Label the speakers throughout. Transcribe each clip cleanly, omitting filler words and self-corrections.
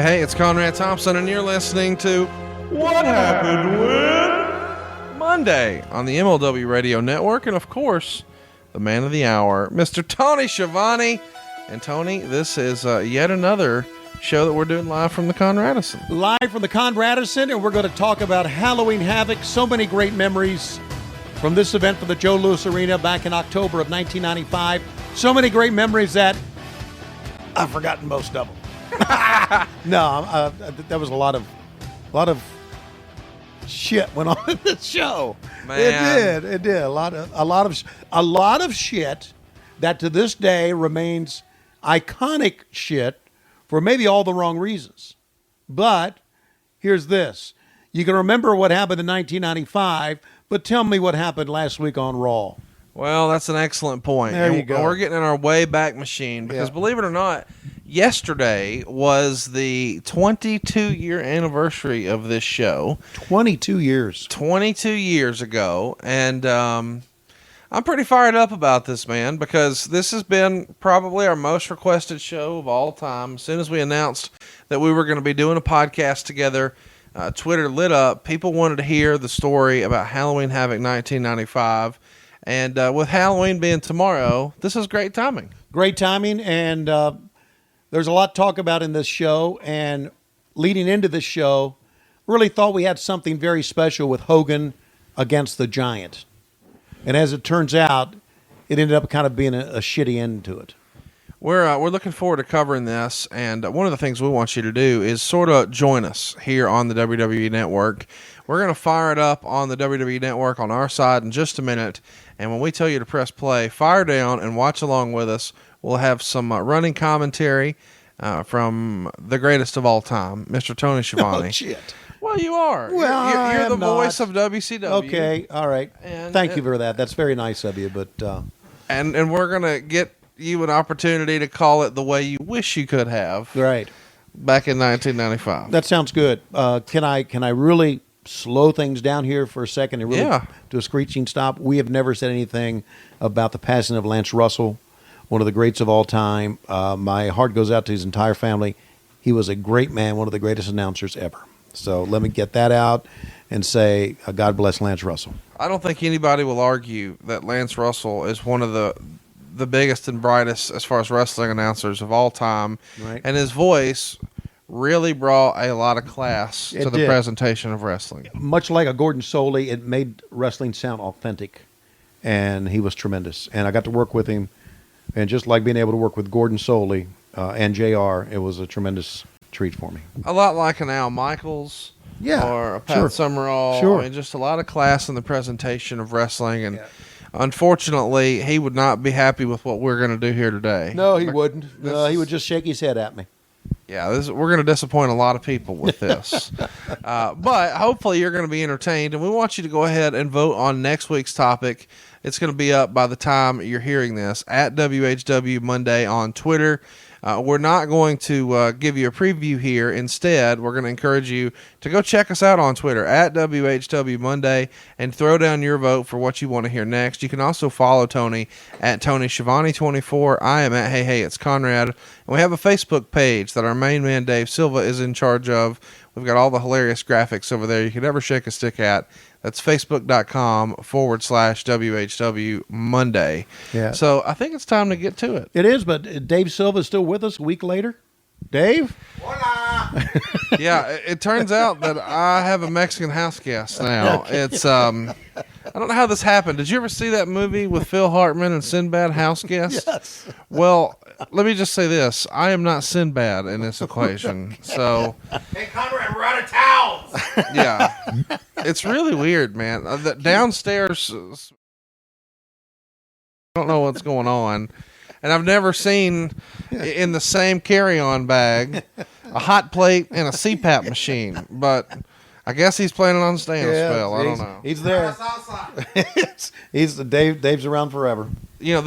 Speaker 1: Hey, it's Conrad Thompson, and you're listening to What Happened When Monday on the MLW Radio Network, and of course, the man of the hour, Mr. Tony Schiavone. And Tony, this is yet another show that we're doing live from the Conradison.
Speaker 2: Live from the Conradison, and we're going to talk about Halloween Havoc. So many great memories from this event for the Joe Louis Arena back in October of 1995. So many great memories that I've forgotten most of them. No, there was a lot of shit went on in this show.
Speaker 1: Man.
Speaker 2: It did. A lot of shit that to this day remains iconic shit for maybe all the wrong reasons. But here's this. You can remember what happened in 1995, but tell me what happened last week on Raw.
Speaker 1: Well, that's an excellent point.
Speaker 2: There you go.
Speaker 1: We're getting in our way back machine because, believe it or not, yesterday was the 22-year anniversary of this show.
Speaker 2: 22 years.
Speaker 1: 22 years ago. And I'm pretty fired up about this, man, because this has been probably our most requested show of all time. As soon as we announced that we were going to be doing a podcast together, Twitter lit up. People wanted to hear the story about Halloween Havoc 1995. And with Halloween being tomorrow, this is great timing.
Speaker 2: Great timing, and there's a lot to talk about in this show. And leading into this show, really thought we had something very special with Hogan against the Giant. And as it turns out, it ended up kind of being a shitty end to it.
Speaker 1: We're looking forward to covering this, and one of the things we want you to do is sort of join us here on the WWE Network. We're going to fire it up on the WWE Network on our side in just a minute, and when we tell you to press play, fire down and watch along with us. We'll have some running commentary from the greatest of all time, Mr. Tony Schiavone.
Speaker 2: Oh, shit.
Speaker 1: Well, you are.
Speaker 2: Well,
Speaker 1: you're the
Speaker 2: I am
Speaker 1: voice
Speaker 2: not.
Speaker 1: of WCW.
Speaker 2: Okay, all right.
Speaker 1: And
Speaker 2: Thank you for that. That's very nice of you, but...
Speaker 1: And we're going to get you an opportunity to call it the way you wish you could have.
Speaker 2: Right.
Speaker 1: Back in 1995.
Speaker 2: That sounds good. Can I really slow things down here for a second and really do a screeching stop? We have never said anything about the passing of Lance Russell, one of the greats of all time. My heart goes out to his entire family. He was a great man, one of the greatest announcers ever. So let me get that out and say, God bless Lance Russell.
Speaker 1: I don't think anybody will argue that Lance Russell is one of the biggest and brightest as far as wrestling announcers of all time.
Speaker 2: Right.
Speaker 1: And his voice really brought a lot of class to the presentation of wrestling.
Speaker 2: Much like a Gordon Soley, it made wrestling sound authentic, and he was tremendous. And I got to work with him, and just like being able to work with Gordon Soley and JR, it was a tremendous treat for me.
Speaker 1: A lot like an Al Michaels or a Pat Summerall.
Speaker 2: Sure.
Speaker 1: I mean, just a lot of class in the presentation of wrestling. And unfortunately, he would not be happy with what we're going to do here today.
Speaker 2: No, he wouldn't. He would just shake his head at me.
Speaker 1: Yeah, we're going to disappoint a lot of people with this. But hopefully you're going to be entertained, and we want you to go ahead and vote on next week's topic. It's going to be up by the time you're hearing this at WHW Monday on Twitter. We're not going to give you a preview here. Instead, we're going to encourage you to go check us out on Twitter at WHW Monday and throw down your vote for what you want to hear next. You can also follow Tony at Tony Schiavone 24. I am at Hey It's Conrad. And we have a Facebook page that our main man Dave Silva is in charge of. We've got all the hilarious graphics over there you could ever shake a stick at. That's facebook.com/WHW Monday.
Speaker 2: Yeah.
Speaker 1: So I think it's time to get to it.
Speaker 2: It is, but Dave Silva is still with us a week later. Dave?
Speaker 3: Hola!
Speaker 1: Yeah, it turns out that I have a Mexican house guest now. It's I don't know how this happened. Did you ever see that movie with Phil Hartman and Sinbad, House Guest?
Speaker 2: Yes.
Speaker 1: Well, let me just say this. I am not Sinbad in this equation. So,
Speaker 3: Hey, Conrad, we're out of towels!
Speaker 1: yeah. It's really weird, man. Downstairs, I don't know what's going on. And I've never seen in the same carry-on bag a hot plate and a CPAP machine. But I guess he's planning on staying a spell. I don't know.
Speaker 2: He's there. Dave's around forever.
Speaker 1: You know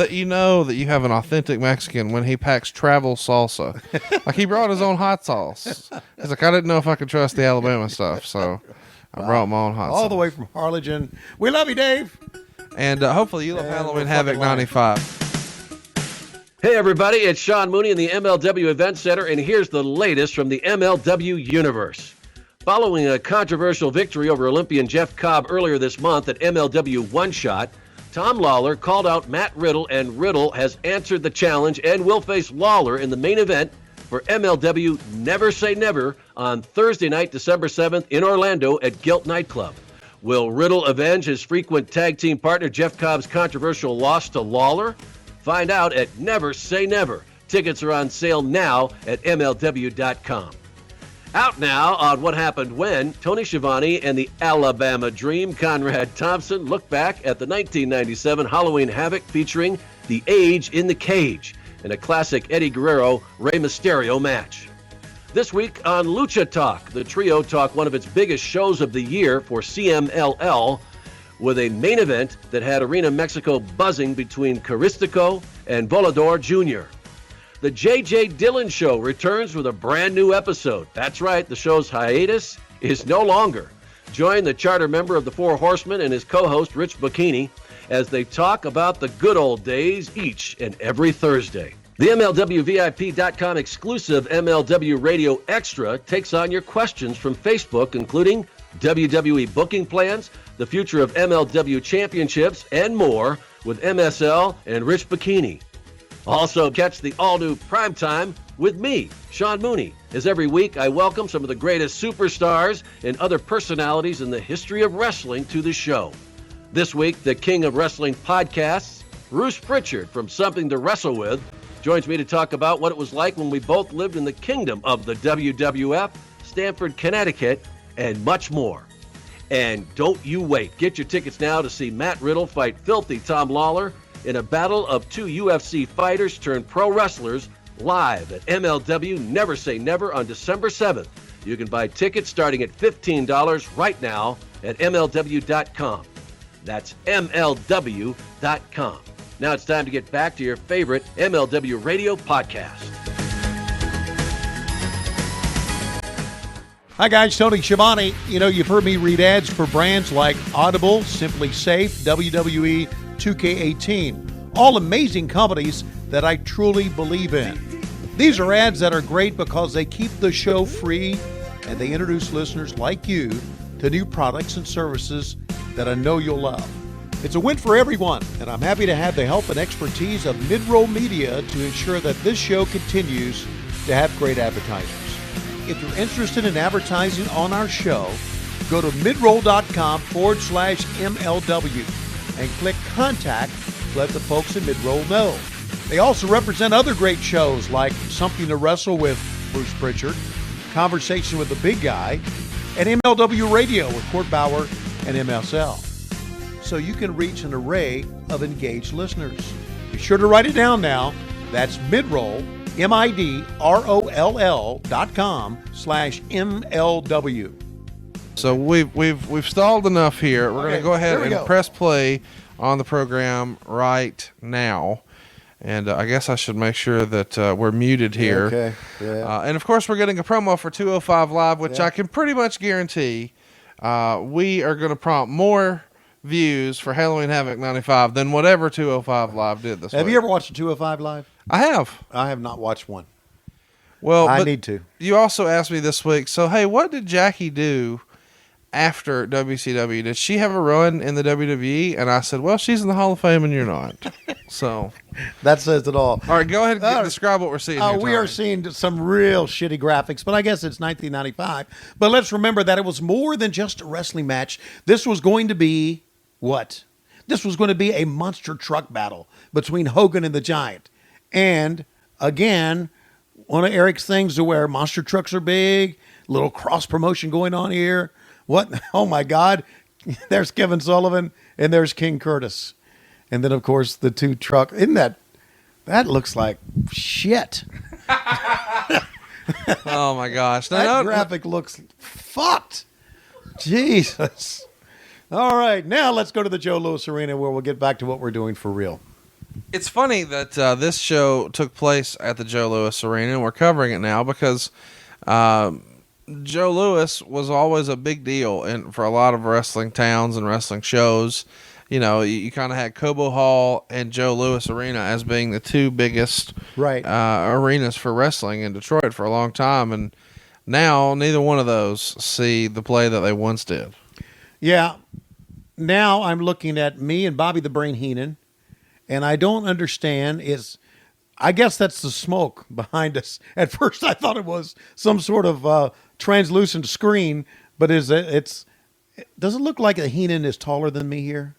Speaker 1: that you have an authentic Mexican when he packs travel salsa. Like he brought his own hot sauce. He's like, I didn't know if I could trust the Alabama stuff, so I brought my own hot sauce.
Speaker 2: All the way from Harlingen. We love you, Dave.
Speaker 1: And hopefully you love Halloween Havoc 95.
Speaker 4: Hey everybody, it's Sean Mooney in the MLW Event Center, and here's the latest from the MLW universe. Following a controversial victory over Olympian Jeff Cobb earlier this month at MLW One Shot, Tom Lawler called out Matt Riddle, and Riddle has answered the challenge and will face Lawler in the main event for MLW Never Say Never on Thursday night, December 7th in Orlando at Gilt Nightclub. Will Riddle avenge his frequent tag team partner Jeff Cobb's controversial loss to Lawler? Find out at Never Say Never. Tickets are on sale now at MLW.com. Out now on What Happened When, Tony Schiavone and the Alabama Dream, Conrad Thompson, look back at the 1997 Halloween Havoc featuring The Age in the Cage in a classic Eddie Guerrero-Rey Mysterio match. This week on Lucha Talk, the trio talk one of its biggest shows of the year for CMLL, with a main event that had Arena Mexico buzzing between Caristico and Volador Jr. The J.J. Dillon Show returns with a brand new episode. That's right, the show's hiatus is no longer. Join the charter member of the Four Horsemen and his co-host Rich Bikini as they talk about the good old days each and every Thursday. The MLWVIP.com exclusive MLW Radio Extra takes on your questions from Facebook, including WWE booking plans, the future of MLW championships, and more with MSL and Rich Bikini. Also catch the all-new Primetime with me, Sean Mooney, as every week I welcome some of the greatest superstars and other personalities in the history of wrestling to the show. This week, the king of wrestling podcasts, Bruce Pritchard from Something to Wrestle With, joins me to talk about what it was like when we both lived in the kingdom of the WWF, Stamford, Connecticut, and much more. And don't you wait. Get your tickets now to see Matt Riddle fight filthy Tom Lawler in a battle of two UFC fighters turned pro wrestlers live at MLW Never Say Never on December 7th. You can buy tickets starting at $15 right now at MLW.com. That's MLW.com. Now it's time to get back to your favorite MLW radio podcast.
Speaker 2: Hi guys, Tony Schiavone. You know, you've heard me read ads for brands like Audible, Simply Safe, WWE 2K18. All amazing companies that I truly believe in. These are ads that are great because they keep the show free and they introduce listeners like you to new products and services that I know you'll love. It's a win for everyone, and I'm happy to have the help and expertise of Midroll Media to ensure that this show continues to have great advertisers. If you're interested in advertising on our show, go to midroll.com/MLW and click Contact to let the folks at Midroll know. They also represent other great shows like Something to Wrestle with Bruce Pritchard, Conversation with the Big Guy, and MLW Radio with Court Bauer and MSL. So you can reach an array of engaged listeners. Be sure to write it down now. That's Midroll, midroll.com/MLW.
Speaker 1: So we've stalled enough here. We're going to go ahead and press play on the program right now. And I guess I should make sure that we're muted here.
Speaker 2: Okay. Yeah.
Speaker 1: And of course, we're getting a promo for 205 Live, which I can pretty much guarantee we are going to prompt more views for Halloween Havoc 95 than whatever 205 Live did this week.
Speaker 2: Have you ever watched a 205 Live?
Speaker 1: I have.
Speaker 2: I have not watched one.
Speaker 1: Well,
Speaker 2: I need to.
Speaker 1: You also asked me this week, so hey, what did Jackie do after WCW? Did she have a run in the WWE? And I said, well, she's in the Hall of Fame and you're not. So
Speaker 2: that says it all.
Speaker 1: All right, go ahead and describe what we're seeing here.
Speaker 2: We are seeing some real shitty graphics, but I guess it's 1995. But let's remember that it was more than just a wrestling match. This was going to be what? This was going to be a monster truck battle between Hogan and the Giant. And again, one of Eric's things to where monster trucks are big, little cross promotion going on here. What? Oh my God. There's Kevin Sullivan and there's King Curtis. And then of course the two truck. Isn't that looks like shit.
Speaker 1: Oh my gosh.
Speaker 2: That graphic looks fucked. Jesus. All right. Now let's go to the Joe Louis Arena where we'll get back to what we're doing for real.
Speaker 1: It's funny that this show took place at the Joe Louis Arena, and we're covering it now because Joe Louis was always a big deal for a lot of wrestling towns and wrestling shows. you kind of had Cobo Hall and Joe Louis Arena as being the two biggest arenas for wrestling in Detroit for a long time. And now neither one of those see the play that they once did.
Speaker 2: Yeah. Now I'm looking at me and Bobby the Brain Heenan, and I don't understand I guess that's the smoke behind us. At first I thought it was some sort of translucent screen, but does it look like a Heenan is taller than me here?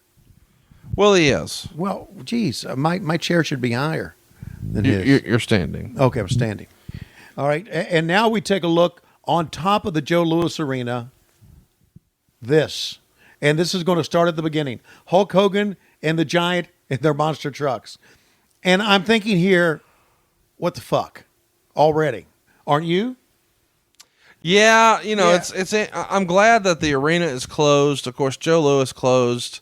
Speaker 1: Well, he is.
Speaker 2: Well, geez, my chair should be higher than his.
Speaker 1: You're standing.
Speaker 2: Okay, I'm standing. All right, and now we take a look on top of the Joe Louis Arena. This is going to start at the beginning. Hulk Hogan and the Giant in their monster trucks. And I'm thinking here, what the fuck? Already. Aren't you?
Speaker 1: Yeah, I'm glad that the arena is closed. Of course, Joe Louis closed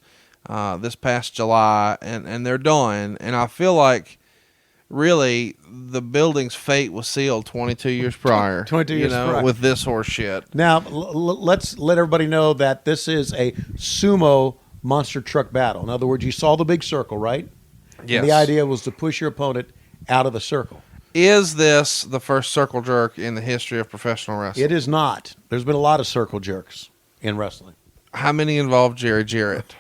Speaker 1: this past July, and they're done. And I feel like really the building's fate was sealed 22 years prior.
Speaker 2: 22 years prior.
Speaker 1: With this horse shit.
Speaker 2: Now, let's let everybody know that this is a sumo monster truck battle. In other words, you saw the big circle, right?
Speaker 1: Yes.
Speaker 2: And the idea was to push your opponent out of the circle.
Speaker 1: Is this the first circle jerk in the history of professional wrestling?
Speaker 2: It is not. There's been a lot of circle jerks in wrestling.
Speaker 1: How many involve Jerry Jarrett?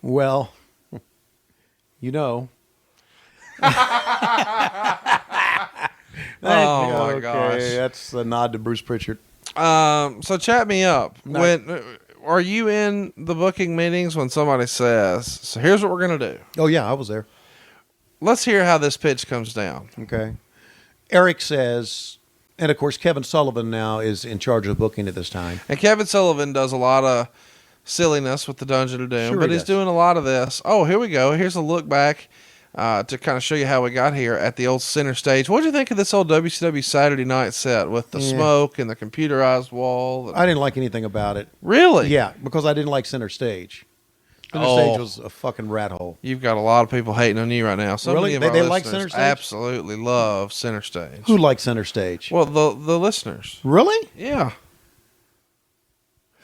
Speaker 2: Well,
Speaker 1: Oh my gosh.
Speaker 2: That's a nod to Bruce Pritchard.
Speaker 1: So chat me up.
Speaker 2: No.
Speaker 1: Are you in the booking meetings when somebody says, so here's what we're going to do?
Speaker 2: Oh, yeah, I was there.
Speaker 1: Let's hear how this pitch comes down.
Speaker 2: Okay. Eric says, and of course, Kevin Sullivan now is in charge of booking at this time.
Speaker 1: And Kevin Sullivan does a lot of silliness with the Dungeon of Doom,
Speaker 2: Sure
Speaker 1: but
Speaker 2: he
Speaker 1: he's
Speaker 2: does.
Speaker 1: doing a lot of this. Oh, here we go. Here's a look back to kind of show you how we got here at the old center stage. What did you think of this old WCW Saturday night set with the smoke and the computerized wall?
Speaker 2: I didn't like anything about it.
Speaker 1: Really?
Speaker 2: Yeah, because I didn't like center stage. Center stage was a fucking rat hole.
Speaker 1: You've got a lot of people hating on you right now. Some
Speaker 2: Really?
Speaker 1: of our
Speaker 2: They like
Speaker 1: listeners
Speaker 2: center stage?
Speaker 1: absolutely love center stage.
Speaker 2: Who likes center stage?
Speaker 1: Well, the listeners.
Speaker 2: Really?
Speaker 1: Yeah.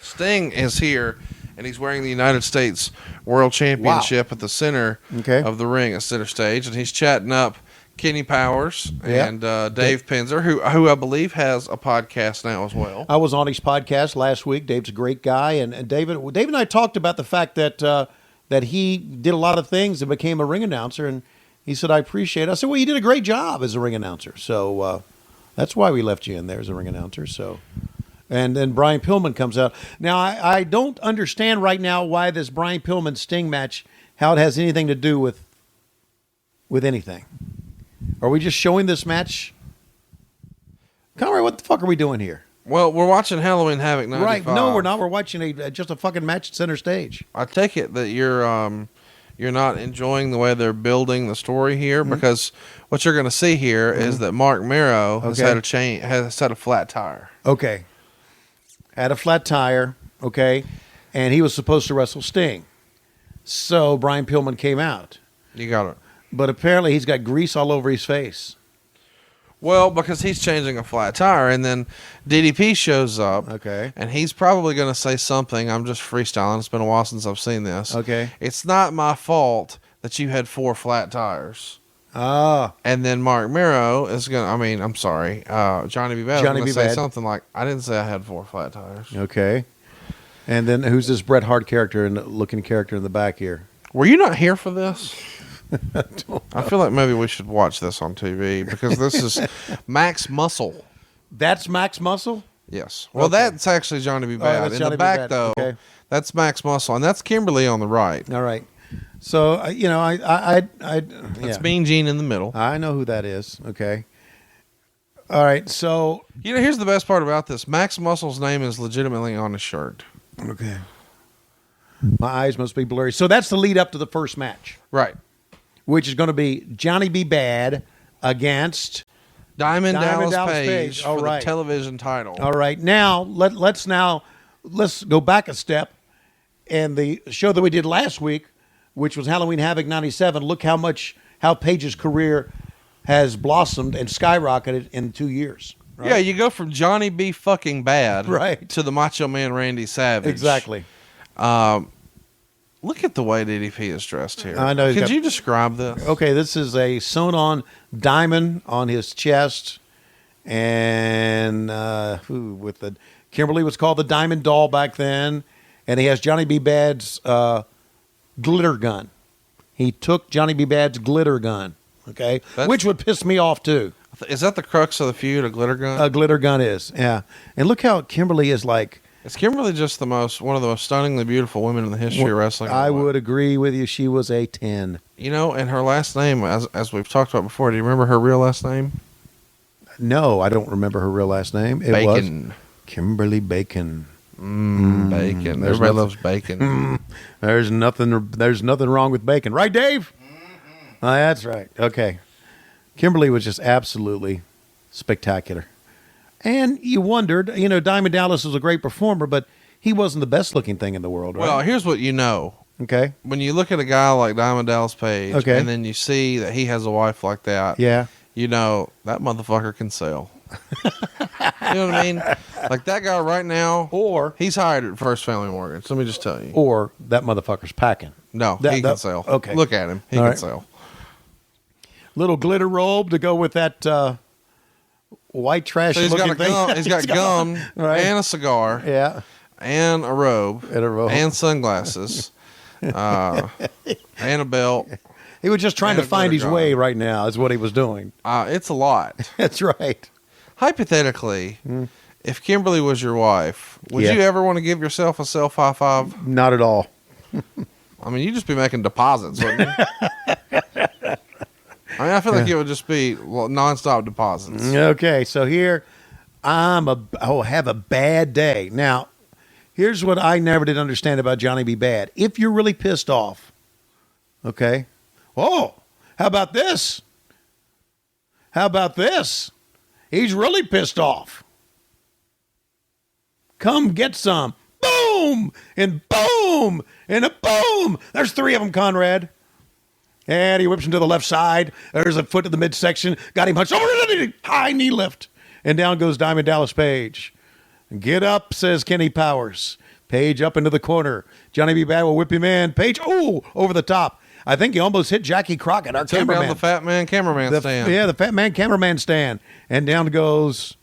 Speaker 1: Sting is here, and he's wearing the United States World Championship at the center of the ring at center stage, and he's chatting up Kenny Powers and Dave Pinzer, who I believe has a podcast now as well.
Speaker 2: I was on his podcast last week. Dave's a great guy, and Dave and I talked about the fact that he did a lot of things and became a ring announcer, and he said, I appreciate it. I said, well, you did a great job as a ring announcer, so that's why we left you in there as a ring announcer. So, and then Brian Pillman comes out. Now, I don't understand right now why this Brian Pillman Sting match, how it has anything to do with anything. Are we just showing this match? Conrad, what the fuck are we doing here?
Speaker 1: Well, we're watching Halloween Havoc 95.
Speaker 2: Right. No, we're not. We're watching just a fucking match at center stage.
Speaker 1: I take it that you're not enjoying the way they're building the story here, because what you're going to see here is that Mark Mero has had a flat tire.
Speaker 2: Okay. Had a flat tire, okay, and he was supposed to wrestle Sting. So Brian Pillman came out.
Speaker 1: You got it.
Speaker 2: But apparently he's got grease all over his face.
Speaker 1: Well, because he's changing a flat tire, and then DDP shows up.
Speaker 2: Okay.
Speaker 1: And he's probably going to say something. I'm just freestyling. It's been a while since I've seen this.
Speaker 2: Okay.
Speaker 1: It's not my fault that you had 4 flat tires.
Speaker 2: Ah.
Speaker 1: And then Mark Mero is going to, I'm sorry, Johnny B. Bad is going to say something like, I didn't say I had 4 flat tires.
Speaker 2: Okay. And then who's this Bret Hart looking character in the back here?
Speaker 1: Were you not here for this? I feel like maybe we should watch this on TV, because this is Max Muscle.
Speaker 2: That's Max Muscle?
Speaker 1: Yes. Well, that's actually Johnny B. Bad. In the back, though, that's Max Muscle, and that's Kimberly on the right.
Speaker 2: All right. So,
Speaker 1: That's Mean Gene in the middle.
Speaker 2: I know who that is. Okay. All right. So,
Speaker 1: here's the best part about this. Max Muscle's name is legitimately on his shirt.
Speaker 2: Okay. My eyes must be blurry. So that's the lead up to the first match.
Speaker 1: Right.
Speaker 2: Which is going to be Johnny B. Bad against
Speaker 1: Diamond Dallas
Speaker 2: Page
Speaker 1: for the television title.
Speaker 2: All right. Now, let's go back a step. And the show that we did last week, which was Halloween Havoc 97, look how Page's career has blossomed and skyrocketed in 2 years. Right?
Speaker 1: Yeah, you go from Johnny B. fucking Bad
Speaker 2: right.
Speaker 1: to the Macho Man Randy Savage.
Speaker 2: Exactly.
Speaker 1: Look at the way DDP is dressed here.
Speaker 2: I know.
Speaker 1: Could you describe this?
Speaker 2: Okay, this is a sewn-on diamond on his chest, and with the Kimberly was called the Diamond Doll back then, and he has Johnny B. Bad's glitter gun. He took Johnny B. Bad's glitter gun. Okay, which would piss me off too.
Speaker 1: Is that the crux of the feud? A glitter gun?
Speaker 2: A glitter gun is, yeah. And look how Kimberly is like.
Speaker 1: Is Kimberly just one of the most stunningly beautiful women in the history of wrestling?
Speaker 2: I would agree with you. She was a 10.
Speaker 1: You know, and her last name, as we've talked about before, do you remember her real last name?
Speaker 2: No, I don't remember her real last name. It
Speaker 1: Bacon.
Speaker 2: was Kimberly Bacon.
Speaker 1: Bacon. Everybody loves bacon.
Speaker 2: There's nothing wrong with bacon. Right, Dave? Oh, that's right. Okay. Kimberly was just absolutely spectacular. And you wondered, Diamond Dallas was a great performer, but he wasn't the best looking thing in the world, right?
Speaker 1: Well, here's what you know.
Speaker 2: Okay.
Speaker 1: When you look at a guy like Diamond Dallas Page,
Speaker 2: okay,
Speaker 1: and then you see that he has a wife like that,
Speaker 2: yeah,
Speaker 1: you know that motherfucker can sell. You know what I mean? Like that guy right now,
Speaker 2: or
Speaker 1: he's hired at First Family Mortgage. Let me just tell you.
Speaker 2: Or that motherfucker's packing.
Speaker 1: No, he can sell.
Speaker 2: Okay.
Speaker 1: Look at him. He
Speaker 2: All
Speaker 1: can
Speaker 2: right.
Speaker 1: sell.
Speaker 2: Little glitter robe to go with that white trash
Speaker 1: So
Speaker 2: looking thing.
Speaker 1: He's got gum
Speaker 2: right,
Speaker 1: and a cigar,
Speaker 2: yeah,
Speaker 1: and a robe, and sunglasses, and a belt.
Speaker 2: He was just trying to find his
Speaker 1: gun.
Speaker 2: way right now, is what he was doing.
Speaker 1: It's a lot.
Speaker 2: That's right.
Speaker 1: Hypothetically, if Kimberly was your wife, would
Speaker 2: Yeah.
Speaker 1: you ever want to give yourself a self high five?
Speaker 2: Not at all.
Speaker 1: I mean, you'd just be making deposits, wouldn't you? I mean, I feel like it would just be nonstop deposits.
Speaker 2: Okay, so here have a bad day. Now, here's what I never did understand about Johnny B. Bad. If you're really pissed off, okay, how about this? How about this? He's really pissed off. Come get some. Boom! And boom! And a boom! There's three of them, Conrad. And he whips him to the left side. There's a foot to the midsection. Got him hunched over. High knee lift. And down goes Diamond Dallas Page. Get up, says Kenny Powers. Page up into the corner. Johnny B. Bad will whip him in. Page, over the top. I think he almost hit Jackie Crockett, our
Speaker 1: Took
Speaker 2: cameraman.
Speaker 1: down the fat man cameraman stand.
Speaker 2: Yeah, the fat man cameraman stand. And down goes,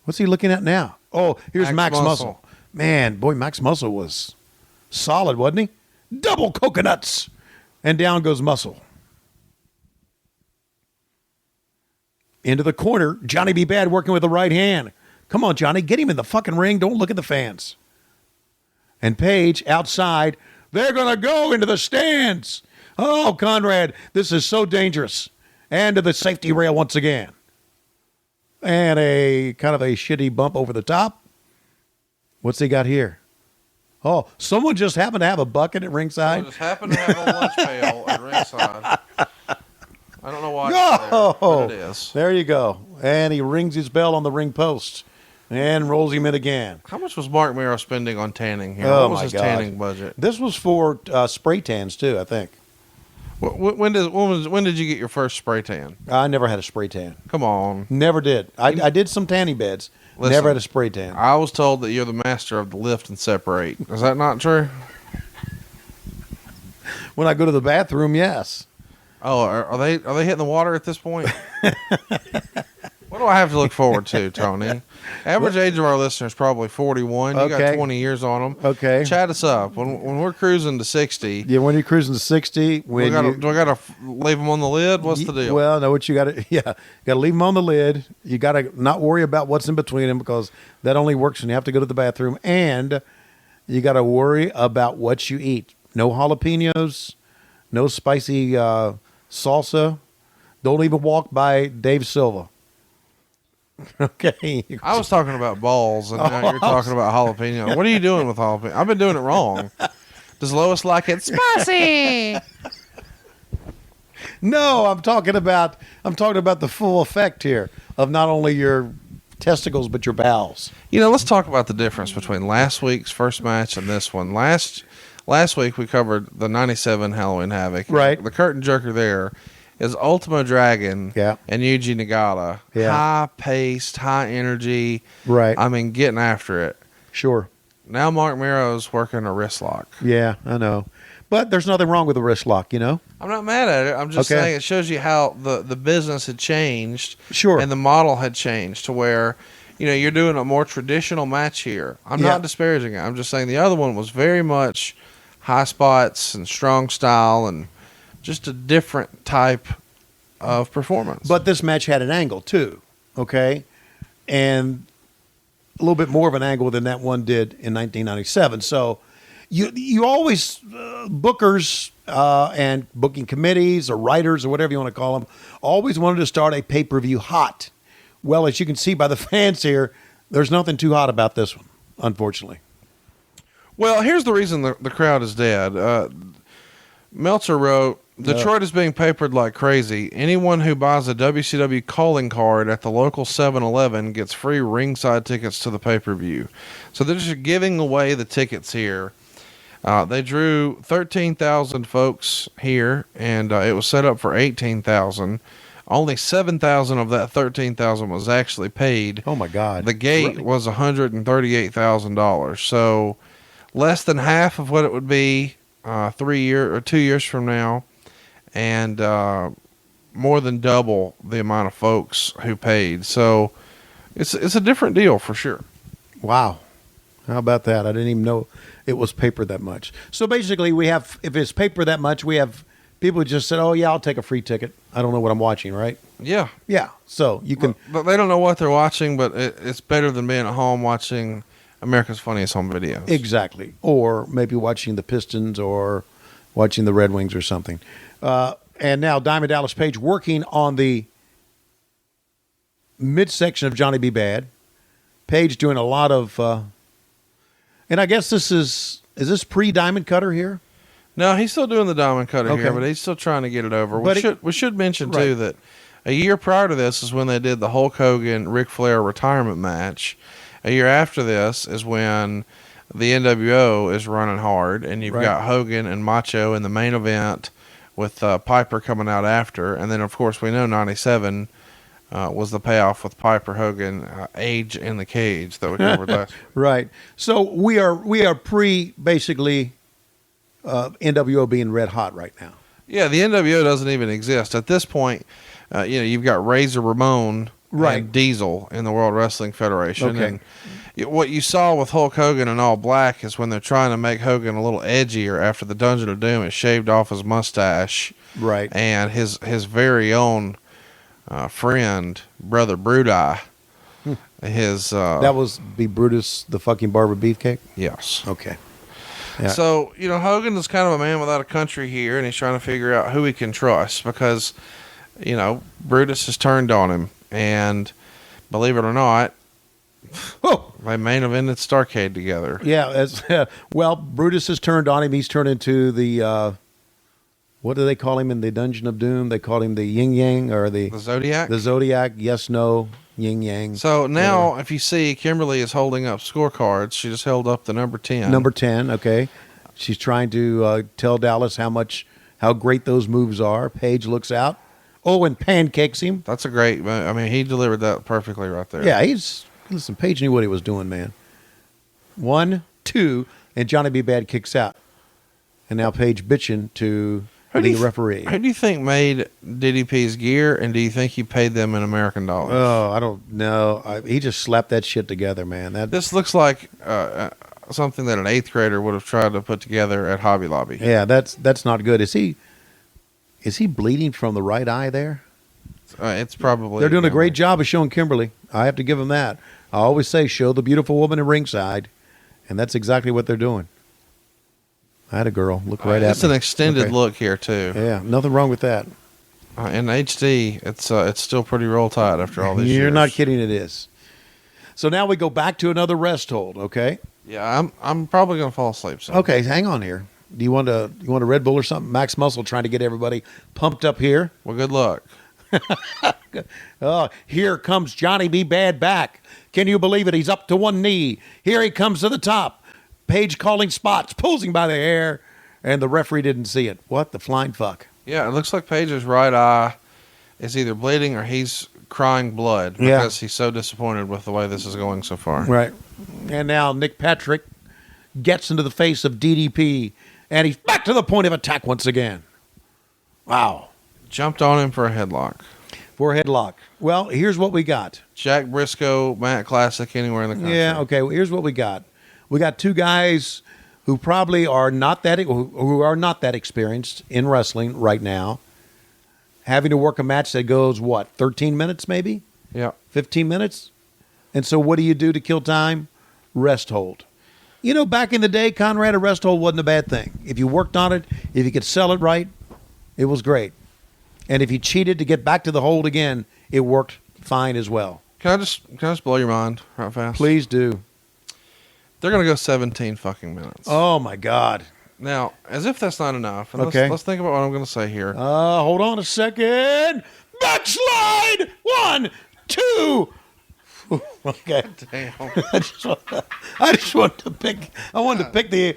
Speaker 2: what's he looking at now? Oh, here's Max Muscle. Man, boy, Max Muscle was solid, wasn't he? Double coconuts. And down goes Muscle. Into the corner, Johnny B. Bad working with the right hand. Come on, Johnny, get him in the fucking ring. Don't look at the fans. And Page outside. They're going to go into the stands. Oh, Conrad, this is so dangerous. And to the safety rail once again. And a kind of a shitty bump over the top. What's he got here? Oh, someone just happened to have a bucket at ringside.
Speaker 1: Just happened to have a lunch pail at ringside. I don't know why it's there, but it is.
Speaker 2: There you go. And he rings his bell on the ring post and rolls him in again.
Speaker 1: How much was Mark Miro spending on tanning here?
Speaker 2: Oh,
Speaker 1: what was his
Speaker 2: God.
Speaker 1: tanning budget?
Speaker 2: This was for spray tans, too, I think.
Speaker 1: When did you get your first spray tan?
Speaker 2: I never had a spray tan.
Speaker 1: Come on.
Speaker 2: Never did. I did some tanning beds.
Speaker 1: Listen,
Speaker 2: never had a spray tan.
Speaker 1: I was told that you're the master of the lift and separate. Is that not true?
Speaker 2: When I go to the bathroom, yes.
Speaker 1: Oh, are they hitting the water at this point? What do I have to look forward to, Tony? Average age of our listeners probably 41. You got 20 years on them.
Speaker 2: Okay.
Speaker 1: Chat us up. When we're cruising to 60.
Speaker 2: Yeah, when you're cruising to 60.
Speaker 1: Do I got to leave them on the lid? What's the deal?
Speaker 2: Well, no, what you got to, got to leave them on the lid. You got to not worry about what's in between them because that only works when you have to go to the bathroom. And you got to worry about what you eat. No jalapenos, no spicy salsa. Don't even walk by Dave Silva. Okay.
Speaker 1: I was talking about balls, and now you're talking about jalapeno. What are you doing with jalapeno? I've been doing it wrong. Does Lois like it spicy?
Speaker 2: No, I'm talking about the full effect here of not only your testicles but your bowels.
Speaker 1: You know, let's talk about the difference between last week's first match and this one. Last week we covered the '97 Halloween Havoc.
Speaker 2: Right.
Speaker 1: The curtain jerker there is Ultimo Dragon and Yuji Nagata.
Speaker 2: Yeah.
Speaker 1: High-paced, high energy.
Speaker 2: Right.
Speaker 1: I mean, getting after it.
Speaker 2: Sure.
Speaker 1: Now Mark Miro's working a wrist lock.
Speaker 2: Yeah, I know. But there's nothing wrong with the wrist lock, you know?
Speaker 1: I'm not mad at it. I'm just
Speaker 2: Okay.
Speaker 1: saying it shows you how the business had changed.
Speaker 2: Sure.
Speaker 1: And the model had changed to where, you're doing a more traditional match here. I'm
Speaker 2: Yeah.
Speaker 1: not disparaging it. I'm just saying the other one was very much high spots and strong style and just a different type of performance.
Speaker 2: But this match had an angle, too, okay? And a little bit more of an angle than that one did in 1997. So you always, bookers and booking committees or writers or whatever you want to call them, always wanted to start a pay-per-view hot. Well, as you can see by the fans here, there's nothing too hot about this one, unfortunately.
Speaker 1: Well, here's the reason the crowd is dead. Meltzer wrote, Detroit is being papered like crazy. Anyone who buys a WCW calling card at the local 7-Eleven gets free ringside tickets to the pay-per-view. So they're just giving away the tickets here. They drew 13,000 folks here, and it was set up for 18,000. Only 7,000 of that 13,000 was actually paid.
Speaker 2: Oh, my God.
Speaker 1: The gate
Speaker 2: Really?
Speaker 1: was $138,000. So less than half of what it would be 2 years from now, and more than double the amount of folks who paid. So it's a different deal for sure.
Speaker 2: Wow. How about that? I didn't even know it was paper that much. So basically, if it's paper that much, we have people who just said, oh, yeah, I'll take a free ticket. I don't know what I'm watching, right?
Speaker 1: Yeah.
Speaker 2: Yeah. So you can.
Speaker 1: But they don't know what they're watching, but it's better than being at home watching America's Funniest Home Videos.
Speaker 2: Exactly. Or maybe watching the Pistons or watching the Red Wings or something. And now Diamond Dallas Page working on the midsection of Johnny B. Bad. Page doing a lot of, and I guess this is this pre-Diamond Cutter here?
Speaker 1: No, he's still doing the Diamond Cutter
Speaker 2: Okay.
Speaker 1: here, but he's still trying to get it over.
Speaker 2: But
Speaker 1: We should mention,
Speaker 2: Right.
Speaker 1: too, that a year prior to this is when they did the Hulk Hogan Ric Flair retirement match. A year after this is when the NWO is running hard, and you've
Speaker 2: Right.
Speaker 1: got Hogan and Macho in the main event with Piper coming out after. And then, of course, we know 97 was the payoff with Piper Hogan, Age in the Cage that we covered last.
Speaker 2: Right. So we are basically NWO being red hot right now.
Speaker 1: Yeah, the NWO doesn't even exist. At this point, you've got Razor Ramon
Speaker 2: Right.
Speaker 1: and Diesel in the World Wrestling Federation.
Speaker 2: Okay.
Speaker 1: And what you saw with Hulk Hogan in all black is when they're trying to make Hogan a little edgier after the Dungeon of Doom has shaved off his mustache.
Speaker 2: Right.
Speaker 1: And his very own friend, Brother Brudi,
Speaker 2: That was be Brutus the fucking Barber Beefcake?
Speaker 1: yes.
Speaker 2: Okay. Yeah.
Speaker 1: So, Hogan is kind of a man without a country here, and he's trying to figure out who he can trust because, Brutus has turned on him. And believe it or not,
Speaker 2: Oh,
Speaker 1: they main evented Starrcade together.
Speaker 2: yeah. Well, Brutus has turned on him. He's turned into the, what do they call him in the Dungeon of Doom? They call him the Yin Yang or
Speaker 1: The Zodiac.
Speaker 2: the Zodiac. Yes, no, Yin Yang.
Speaker 1: So now, if you see, Kimberly is holding up scorecards. She just held up the number 10.
Speaker 2: Number 10, okay. She's trying to tell Dallas how great those moves are. Paige looks out. Oh, and pancakes him.
Speaker 1: That's a great. I mean, he delivered that perfectly right there.
Speaker 2: Yeah, listen, Paige knew what he was doing, man. 1, 2, and Johnny B. Bad kicks out. And now Paige bitching to the referee.
Speaker 1: Who do you think made DDP's gear, and do you think he paid them in American dollars?
Speaker 2: Oh, I don't know. He just slapped that shit together, man.
Speaker 1: This looks like something that an 8th grader would have tried to put together at Hobby Lobby.
Speaker 2: Yeah, that's not good. Is he bleeding from the right eye there?
Speaker 1: It's probably.
Speaker 2: They're doing a great job of showing Kimberly. I have to give them that. I always say, show the beautiful woman in ringside, and that's exactly what they're doing. I had a girl look right at
Speaker 1: It's
Speaker 2: me.
Speaker 1: an extended
Speaker 2: Okay.
Speaker 1: look here too.
Speaker 2: Yeah, nothing wrong with that.
Speaker 1: In HD, it's still pretty roll tide after all these years.
Speaker 2: You're not kidding. It is. So now we go back to another rest hold. Okay.
Speaker 1: Yeah, I'm probably gonna fall asleep soon.
Speaker 2: Okay, hang on here. Do you want a Red Bull or something? Max Muscle trying to get everybody pumped up here.
Speaker 1: Well, good luck.
Speaker 2: Oh, here comes Johnny B. Bad back. Can you believe it? He's up to one knee. Here he comes to the top. Page calling spots, pulls him by the hair, and the referee didn't see it. What the flying fuck?
Speaker 1: Yeah, it looks like Paige's right eye is either bleeding or he's crying blood
Speaker 2: Yeah.
Speaker 1: because he's so disappointed with the way this is going so far.
Speaker 2: Right. And now Nick Patrick gets into the face of DDP And he's back to the point of attack once again. Wow.
Speaker 1: Jumped on him for a headlock.
Speaker 2: For a headlock. Well, here's what we got.
Speaker 1: Jack Briscoe, Matt Classic, anywhere in the country.
Speaker 2: Yeah, okay. Well, here's what we got. We got two guys who probably are not that experienced in wrestling right now, having to work a match that goes, 13 minutes maybe?
Speaker 1: Yeah.
Speaker 2: 15 minutes? And so what do you do to kill time? Rest hold. You know, back in the day, Conrad, a rest hold wasn't a bad thing. If you worked on it, if you could sell it right, it was great. And if you cheated to get back to the hold again, it worked fine as well.
Speaker 1: Can I just blow your mind right fast?
Speaker 2: Please do.
Speaker 1: They're going to go 17 fucking minutes.
Speaker 2: Oh, my God.
Speaker 1: Now, as if that's not enough, and
Speaker 2: Okay.
Speaker 1: let's think about what I'm going to say here.
Speaker 2: Hold on a second. Backslide. 1, 2. Okay.
Speaker 1: Damn.
Speaker 2: I just wanted to pick. I wanted to pick the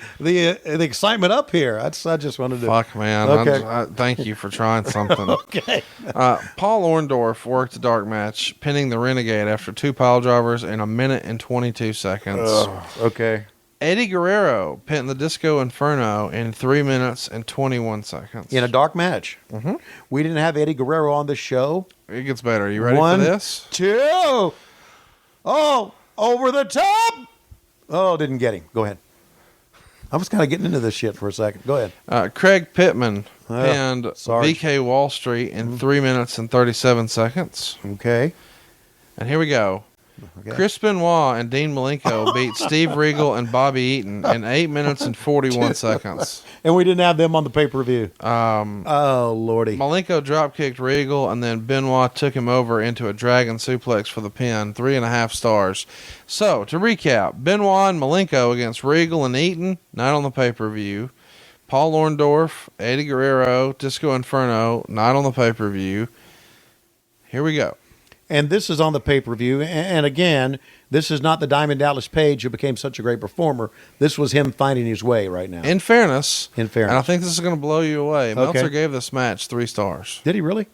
Speaker 2: excitement up here. I just wanted to.
Speaker 1: Fuck, man.
Speaker 2: Okay.
Speaker 1: Thank you for trying something.
Speaker 2: Okay.
Speaker 1: Paul Orndorff worked the dark match, pinning the Renegade after 2 pile drivers in 1 minute and 22 seconds.
Speaker 2: Okay.
Speaker 1: Eddie Guerrero pinned the Disco Inferno in 3 minutes and 21 seconds.
Speaker 2: In a dark match.
Speaker 1: Mm-hmm.
Speaker 2: We didn't have Eddie Guerrero on the show.
Speaker 1: It gets better. You ready
Speaker 2: 1,
Speaker 1: for this?
Speaker 2: 2. Oh, over the top. Oh, didn't get him. Go ahead. I was kind of getting into this shit for a second. Go ahead.
Speaker 1: Craig Pittman pinned
Speaker 2: Sarge.
Speaker 1: VK Wall Street in 3 minutes and 37 seconds.
Speaker 2: Okay.
Speaker 1: And here we go.
Speaker 2: Okay.
Speaker 1: Chris Benoit and Dean Malenko beat Steve Regal and Bobby Eaton in 8 minutes and 41 seconds.
Speaker 2: And we didn't have them on the pay-per-view.
Speaker 1: Oh,
Speaker 2: Lordy.
Speaker 1: Malenko drop-kicked Regal, and then Benoit took him over into a dragon suplex for the pin, 3.5 stars. So, to recap, Benoit and Malenko against Regal and Eaton, not on the pay-per-view. Paul Orndorff, Eddie Guerrero, Disco Inferno, not on the pay-per-view. Here we go.
Speaker 2: And this is on the pay-per-view. And again, this is not the Diamond Dallas Page who became such a great performer. This was him finding his way right now.
Speaker 1: In fairness,
Speaker 2: In fairness.
Speaker 1: and I think this is going to blow you away,
Speaker 2: Okay.
Speaker 1: Meltzer gave this match 3 stars.
Speaker 2: Did he really?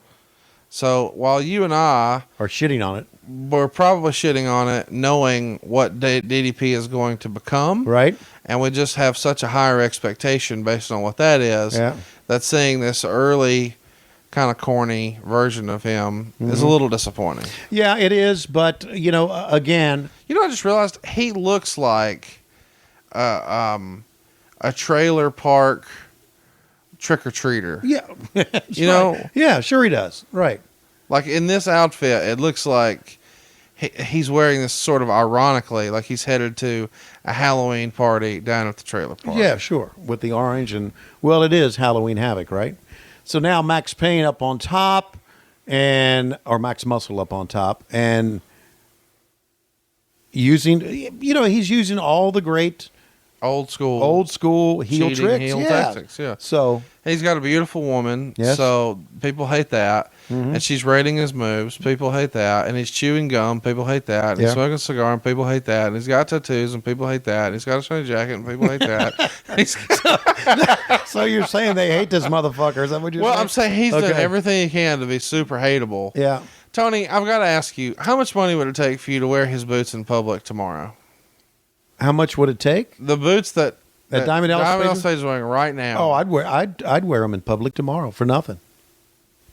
Speaker 1: So while you and I
Speaker 2: Or shitting on it.
Speaker 1: were probably shitting on it, knowing what DDP is going to become,
Speaker 2: Right?
Speaker 1: and we just have such a higher expectation based on what that is,
Speaker 2: Yeah.
Speaker 1: that seeing this early kind of corny version of him is a little disappointing.
Speaker 2: Yeah, it is. But, again,
Speaker 1: You know, I just realized he looks like a trailer park trick-or-treater.
Speaker 2: yeah.
Speaker 1: You know?
Speaker 2: Yeah, sure he does. Right.
Speaker 1: Like in this outfit, it looks like he's wearing this sort of ironically, like he's headed to a Halloween party down at the trailer park.
Speaker 2: Yeah, sure. With the orange and, well, it is Halloween Havoc, right? So now Max Payne up on top, or Max Muscle up on top, and using, he's using all the great
Speaker 1: Old school
Speaker 2: heel
Speaker 1: cheating
Speaker 2: tricks.
Speaker 1: heel
Speaker 2: Yeah.
Speaker 1: tactics. Yeah.
Speaker 2: So,
Speaker 1: He's got a beautiful woman,
Speaker 2: Yes.
Speaker 1: so people hate that. And she's rating his moves. People hate that. And he's chewing gum. People hate that. And he's
Speaker 2: Yeah.
Speaker 1: smoking a cigar, and people hate that. And he's got tattoos, and people hate that. And he's got a shiny jacket, and people hate that.
Speaker 2: so you're saying they hate this motherfucker? Is that what you're
Speaker 1: Well,
Speaker 2: saying?
Speaker 1: I'm saying he's done
Speaker 2: Okay.
Speaker 1: everything he can to be super hateable.
Speaker 2: Yeah.
Speaker 1: Tony, I've got to ask you, how much money would it take for you to wear his boots in public tomorrow?
Speaker 2: How much would it take?
Speaker 1: The boots that
Speaker 2: Diamond Dallas Page
Speaker 1: is wearing right now.
Speaker 2: Oh, I'd wear them in public tomorrow for nothing.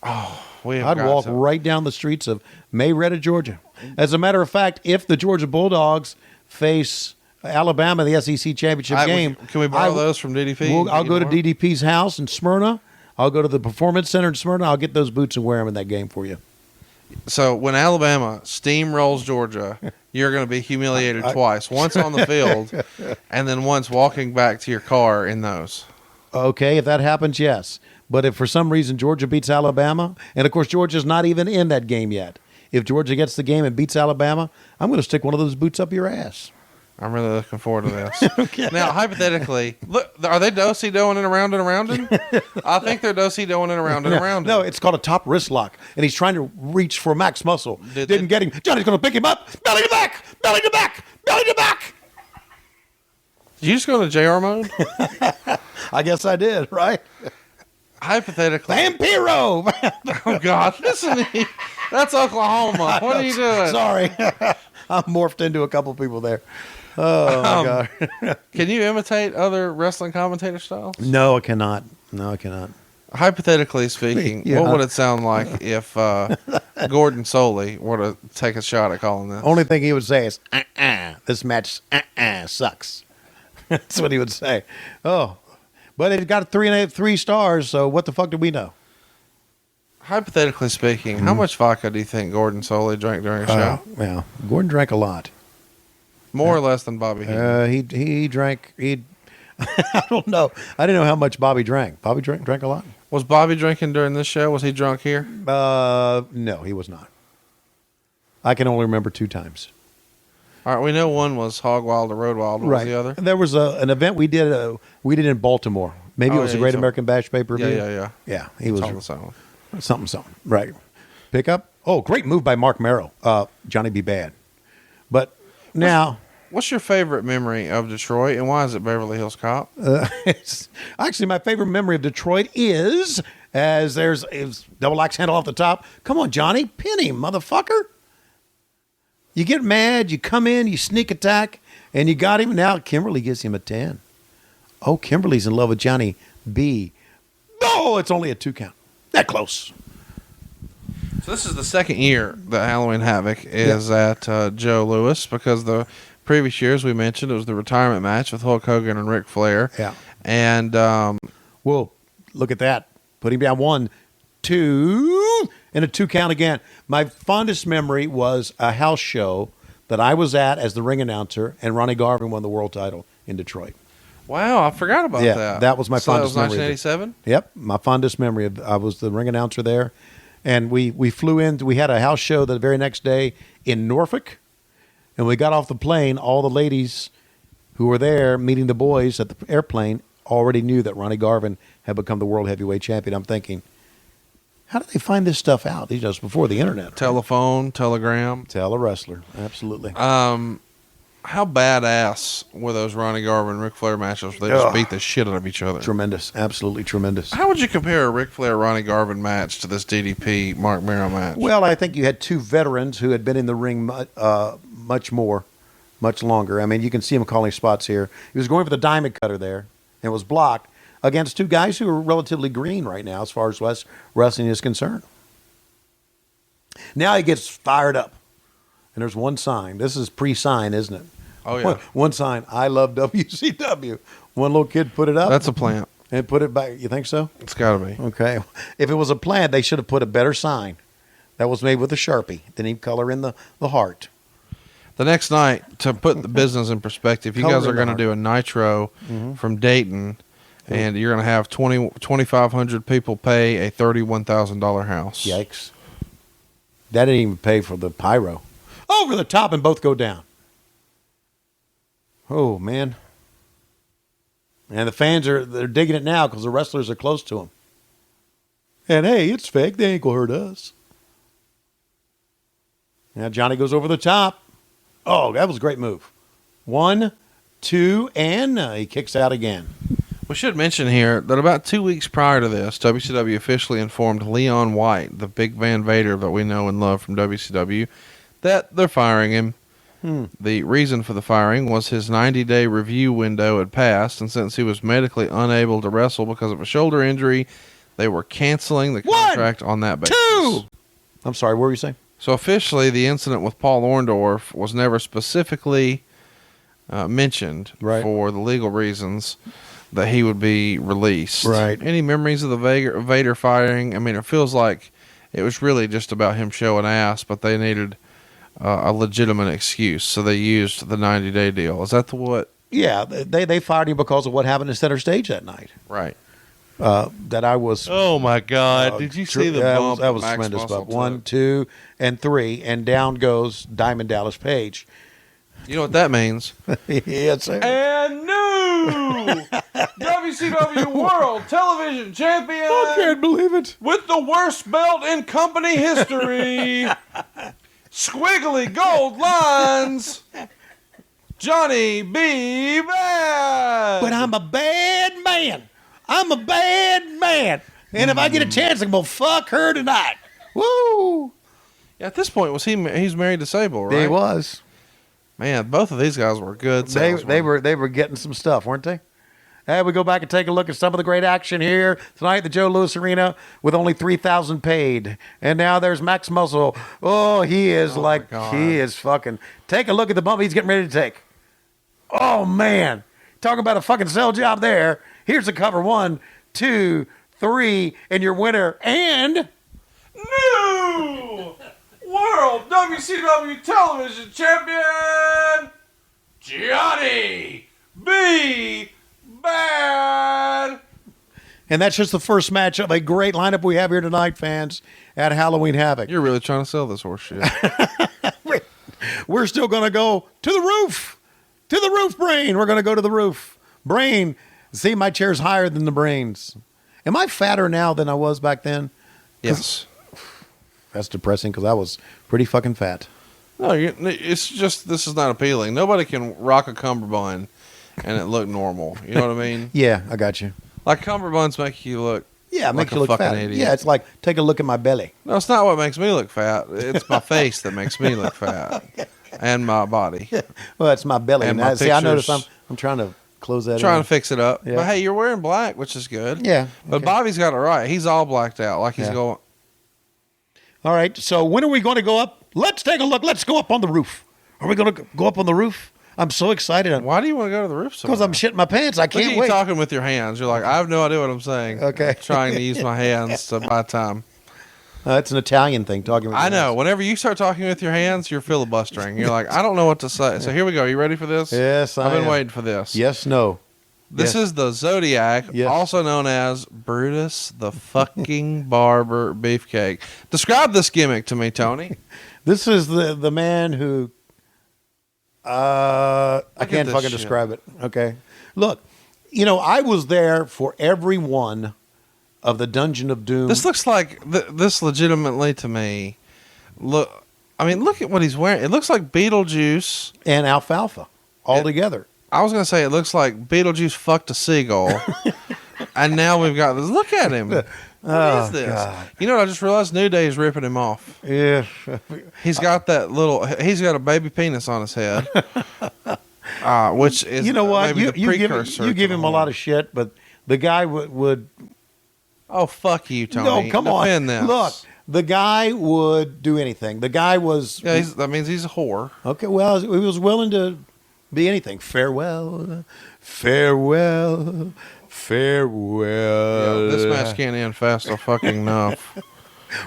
Speaker 1: I'd
Speaker 2: I'd walk right down the streets of Marietta, Georgia. As a matter of fact, if the Georgia Bulldogs face Alabama in the SEC championship game,
Speaker 1: Can we borrow those from DDP?
Speaker 2: I'll go to DDP's house in Smyrna. I'll go to the Performance Center in Smyrna. I'll get those boots and wear them in that game for you.
Speaker 1: So when Alabama steamrolls Georgia, you're going to be humiliated twice. Once on the field, and then once walking back to your car in those.
Speaker 2: Okay, if that happens, yes. But if for some reason Georgia beats Alabama, and of course Georgia's not even in that game yet. If Georgia gets the game and beats Alabama, I'm going to stick one of those boots up your ass.
Speaker 1: I'm really looking forward to this. Now, hypothetically, look, are they do-si-doing and around and around? I think they're do-si-doing and around and around.
Speaker 2: No, it's called a top wrist lock, and he's trying to reach for Max Muscle. Didn't get him. Johnny's going to pick him up. Belly to back, belly to back, belly to back.
Speaker 1: Did you just go to JR mode?
Speaker 2: I guess I did, right?
Speaker 1: Hypothetically.
Speaker 2: Vampiro.
Speaker 1: Oh, God. Listen to me. That's Oklahoma. What are you doing?
Speaker 2: Sorry. I'm morphed into a couple people there. Oh my God.
Speaker 1: Can you imitate other wrestling commentator styles?
Speaker 2: No, I cannot. No, I cannot.
Speaker 1: Hypothetically speaking,
Speaker 2: Yeah.
Speaker 1: what would it sound like if Gordon Soley were to take a shot at calling this?
Speaker 2: Only thing he would say is, this match sucks. That's what he would say. Oh, but it got 3 stars, so what the fuck do we know?
Speaker 1: Hypothetically speaking, how much vodka do you think Gordon Soley drank during a show?
Speaker 2: Well, Gordon drank a lot.
Speaker 1: More or less than Bobby Heenan?
Speaker 2: He drank, I don't know. I didn't know how much Bobby drank. Bobby drank a lot?
Speaker 1: Was Bobby drinking during this show? Was he drunk here?
Speaker 2: No, he was not. I can only remember 2 times.
Speaker 1: All right, we know one was Hog Wild or Road Wild. What was the other?
Speaker 2: There was an event we did in Baltimore. Maybe it was a Great American Bash pay-per-view.
Speaker 1: Yeah.
Speaker 2: Yeah, he was
Speaker 1: It's all the same.
Speaker 2: something. Right. Pickup. Oh, great move by Mark Merrill. Johnny B. Bad. But now...
Speaker 1: What's your favorite memory of Detroit, and why is it Beverly Hills Cop?
Speaker 2: Actually, my favorite memory of Detroit is there's double axe handle off the top. Come on, Johnny, pin him, motherfucker. You get mad, you come in, you sneak attack, and you got him. Now Kimberly gives him a 10. Oh, Kimberly's in love with Johnny B. Oh, it's only a 2 count. That close.
Speaker 1: So this is the second year that Halloween Havoc is at Joe Louis, because the previous years we mentioned it was the retirement match with Hulk Hogan and Ric Flair.
Speaker 2: Yeah.
Speaker 1: And
Speaker 2: Whoa, look at that. Put him down 1, 2, and a 2 count again. My fondest memory was a house show that I was at as the ring announcer, and Ronnie Garvin won the world title in Detroit.
Speaker 1: wow, I forgot about that.
Speaker 2: That was my
Speaker 1: so
Speaker 2: fondest
Speaker 1: that was
Speaker 2: memory.
Speaker 1: 1987?
Speaker 2: Yep, my fondest memory. I was the ring announcer there, and we flew in. We had a house show the very next day in Norfolk, and we got off the plane. All the ladies who were there meeting the boys at the airplane already knew that Ronnie Garvin had become the world heavyweight champion. I'm thinking, how do they find this stuff out? These just before the internet. Right?
Speaker 1: Telephone, telegram.
Speaker 2: Tell a wrestler, absolutely.
Speaker 1: How badass were those Ronnie Garvin Ric Flair matches? They just beat the shit out of each other.
Speaker 2: Tremendous, absolutely tremendous.
Speaker 1: How would you compare a Ric Flair Ronnie Garvin match to this DDP Mark Merrill match?
Speaker 2: Well, I think you had 2 veterans who had been in the ring much longer. I mean, you can see him calling spots here. He was going for the diamond cutter there, and was blocked against 2 guys who are relatively green right now as far as wrestling is concerned. Now he gets fired up, and there's one sign. This is pre-sign, isn't it?
Speaker 1: Oh, yeah.
Speaker 2: One sign. I love WCW. One little kid put it up.
Speaker 1: That's a plant.
Speaker 2: And put it back. You think so?
Speaker 1: It's got to be.
Speaker 2: Okay. If it was a plant, they should have put a better sign. That was made with a Sharpie. Didn't even color in the heart.
Speaker 1: The next night, to put the business in perspective, you
Speaker 2: Color
Speaker 1: guys are
Speaker 2: in the
Speaker 1: going to
Speaker 2: heart.
Speaker 1: do a Nitro from Dayton, and you're going to have 2,500 people pay a $31,000 house.
Speaker 2: Yikes. That didn't even pay for the pyro. Over the top and both go down. Oh, man. And the fans they're digging it now because the wrestlers are close to them. And hey, it's fake. They ain't gonna hurt us. Now Johnny goes over the top. Oh, that was a great move. 1, 2, and he kicks out again.
Speaker 1: We should mention here that about 2 weeks prior to this, WCW officially informed Leon White, the big Van Vader that we know and love from WCW, that they're firing him. The reason for the firing was his 90-day review window had passed, and since he was medically unable to wrestle because of a shoulder injury, they were canceling the contract on that basis.
Speaker 2: 2! I'm sorry, what were you saying?
Speaker 1: So officially, the incident with Paul Orndorff was never specifically mentioned for the legal reasons that he would be released.
Speaker 2: Right.
Speaker 1: Any memories of the Vader firing? I mean, it feels like it was really just about him showing ass, but they needed a legitimate excuse, so they used the 90-day deal. Is that what?
Speaker 2: Yeah, they fired him because of what happened in center stage that night.
Speaker 1: Right.
Speaker 2: That I was.
Speaker 1: Oh my God! Did you see the bump?
Speaker 2: That was
Speaker 1: Max
Speaker 2: tremendous
Speaker 1: Muscle
Speaker 2: bump. 1, 2, and 3, and down goes Diamond Dallas Page.
Speaker 1: You know what that means?
Speaker 2: Yes, sir.
Speaker 1: And new WCW World Television Champion.
Speaker 2: I can't believe it.
Speaker 1: With the worst belt in company history. Squiggly gold lines. Johnny B. Bad.
Speaker 2: But I'm a bad man. I'm a bad man. And if I get a chance, I'm going to fuck her tonight. Woo!
Speaker 1: Yeah, at this point, he's married to Sable, right?
Speaker 2: He was.
Speaker 1: Man, both of these guys were good.
Speaker 2: They were getting some stuff, weren't they? Hey, we go back and take a look at some of the great action here tonight at the Joe Louis Arena with only 3,000 paid. And now there's Max Muscle. Oh, he is he is fucking. Take a look at the bump he's getting ready to take. Oh, man. Talking about a fucking sell job there. Here's the cover. 1, 2, 3, and your winner and
Speaker 1: new World WCW Television Champion, Johnny B. Bad.
Speaker 2: And that's just the first match of a great lineup we have here tonight, fans, at Halloween Havoc.
Speaker 1: You're really trying to sell this horse shit.
Speaker 2: We're still going to go to the roof. To the roof, Brain. We're going to go to the roof. Brain, see, my chair's higher than the Brains. Am I fatter now than I was back then?
Speaker 1: Yes.
Speaker 2: That's depressing because I was pretty fucking fat.
Speaker 1: No, it's just, this is not appealing. Nobody can rock a cummerbund and it look normal. You know what I mean?
Speaker 2: Yeah, I got you.
Speaker 1: Like cummerbunds make you look
Speaker 2: Yeah, it
Speaker 1: like
Speaker 2: makes
Speaker 1: a
Speaker 2: you look
Speaker 1: fucking
Speaker 2: fat.
Speaker 1: idiot.
Speaker 2: Yeah, it's like, take a look at my belly.
Speaker 1: No, it's not what makes me look fat. It's my face that makes me look fat. And my body.
Speaker 2: Well, that's my belly.
Speaker 1: And
Speaker 2: Now,
Speaker 1: my
Speaker 2: see, I noticed
Speaker 1: pictures.
Speaker 2: I'm trying to close that
Speaker 1: Trying
Speaker 2: in.
Speaker 1: to fix it up.
Speaker 2: Yeah.
Speaker 1: But hey, you're wearing black, which is good.
Speaker 2: Yeah.
Speaker 1: But
Speaker 2: okay.
Speaker 1: Bobby's got it right. He's all blacked out. Like he's
Speaker 2: Yeah.
Speaker 1: going.
Speaker 2: All right, so when are we going to go up? Let's take a look. Let's go up on the roof. Are we going to go up on the roof? I'm so excited.
Speaker 1: Why do you want to go to the roof so
Speaker 2: Because I'm
Speaker 1: much?
Speaker 2: shitting my pants. I
Speaker 1: Look at
Speaker 2: can't
Speaker 1: you
Speaker 2: wait.
Speaker 1: talking with your hands. You're like, I have no idea what I'm saying.
Speaker 2: Okay.
Speaker 1: I'm trying to use my hands to buy time.
Speaker 2: It's an Italian thing, talking with
Speaker 1: I
Speaker 2: your
Speaker 1: know.
Speaker 2: hands.
Speaker 1: Whenever you start talking with your hands, you're filibustering. You're like, I don't know what to say. So here we go. You ready for this?
Speaker 2: Yes,
Speaker 1: I've been
Speaker 2: am.
Speaker 1: waiting for this.
Speaker 2: Yes, no.
Speaker 1: This
Speaker 2: Yes.
Speaker 1: is the Zodiac,
Speaker 2: Yes.
Speaker 1: also known as Brutus the fucking Barber Beefcake. Describe this gimmick to me, Tony.
Speaker 2: This is the man who I
Speaker 1: at
Speaker 2: can't
Speaker 1: this
Speaker 2: fucking
Speaker 1: shit.
Speaker 2: describe it. Okay. Look, I was there for every one of the Dungeon of Doom.
Speaker 1: This looks like this legitimately to me. Look, I mean, look at what he's wearing. It looks like Beetlejuice.
Speaker 2: and Alfalfa all together.
Speaker 1: I was gonna say it looks like Beetlejuice fucked a seagull, and now we've got this. Look at him. What is this?
Speaker 2: God.
Speaker 1: You know what I just realized? New Day is ripping him off.
Speaker 2: Yeah.
Speaker 1: He's got that little. He's got a baby penis on his head, which is
Speaker 2: You know what?
Speaker 1: maybe the
Speaker 2: You give
Speaker 1: precursor.
Speaker 2: him
Speaker 1: to
Speaker 2: a lot of shit, but the guy would
Speaker 1: Oh fuck you, Tony!
Speaker 2: no, come
Speaker 1: Defend
Speaker 2: on.
Speaker 1: This.
Speaker 2: Look, the guy would do anything. The guy was
Speaker 1: Yeah, that means he's a whore.
Speaker 2: okay. Well, he was willing to be anything. Farewell, farewell, farewell.
Speaker 1: Yeah, this match can't end fast fucking enough.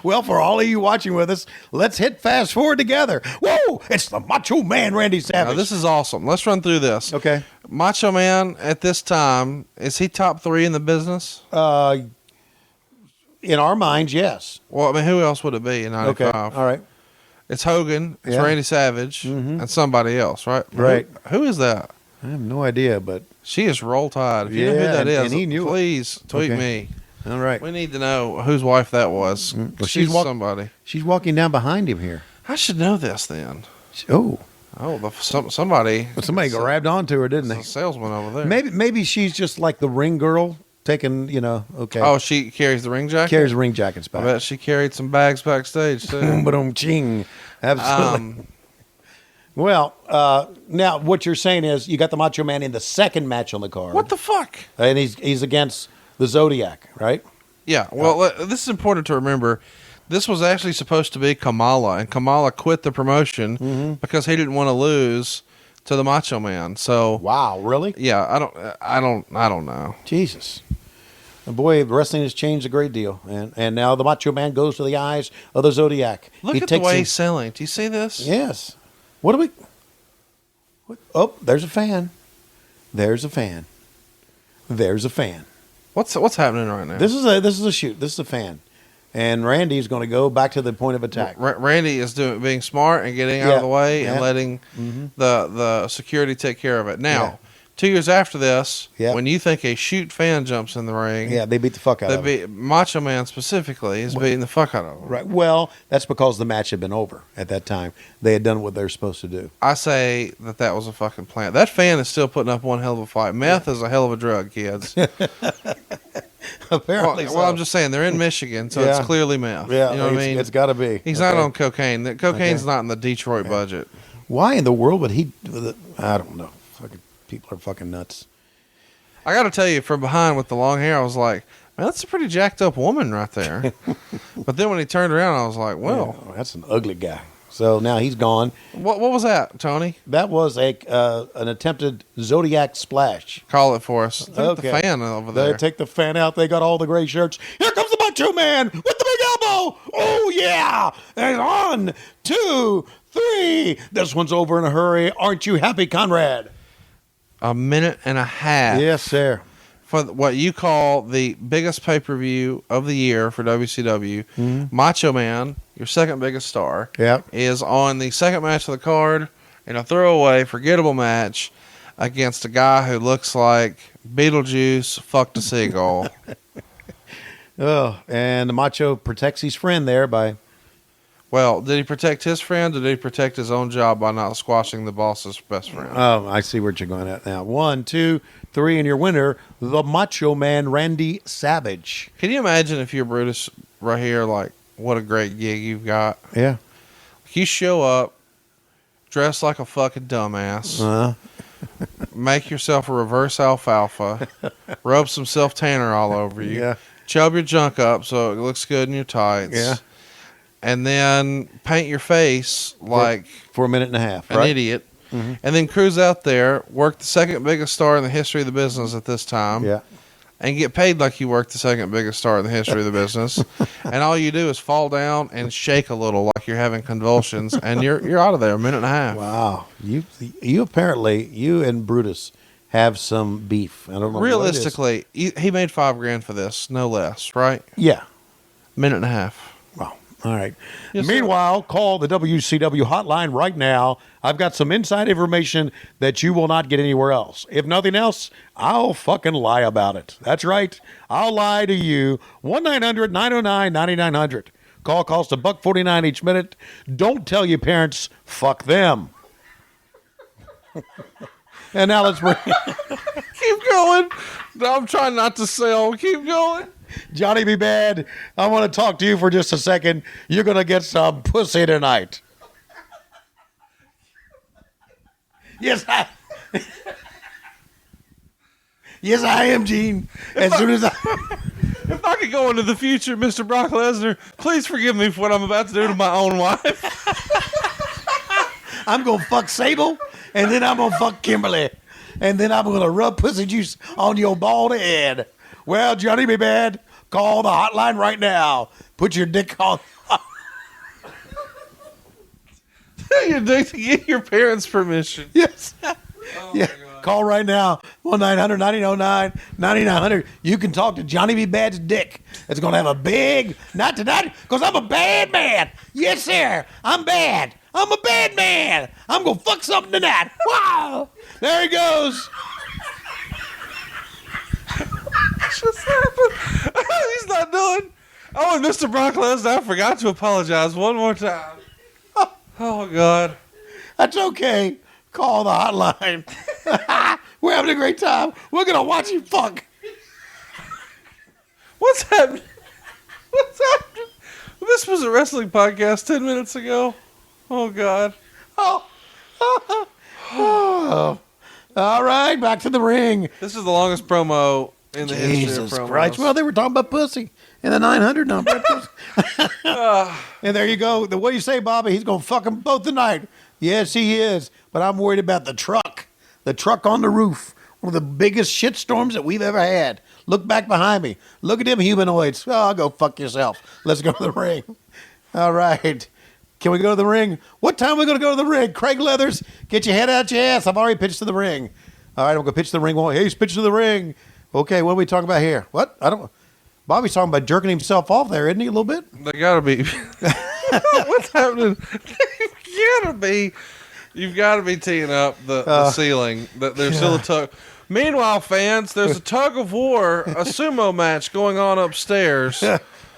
Speaker 2: Well, for all of you watching with us, let's hit fast forward together. Whoa! It's the Macho Man, Randy
Speaker 1: Now,
Speaker 2: Savage.
Speaker 1: this is awesome. Let's run through this.
Speaker 2: Okay.
Speaker 1: Macho Man at this time, is he top 3 in the business?
Speaker 2: In our minds, yes.
Speaker 1: Well, I mean, who else would it be in
Speaker 2: Okay.
Speaker 1: '95?
Speaker 2: All right.
Speaker 1: It's Hogan, it's
Speaker 2: Yeah.
Speaker 1: Randy Savage, and somebody else, right?
Speaker 2: Right.
Speaker 1: Who is that?
Speaker 2: I have no idea, but
Speaker 1: She is Roll Tide. If you know who
Speaker 2: Yeah,
Speaker 1: that is,
Speaker 2: and he knew it.
Speaker 1: please tweet
Speaker 2: Okay.
Speaker 1: me.
Speaker 2: all right.
Speaker 1: We need to know whose wife that was.
Speaker 2: Well,
Speaker 1: She's
Speaker 2: she's walk-
Speaker 1: somebody.
Speaker 2: She's walking down behind him here.
Speaker 1: I should know this then.
Speaker 2: Oh,
Speaker 1: Oh, somebody.
Speaker 2: somebody grabbed onto her, didn't
Speaker 1: A
Speaker 2: they?
Speaker 1: salesman over there.
Speaker 2: Maybe she's just like the ring girl, taking okay.
Speaker 1: Oh, she carries the ring jacket?
Speaker 2: carries ring jackets
Speaker 1: I
Speaker 2: back.
Speaker 1: bet she carried some bags backstage, too.
Speaker 2: Boom, ba-dum, ching. Absolutely. Well, now what you're saying is you got the Macho Man in the second match on the card.
Speaker 1: What the fuck?
Speaker 2: And he's against the Zodiac, right?
Speaker 1: Yeah, well, this is important to remember. This was actually supposed to be Kamala, and Kamala quit the promotion because he didn't want to lose to the Macho Man. So,
Speaker 2: Wow, really?
Speaker 1: yeah, I don't know.
Speaker 2: Jesus. Boy, wrestling has changed a great deal, and now the Macho Man goes to the eyes of the Zodiac.
Speaker 1: Look
Speaker 2: He
Speaker 1: at the
Speaker 2: takes
Speaker 1: way
Speaker 2: him-
Speaker 1: he's selling. Do you see this?
Speaker 2: Yes. What do we? What? Oh, there's a fan. There's a fan. There's a fan.
Speaker 1: What's happening right now?
Speaker 2: This is a shoot. This is a fan, and Randy's going to go back to the point of attack.
Speaker 1: Randy is being smart and getting out
Speaker 2: Yeah,
Speaker 1: of the way and
Speaker 2: yeah.
Speaker 1: letting the security take care of it. Now,
Speaker 2: Yeah.
Speaker 1: 2 years after this,
Speaker 2: Yeah.
Speaker 1: when you think a shoot fan jumps in the ring,
Speaker 2: Yeah, they beat the fuck out of him.
Speaker 1: Macho Man specifically is beating the fuck out of him.
Speaker 2: Right. Well, that's because the match had been over at that time. They had done what they were supposed to do.
Speaker 1: I say that was a fucking plant. That fan is still putting up one hell of a fight. Meth is a hell of a drug, kids.
Speaker 2: Apparently,
Speaker 1: well, I'm just saying they're in Michigan, so it's
Speaker 2: Yeah.
Speaker 1: clearly meth.
Speaker 2: Yeah,
Speaker 1: you know what I mean.
Speaker 2: It's got to be.
Speaker 1: He's not
Speaker 2: Okay.
Speaker 1: on cocaine. Cocaine's
Speaker 2: Okay.
Speaker 1: not in the Detroit budget.
Speaker 2: Why in the world would he? I don't know. Fucking people are fucking nuts.
Speaker 1: I got to tell you, from behind with the long hair, I was like, man, that's a pretty jacked up woman right there. But then when he turned around, I was like, well,
Speaker 2: yeah, that's an ugly guy. So now he's gone.
Speaker 1: What was that, Tony?
Speaker 2: That was an attempted Zodiac splash.
Speaker 1: Call it for us. Take
Speaker 2: Okay.
Speaker 1: the fan over there.
Speaker 2: They take the fan out. They got all the gray shirts. Here comes the Macho Man with the big elbow. Oh, yeah. And 1, 2, 3. This one's over in a hurry. Aren't you happy, Conrad?
Speaker 1: A minute and a half.
Speaker 2: Yes, sir.
Speaker 1: For what you call the biggest pay-per-view of the year for WCW, Macho Man, your second biggest star, is on the second match of the card in a throwaway, forgettable match against a guy who looks like Beetlejuice fucked a seagull.
Speaker 2: Oh, and the Macho protects his friend there by...
Speaker 1: Well, did he protect his friend, or did he protect his own job by not squashing the boss's best friend?
Speaker 2: Oh, I see where you're going at now. 1, 2, 3, and your winner, the Macho Man, Randy Savage.
Speaker 1: Can you imagine if you're Brutus right here, like, what a great gig you've got?
Speaker 2: Yeah.
Speaker 1: You show up, dress like a fucking dumbass, make yourself a reverse alfalfa, rub some self-tanner all over you, chub your junk up so it looks good in your tights, and then paint your face like
Speaker 2: for a minute and a half,
Speaker 1: an idiot, and then cruise out there, work the second biggest star in the history of the business at this time, and get paid like you work the second biggest star in the history of the business, and all you do is fall down and shake a little like you're having convulsions, and you're out of there a minute and a half.
Speaker 2: Wow, you apparently, you and Brutus have some beef. I don't know.
Speaker 1: Realistically, he made $5,000 for this, no less, right?
Speaker 2: Yeah,
Speaker 1: minute and a half.
Speaker 2: Wow. All right.
Speaker 1: Yes,
Speaker 2: meanwhile, call the WCW hotline right now. I've got some inside information that you will not get anywhere else. If nothing else, I'll fucking lie about it. That's right. I'll lie to you. 1-900-909-9900. Call costs $1.49 each minute. Don't tell your parents, fuck them. And now let's bring
Speaker 1: Keep going. No, I'm trying not to sell. Keep going.
Speaker 2: Johnny B. Bad, I want to talk to you for just a second. You're going to get some pussy tonight. Yes, I am, Gene. If
Speaker 1: I could go into the future, Mr. Brock Lesnar, please forgive me for what I'm about to do to my own wife.
Speaker 2: I'm going to fuck Sable, and then I'm going to fuck Kimberly, and then I'm going to rub pussy juice on your bald head. Well, Johnny B. Bad, call the hotline right now. Put your dick on.
Speaker 1: Your dick to get your parents' permission.
Speaker 2: Yes.
Speaker 1: Oh
Speaker 2: Yeah. Call right now. 1-900-909-9900. You can talk to Johnny B. Bad's dick. It's going to have a big, not tonight, because I'm a bad man. Yes, sir. I'm bad. I'm a bad man. I'm going to fuck something tonight. Wow. There he goes.
Speaker 1: What's happened? He's not done. Oh, and Mr. Brock Lesnar, I forgot to apologize one more time. Oh, God.
Speaker 2: That's okay. Call the hotline. We're having a great time. We're going to watch you fuck.
Speaker 1: What's happening? What's happening? This was a wrestling podcast 10 minutes ago. Oh, God.
Speaker 2: Oh. All right, back to the ring.
Speaker 1: This is the longest promo in the history of
Speaker 2: Jesus
Speaker 1: promos.
Speaker 2: Christ. Well, they were talking about pussy in the 900 number. And there you go. What do you say, Bobby? He's going to fuck them both tonight. Yes, he is. But I'm worried about the truck. The truck on the roof. One of the biggest shitstorms that we've ever had. Look back behind me. Look at them humanoids. Oh, go fuck yourself. Let's go to the ring. All right. Can we go to the ring? What time are we going to go to the ring? Craig Leathers, get your head out your ass. I've already pitched to the ring. All right, I'm going to pitch to the ring. Well, hey, he's pitching to the ring. Okay, what are we talking about here? What? I don't. Bobby's talking about jerking himself off there, isn't he? A little bit.
Speaker 1: They gotta be. What's happening? You've got to be teeing up the ceiling. There's still a tug. Meanwhile, fans, there's a tug of war, a sumo match going on upstairs.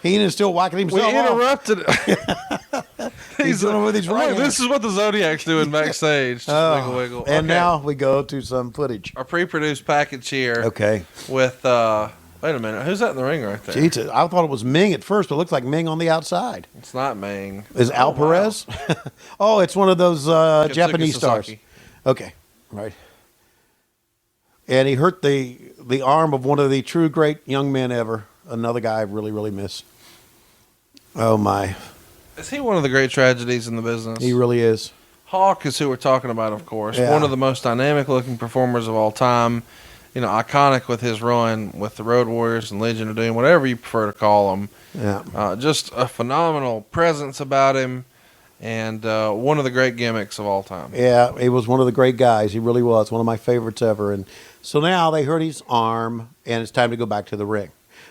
Speaker 2: Heenan's still whacking himself
Speaker 1: We interrupted.
Speaker 2: He's doing it with his right hand.
Speaker 1: This is what the Zodiac's doing backstage. Just wiggle, wiggle.
Speaker 2: And
Speaker 1: Okay.
Speaker 2: now we go to some footage.
Speaker 1: Our pre-produced package here.
Speaker 2: Okay.
Speaker 1: With Wait a minute. Who's that in the ring right there?
Speaker 2: Jesus, I thought it was Ming at first, but it looks like Ming on the outside.
Speaker 1: It's not Ming.
Speaker 2: Is Al Perez?
Speaker 1: Wow.
Speaker 2: Oh, it's one of those Japanese stars.
Speaker 1: Sasaki.
Speaker 2: Okay, right. And he hurt the arm of one of the true great young men ever. Another guy I really, really miss. Oh, my.
Speaker 1: Is he one of the great tragedies in the business?
Speaker 2: He really is.
Speaker 1: Hawk is who we're talking about, of course.
Speaker 2: Yeah.
Speaker 1: One of the most dynamic-looking performers of all time. You know, iconic with his run with the Road Warriors and Legion of Doom, whatever you prefer to call them.
Speaker 2: Yeah.
Speaker 1: Just a phenomenal presence about him, and one of the great gimmicks of all time.
Speaker 2: Yeah, he was one of the great guys. He really was. One of my favorites ever. And so now they hurt his arm, and it's time to go back to the ring.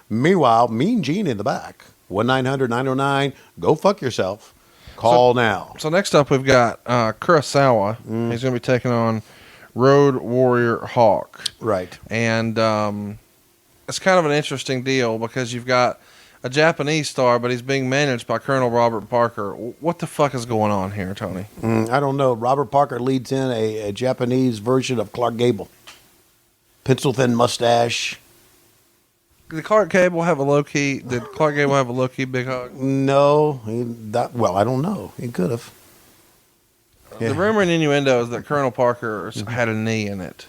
Speaker 2: Meanwhile, Mean Gene in the back. 1-900-909. Go fuck yourself. Call now.
Speaker 1: So next up, we've got Kurosawa. He's going to be taking on Road Warrior Hawk.
Speaker 2: Right.
Speaker 1: And it's kind of an interesting deal because you've got a Japanese star, but he's being managed by Colonel Robert Parker. What the fuck is going on here, Tony?
Speaker 2: I don't know. Robert Parker leads in a Japanese version of Clark Gable. Pencil-thin mustache.
Speaker 1: Did Clark Gable have a low-key big hug?
Speaker 2: No. Well, I don't know. He could have.
Speaker 1: The rumor and innuendo is that Colonel Parker had a knee in it.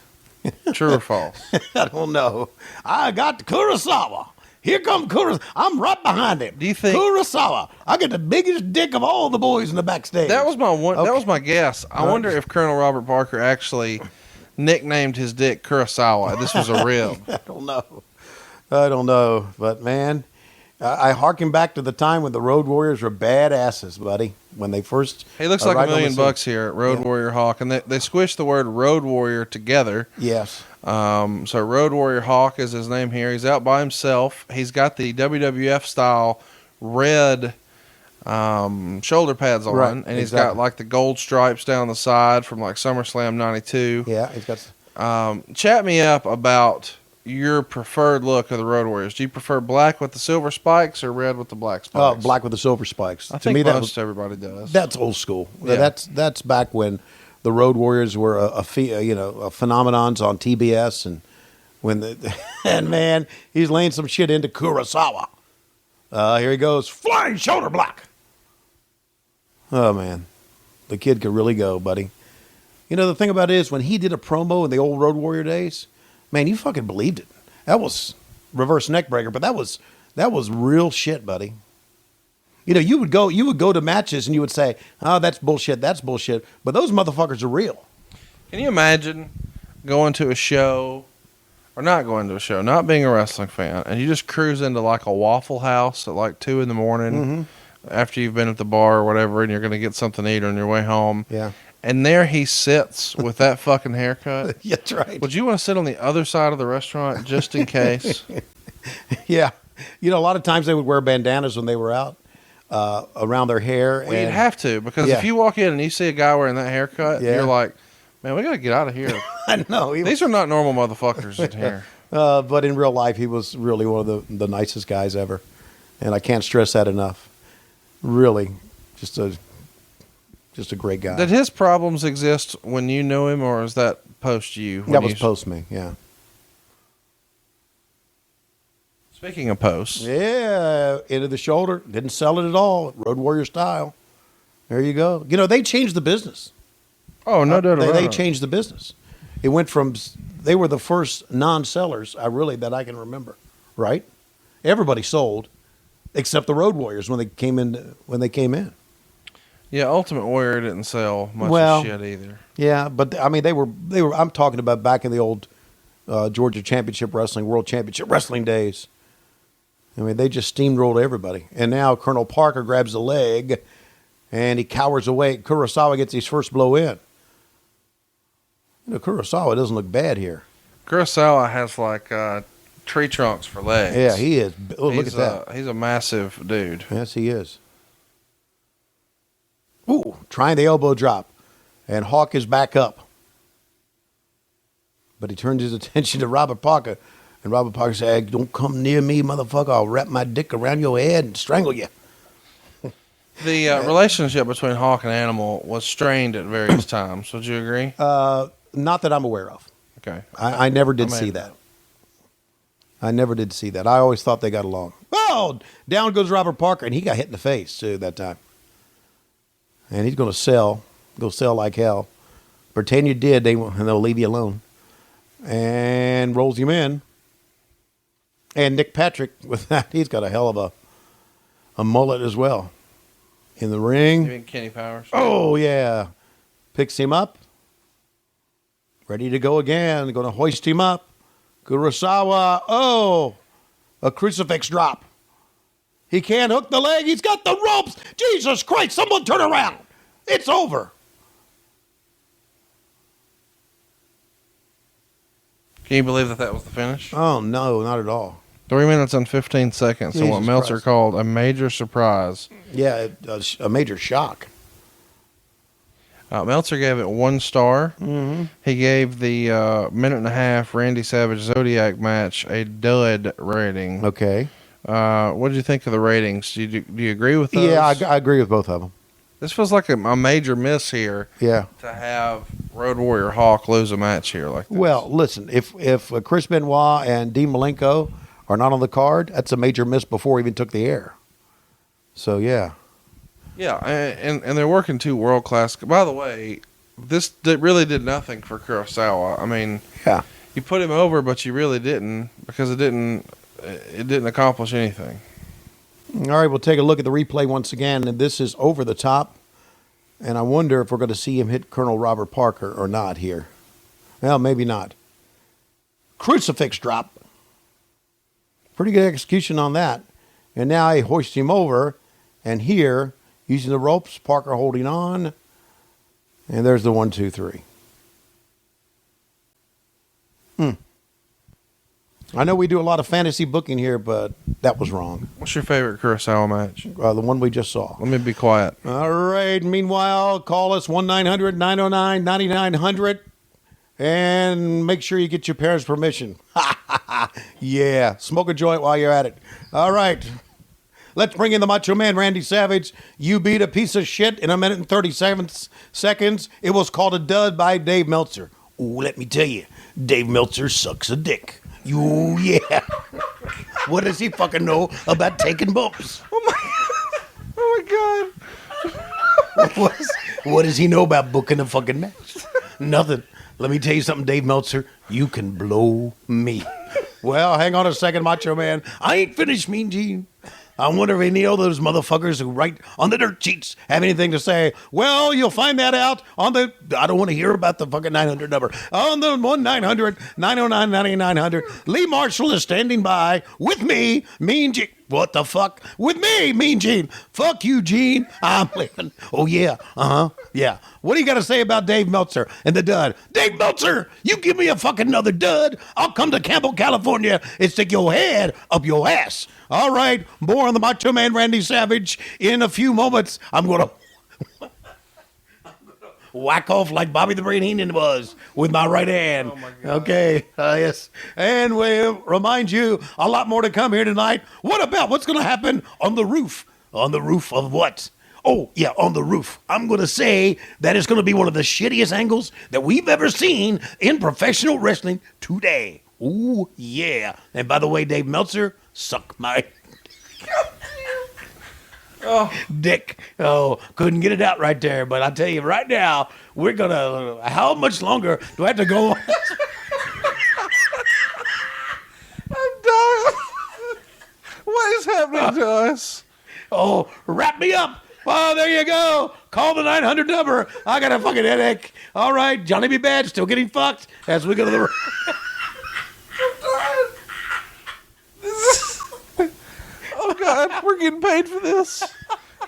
Speaker 1: True or false?
Speaker 2: I don't know. I got Kurosawa. Here comes Kurosawa. I'm right behind him.
Speaker 1: Do you think
Speaker 2: Kurosawa? I got the biggest dick of all the boys in the backstage.
Speaker 1: That was my one.
Speaker 2: Okay.
Speaker 1: That was my guess. I wonder if Colonel Robert Parker actually nicknamed his dick Kurosawa. This was a rib.
Speaker 2: I don't know. But, man, I harken back to the time when the Road Warriors were badasses, buddy. When they first...
Speaker 1: He looks like $1 million here at Road Warrior Hawk. And they squished the word Road Warrior together.
Speaker 2: Yes.
Speaker 1: So Road Warrior Hawk is his name here. He's out by himself. He's got the WWF-style red shoulder pads on.
Speaker 2: Right,
Speaker 1: And he's got, like, the gold stripes down the side from, like, SummerSlam 92.
Speaker 2: Yeah, he's got...
Speaker 1: Chat me up about your preferred look of the Road Warriors. Do you prefer black with the silver spikes or red with the black spikes?
Speaker 2: black with the silver spikes.
Speaker 1: I think most everybody does.
Speaker 2: That's old school.
Speaker 1: Yeah.
Speaker 2: That's back when the Road Warriors were a phenomenons on TBS, and when and man, he's laying some shit into Kurosawa. Here he goes, flying shoulder block. Oh man, the kid could really go, buddy. You know the thing about it is when he did a promo in the old Road Warrior days, man, you fucking believed it. That was reverse neck breaker, but that was real shit, buddy. You know, you would go to matches and you would say, "Oh, that's bullshit. That's bullshit." But those motherfuckers are real.
Speaker 1: Can you imagine going to a show or not going to a show, not being a wrestling fan, and you just cruise into like a Waffle House at like 2 a.m. After you've been at the bar or whatever, and you're going to get something to eat on your way home.
Speaker 2: Yeah.
Speaker 1: And there he sits with that fucking haircut.
Speaker 2: Yeah, that's right.
Speaker 1: Would you want to sit on the other side of the restaurant just in case?
Speaker 2: Yeah. You know, a lot of times they would wear bandanas when they were out around their hair.
Speaker 1: Well, you'd have to, because if you walk in and you see a guy wearing that haircut, you're like, man, we got to get out of here.
Speaker 2: I know.
Speaker 1: These are not normal motherfuckers in here.
Speaker 2: But in real life, he was really one of the nicest guys ever. And I can't stress that enough. Really, just a great guy.
Speaker 1: Did his problems exist when you knew him, or is that post you?
Speaker 2: That was post me, yeah.
Speaker 1: Speaking of posts.
Speaker 2: Yeah, into the shoulder. Didn't sell it at all. Road Warrior style. There you go. You know, they changed the business.
Speaker 1: Oh, no doubt about it.
Speaker 2: They changed the business. It went from, they were the first non-sellers, that I can remember, right? Everybody sold, except the Road Warriors when they came in.
Speaker 1: Yeah, Ultimate Warrior didn't sell much of shit either.
Speaker 2: Yeah, but I mean, they were. I'm talking about back in the old Georgia Championship Wrestling, World Championship Wrestling days. I mean, they just steamrolled everybody. And now Colonel Parker grabs the leg, and he cowers away. Kurosawa gets his first blow in. You know, Kurosawa doesn't look bad here.
Speaker 1: Kurosawa has like tree trunks for legs.
Speaker 2: Yeah, he is. Oh, look at that.
Speaker 1: He's a massive dude.
Speaker 2: Yes, he is. Ooh, trying the elbow drop. And Hawk is back up. But he turns his attention to Robert Parker. And Robert Parker says, "Hey, don't come near me, motherfucker. I'll wrap my dick around your head and strangle you."
Speaker 1: The relationship between Hawk and Animal was strained at various times. Would you agree?
Speaker 2: Not that I'm aware of.
Speaker 1: Okay.
Speaker 2: I never did see that. I never did see that. I always thought they got along. Oh, down goes Robert Parker, and he got hit in the face, too, that time. And he's going to sell like hell. Pretend you did, and they'll leave you alone. And rolls him in. And Nick Patrick, with that, he's got a hell of a mullet as well. In the ring.
Speaker 1: You mean Kenny Powers?
Speaker 2: Oh, yeah. Picks him up. Ready to go again. Going to hoist him up. Kurosawa. Oh, a crucifix drop. He can't hook the leg. He's got the ropes. Jesus Christ, someone turn around. It's over.
Speaker 1: Can you believe that was the finish?
Speaker 2: Oh, no, not at all.
Speaker 1: 3 minutes and 15 seconds. So what Meltzer called a major surprise.
Speaker 2: Yeah, a major shock.
Speaker 1: Meltzer gave it 1 star.
Speaker 2: Mm-hmm.
Speaker 1: He gave the minute and a half Randy Savage Zodiac match a dud rating.
Speaker 2: Okay.
Speaker 1: What did you think of the ratings? Do you agree with those?
Speaker 2: Yeah, I agree with both of them.
Speaker 1: This feels like a major miss here.
Speaker 2: Yeah.
Speaker 1: To have Road Warrior Hawk lose a match here like this.
Speaker 2: Well, listen, if Chris Benoit and Dean Malenko are not on the card, that's a major miss before he even took the air. So, yeah.
Speaker 1: Yeah, and they're working 2 world-class. By the way, this really did nothing for Kurosawa. I mean,
Speaker 2: yeah,
Speaker 1: you put him over, but you really didn't, because it didn't accomplish anything.
Speaker 2: All right, we'll take a look at the replay once again, and this is over the top, and I wonder if we're going to see him hit Colonel Robert Parker or not here. Well, maybe not. Crucifix drop. Pretty good execution on that. And now he hoists him over, and here, using the ropes, Parker holding on, and there's the 1, 2, 3. I know we do a lot of fantasy booking here, but that was wrong.
Speaker 1: What's your favorite Kurosawa match?
Speaker 2: The one we just saw.
Speaker 1: Let me be quiet.
Speaker 2: All right. Meanwhile, call us 1-900-909-9900 and make sure you get your parents' permission. Yeah. Smoke a joint while you're at it. All right. Let's bring in the Macho Man, Randy Savage. You beat a piece of shit in 1 minute and 37 seconds. It was called a dud by Dave Meltzer. Oh, let me tell you, Dave Meltzer sucks a dick. You, yeah. What does he fucking know about taking bumps?
Speaker 1: Oh my God.
Speaker 2: What does he know about booking a fucking match? Nothing. Let me tell you something, Dave Meltzer. You can blow me. Well, hang on a second, Macho Man. I ain't finished, Mean Gene. I wonder if any of those motherfuckers who write on the dirt sheets have anything to say. Well, you'll find that out on the... I don't want to hear about the fucking 900 number. On the 1-900-909-9900. Lee Marshall is standing by with me, Mean Gene. What the fuck? With me, Mean Gene. Fuck you, Gene. I'm leaving. Oh, yeah. Yeah. What do you got to say about Dave Meltzer and the dud? Dave Meltzer, you give me a fucking another dud, I'll come to Campbell, California and stick your head up your ass. All right. More on the Macho Man, Randy Savage. In a few moments, I'm going to whack off like Bobby the Brain Heenan was with my right hand.
Speaker 1: Oh my God.
Speaker 2: Okay. Yes. And we'll remind you a lot more to come here tonight. What about what's going to happen on the roof? On the roof of what? Oh, yeah, on the roof. I'm going to say that it's going to be one of the shittiest angles that we've ever seen in professional wrestling today. Ooh, yeah. And by the way, Dave Meltzer, suck my...
Speaker 1: Oh,
Speaker 2: dick. Oh, couldn't get it out right there. But I tell you right now, we're going to... How much longer do I have to go on?
Speaker 1: I'm dying. What is happening to us?
Speaker 2: Oh, wrap me up. Oh, there you go. Call the 900 number. I got a fucking headache. All right, Johnny B. Bad still getting fucked as we go to the...
Speaker 1: Oh, God. We're getting paid for this.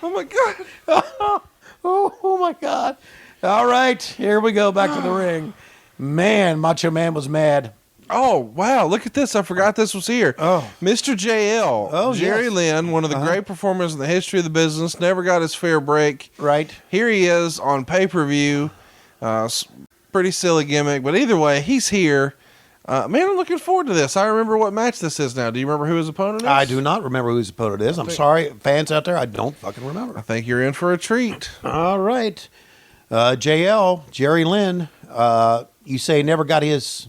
Speaker 1: Oh, my God.
Speaker 2: Oh, my God. All right, here we go. Back to the ring. Man, Macho Man was mad.
Speaker 1: Oh, wow. Look at this. I forgot this was here.
Speaker 2: Oh.
Speaker 1: Mr. JL.
Speaker 2: Oh,
Speaker 1: Jerry
Speaker 2: yes.
Speaker 1: Lynn, one of the great performers in the history of the business, never got his fair break.
Speaker 2: Right.
Speaker 1: Here he is on pay-per-view. Pretty silly gimmick. But either way, he's here. Man, I'm looking forward to this. I remember what match this is now. Do you remember who his opponent is?
Speaker 2: I do not remember who his opponent is. I'm sorry, fans out there. I don't fucking remember.
Speaker 1: I think you're in for a treat.
Speaker 2: All right. JL, Jerry Lynn, you say never got his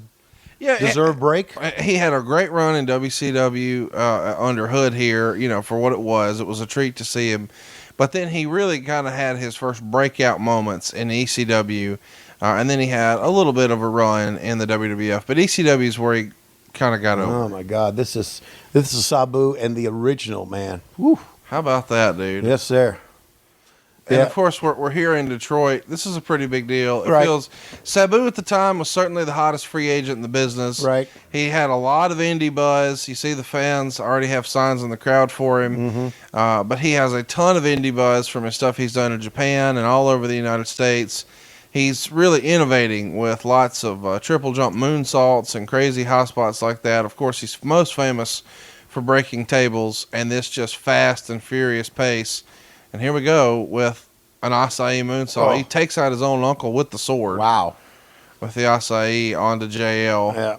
Speaker 2: deserved break.
Speaker 1: He had a great run in WCW under Hood here, for what it was. It was a treat to see him. But then he really kind of had his first breakout moments in ECW, and then he had a little bit of a run in the WWF. But ECW is where he kind of got over.
Speaker 2: Oh, my God. This is Sabu and the original, man. Woo.
Speaker 1: How about that, dude?
Speaker 2: Yes, sir.
Speaker 1: And of course, we're here in Detroit. This is a pretty big deal. It feels Sabu at the time was certainly the hottest free agent in the business.
Speaker 2: Right.
Speaker 1: He had a lot of indie buzz. You see the fans already have signs in the crowd for him. But he has a ton of indie buzz from his stuff he's done in Japan and all over the United States. He's really innovating with lots of triple jump moonsaults and crazy high spots like that. Of course, he's most famous for breaking tables and this just fast and furious pace. And here we go with an acai moonsault.
Speaker 2: Oh.
Speaker 1: He takes out his own uncle with the sword.
Speaker 2: Wow.
Speaker 1: With the acai onto JL.
Speaker 2: Yeah.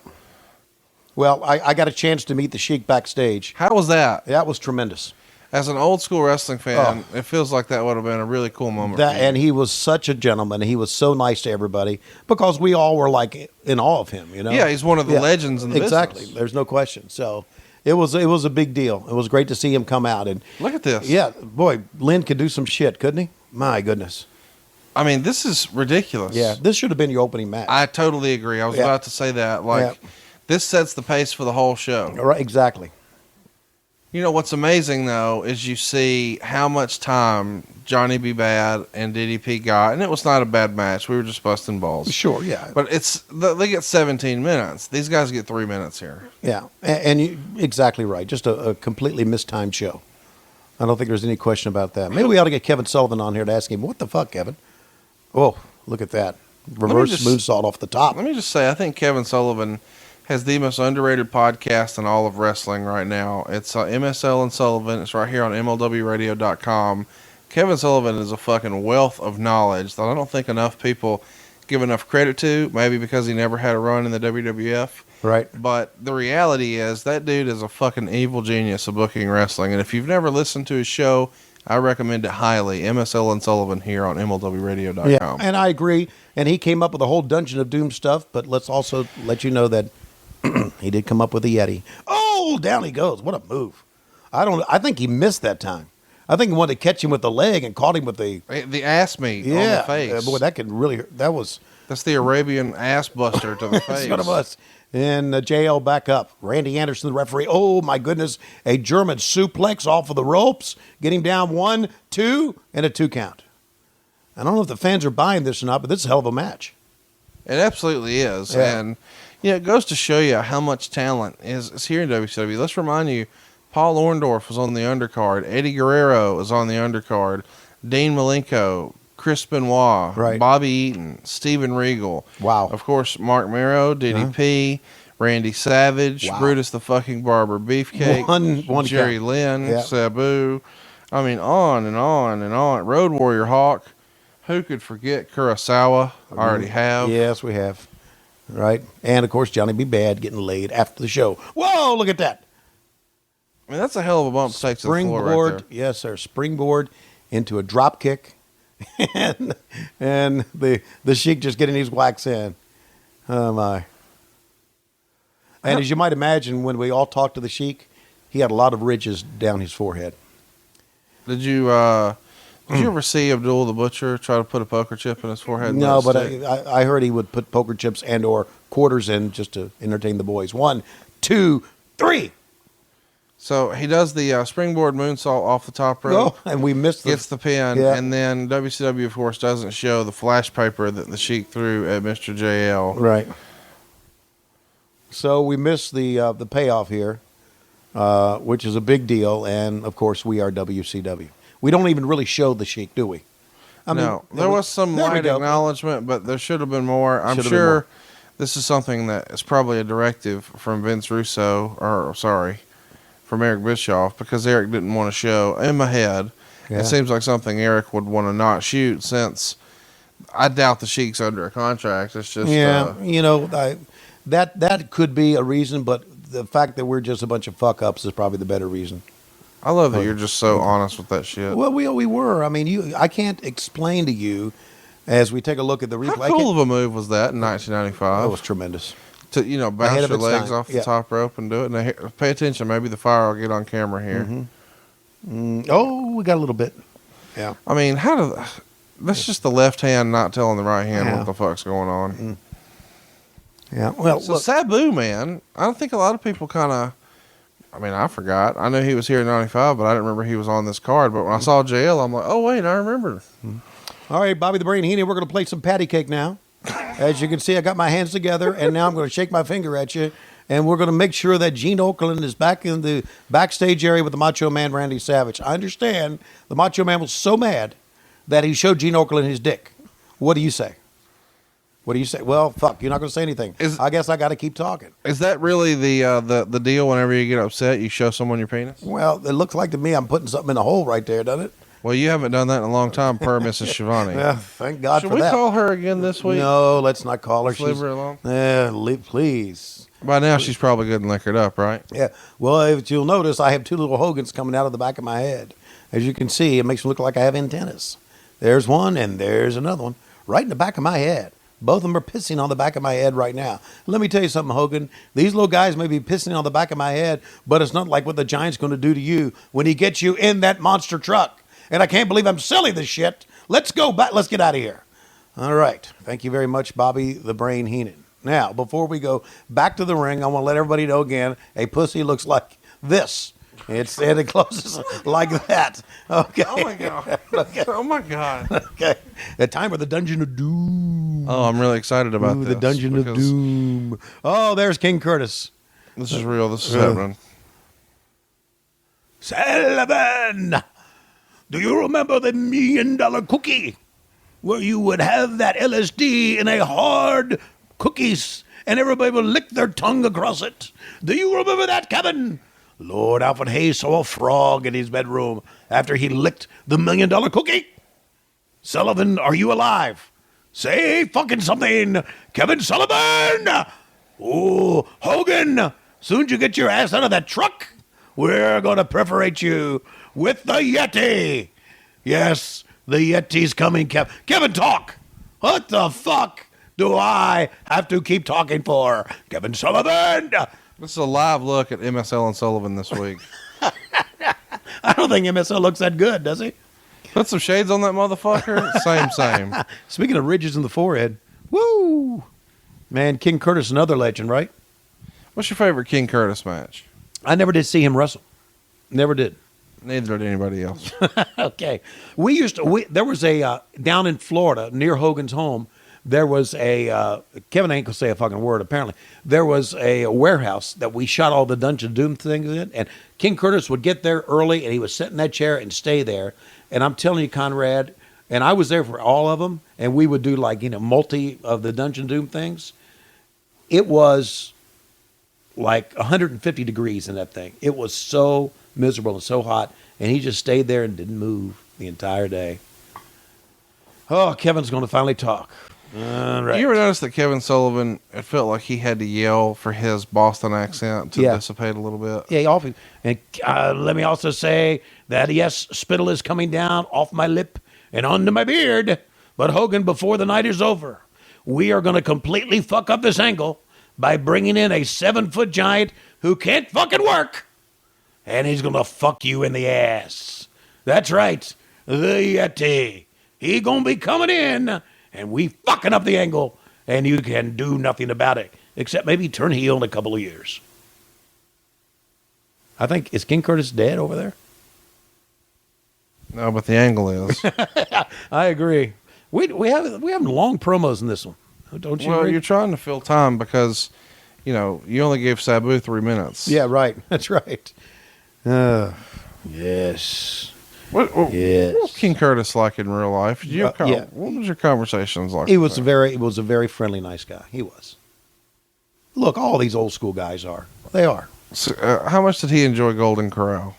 Speaker 2: Well, I got a chance to meet the Sheik backstage.
Speaker 1: How was that?
Speaker 2: That was tremendous.
Speaker 1: As an old school wrestling fan, it feels like that would have been a really cool moment.
Speaker 2: And he was such a gentleman. He was so nice to everybody because we all were like in awe of him,
Speaker 1: Yeah, he's one of the legends in the business.
Speaker 2: Exactly. There's no question. So it was a big deal. It was great to see him come out and
Speaker 1: look at this.
Speaker 2: Yeah, boy, Lynn could do some shit, couldn't he? My goodness.
Speaker 1: I mean, this is ridiculous.
Speaker 2: Yeah, this should have been your opening match.
Speaker 1: I totally agree. I was about to say that. This sets the pace for the whole show.
Speaker 2: Right, exactly.
Speaker 1: What's amazing, though, is you see how much time Johnny B. Bad and DDP got, and it was not a bad match. We were just busting balls.
Speaker 2: Sure, yeah.
Speaker 1: But they get 17 minutes. These guys get 3 minutes here.
Speaker 2: Yeah, and you exactly right. Just a completely mistimed show. I don't think there's any question about that. Maybe we ought to get Kevin Sullivan on here to ask him, what the fuck, Kevin? Oh, look at that. Reverse moonsault off the top.
Speaker 1: Let me just say, I think Kevin Sullivan has the most underrated podcast in all of wrestling right now. It's MSL and Sullivan. It's right here on MLWradio.com. Kevin Sullivan is a fucking wealth of knowledge that I don't think enough people give enough credit to, maybe because he never had a run in the WWF.
Speaker 2: Right.
Speaker 1: But the reality is that dude is a fucking evil genius of booking wrestling. And if you've never listened to his show, I recommend it highly. MSL and Sullivan here on MLWradio.com.
Speaker 2: Yeah, and I agree. And he came up with a whole Dungeon of Doom stuff, but let's also let you know that he did come up with a Yeti. Oh, down he goes. What a move. I think he missed that time. I think he wanted to catch him with the leg and caught him with the
Speaker 1: ass meat on the face.
Speaker 2: Boy,
Speaker 1: that's the Arabian ass buster to the face.
Speaker 2: That's what it was. And JL back up. Randy Anderson, the referee. Oh, my goodness. A German suplex off of the ropes. Get him down 1, 2, and a 2 count. I don't know if the fans are buying this or not, but this is a hell of a match.
Speaker 1: It absolutely is.
Speaker 2: Yeah.
Speaker 1: And it goes to show you how much talent is here in WCW. Let's remind you, Paul Orndorff was on the undercard. Eddie Guerrero is on the undercard. Dean Malenko, Chris Benoit,
Speaker 2: Right.
Speaker 1: Bobby Eaton, Steven Regal.
Speaker 2: Wow.
Speaker 1: Of course, Mark Mero, DDP, Randy Savage,
Speaker 2: Wow.
Speaker 1: Brutus the fucking Barber Beefcake,
Speaker 2: One
Speaker 1: Jerry
Speaker 2: count.
Speaker 1: Lynn,
Speaker 2: Yeah.
Speaker 1: Sabu. I mean, on and on and on. Road Warrior Hawk. Who could forget Kurosawa? I already have.
Speaker 2: Yes, we have. Right. And, of course, Johnny B. Bad getting laid after the show. Whoa, look at that.
Speaker 1: I mean, that's a hell of a bump to take to the floor right there.
Speaker 2: Yes, sir. Springboard into a drop kick. and the Sheik just getting his whacks in. Oh, my. And as you might imagine, when we all talked to the Sheik, he had a lot of ridges down his forehead.
Speaker 1: Did you ever see Abdul the Butcher try to put a poker chip in his forehead? and
Speaker 2: No,
Speaker 1: let
Speaker 2: but
Speaker 1: it stick?
Speaker 2: I heard he would put poker chips and or quarters in just to entertain the boys. 1, 2, 3.
Speaker 1: So he does the springboard moonsault off the top rope.
Speaker 2: Oh, and we missed
Speaker 1: Gets the pin,
Speaker 2: Yeah.
Speaker 1: and then WCW, of course, doesn't show the flash paper that the Sheik threw at Mr. JL.
Speaker 2: Right. So we missed the payoff here, which is a big deal, and of course we are WCW. We don't even really show the Sheik, do we?
Speaker 1: No, there was some
Speaker 2: there we
Speaker 1: light
Speaker 2: go.
Speaker 1: acknowledgement, but there should have been more. I'm
Speaker 2: Should have been
Speaker 1: sure
Speaker 2: more.
Speaker 1: this is something that is probably a directive from Vince Russo, from Eric Bischoff, because Eric didn't want to show. In my head,
Speaker 2: Yeah.
Speaker 1: it seems like something Eric would want to not shoot, since I doubt the Sheik's under a contract. It's just
Speaker 2: that could be a reason, but the fact that we're just a bunch of fuck ups is probably the better reason.
Speaker 1: I love that you're just so honest with that shit.
Speaker 2: Well, we were. I mean, I can't explain to you as we take a look at the replay.
Speaker 1: How cool of a move was that in 1995?
Speaker 2: That was tremendous.
Speaker 1: to bounce
Speaker 2: Ahead of
Speaker 1: your
Speaker 2: its
Speaker 1: legs
Speaker 2: time.
Speaker 1: off the top rope and do it. And pay attention. Maybe the fire will get on camera here.
Speaker 2: Oh, we got a little bit. Yeah.
Speaker 1: I mean, that's just the left hand not telling the right hand what the fuck's going on.
Speaker 2: Yeah. Well,
Speaker 1: So
Speaker 2: look,
Speaker 1: Sabu, man, I don't think a lot of people kind of. I mean, I forgot. I knew he was here in '95, but I didn't remember he was on this card. But when I saw JL, I'm like, oh wait, I remember.
Speaker 2: all right, Bobby the Brain Heenan, we're going to play some patty cake now. As you can see, I got my hands together, and now I'm going to shake my finger at you, and we're going to make sure that Gene Okerlund is back in the backstage area with the Macho Man Randy Savage. I understand the Macho Man was so mad that he showed Gene Okerlund his dick. What do you say? What do you say? Well, fuck, you're not going to say anything. I guess I got to keep talking.
Speaker 1: Is that really the deal? Whenever you get upset, you show someone your penis?
Speaker 2: Well, it looks like to me I'm putting something in the hole right there, doesn't it?
Speaker 1: Well, you haven't done that in a long time, per Mrs. Schiavone.
Speaker 2: Yeah, thank God
Speaker 1: Should
Speaker 2: for
Speaker 1: we
Speaker 2: that.
Speaker 1: call her again this week?
Speaker 2: No, let's not call her.
Speaker 1: Let's leave her alone.
Speaker 2: Please.
Speaker 1: By now, she's probably good and liquored up, right?
Speaker 2: Yeah. Well, if you'll notice, I have two little Hogans coming out of the back of my head. As you can see, it makes me look like I have antennas. There's one, and there's another one right in the back of my head. Both of them are pissing on the back of my head right now. Let me tell you something, Hogan. These little guys may be pissing on the back of my head, but it's not like what the Giant's going to do to you when he gets you in that monster truck. And I can't believe I'm selling this shit. Let's go back. Let's get out of here. All right. Thank you very much, Bobby the Brain Heenan. Now, before we go back to the ring, I want to let everybody know again, a pussy looks like this. And it closes like that. Okay.
Speaker 1: Oh my god.
Speaker 2: Okay.
Speaker 1: Oh my god.
Speaker 2: Okay. The time of the Dungeon of Doom.
Speaker 1: Oh, I'm really excited about this.
Speaker 2: The Dungeon of
Speaker 1: because
Speaker 2: Doom. Oh, there's King Curtis.
Speaker 1: This is real. This is happening.
Speaker 2: Sullivan, do you remember the $1 million cookie? Where you would have that LSD in a hard cookies and everybody would lick their tongue across it. Do you remember that, Kevin? Lord Alfred Hayes saw a frog in his bedroom after he licked the $1 million cookie. Sullivan, are you alive? Say fucking something, Kevin Sullivan! Oh, Hogan, soon as you get your ass out of that truck, we're going to perforate you with the Yeti. Yes, the Yeti's coming, Kevin, talk. What the fuck do I have to keep talking for? Kevin Sullivan!
Speaker 1: This is a live look at MSL and Sullivan this week.
Speaker 2: I don't think MSL looks that good, does he?
Speaker 1: Put some shades on that motherfucker. Same.
Speaker 2: Speaking of ridges in the forehead, woo! Man, King Curtis, another legend, right?
Speaker 1: What's your favorite King Curtis match?
Speaker 2: I never did see him wrestle. Never did.
Speaker 1: Neither did anybody else.
Speaker 2: Okay. There was a, down in Florida, near Hogan's home, there was a, Kevin ain't gonna say a fucking word, apparently. There was a warehouse that we shot all the Dungeon of Doom things in, and King Curtis would get there early, and he would sit in that chair and stay there. And I'm telling you, Conrad, and I was there for all of them, and we would do multi of the Dungeon of Doom things. It was like 150 degrees in that thing. It was so miserable and so hot, and he just stayed there and didn't move the entire day. Oh, Kevin's going to finally talk. All right.
Speaker 1: You ever notice that Kevin Sullivan, it felt like he had to yell for his Boston accent to dissipate a little bit?
Speaker 2: Yeah, often. And let me also say that, yes, spittle is coming down off my lip and onto my beard. But Hogan, before the night is over, we are going to completely fuck up this angle by bringing in a 7-foot giant who can't fucking work. And he's going to fuck you in the ass. That's right. The Yeti. He going to be coming in, and we fucking up the angle, and you can do nothing about it, except maybe turn heel in a couple of years. I think, is King Curtis dead over there?
Speaker 1: No, but the angle is.
Speaker 2: I agree. We have long promos in this one, don't you?
Speaker 1: Well,
Speaker 2: agree?
Speaker 1: you're trying to fill time because, you only gave Sabu 3 minutes.
Speaker 2: Yeah, right. That's right. Yes.
Speaker 1: What
Speaker 2: Yes.
Speaker 1: was King Curtis like in real life? Did you
Speaker 2: yeah.
Speaker 1: What was your conversations like?
Speaker 2: He was a very friendly, nice guy. He was. Look, all these old school guys are. They are.
Speaker 1: So, how much did he enjoy Golden Corral?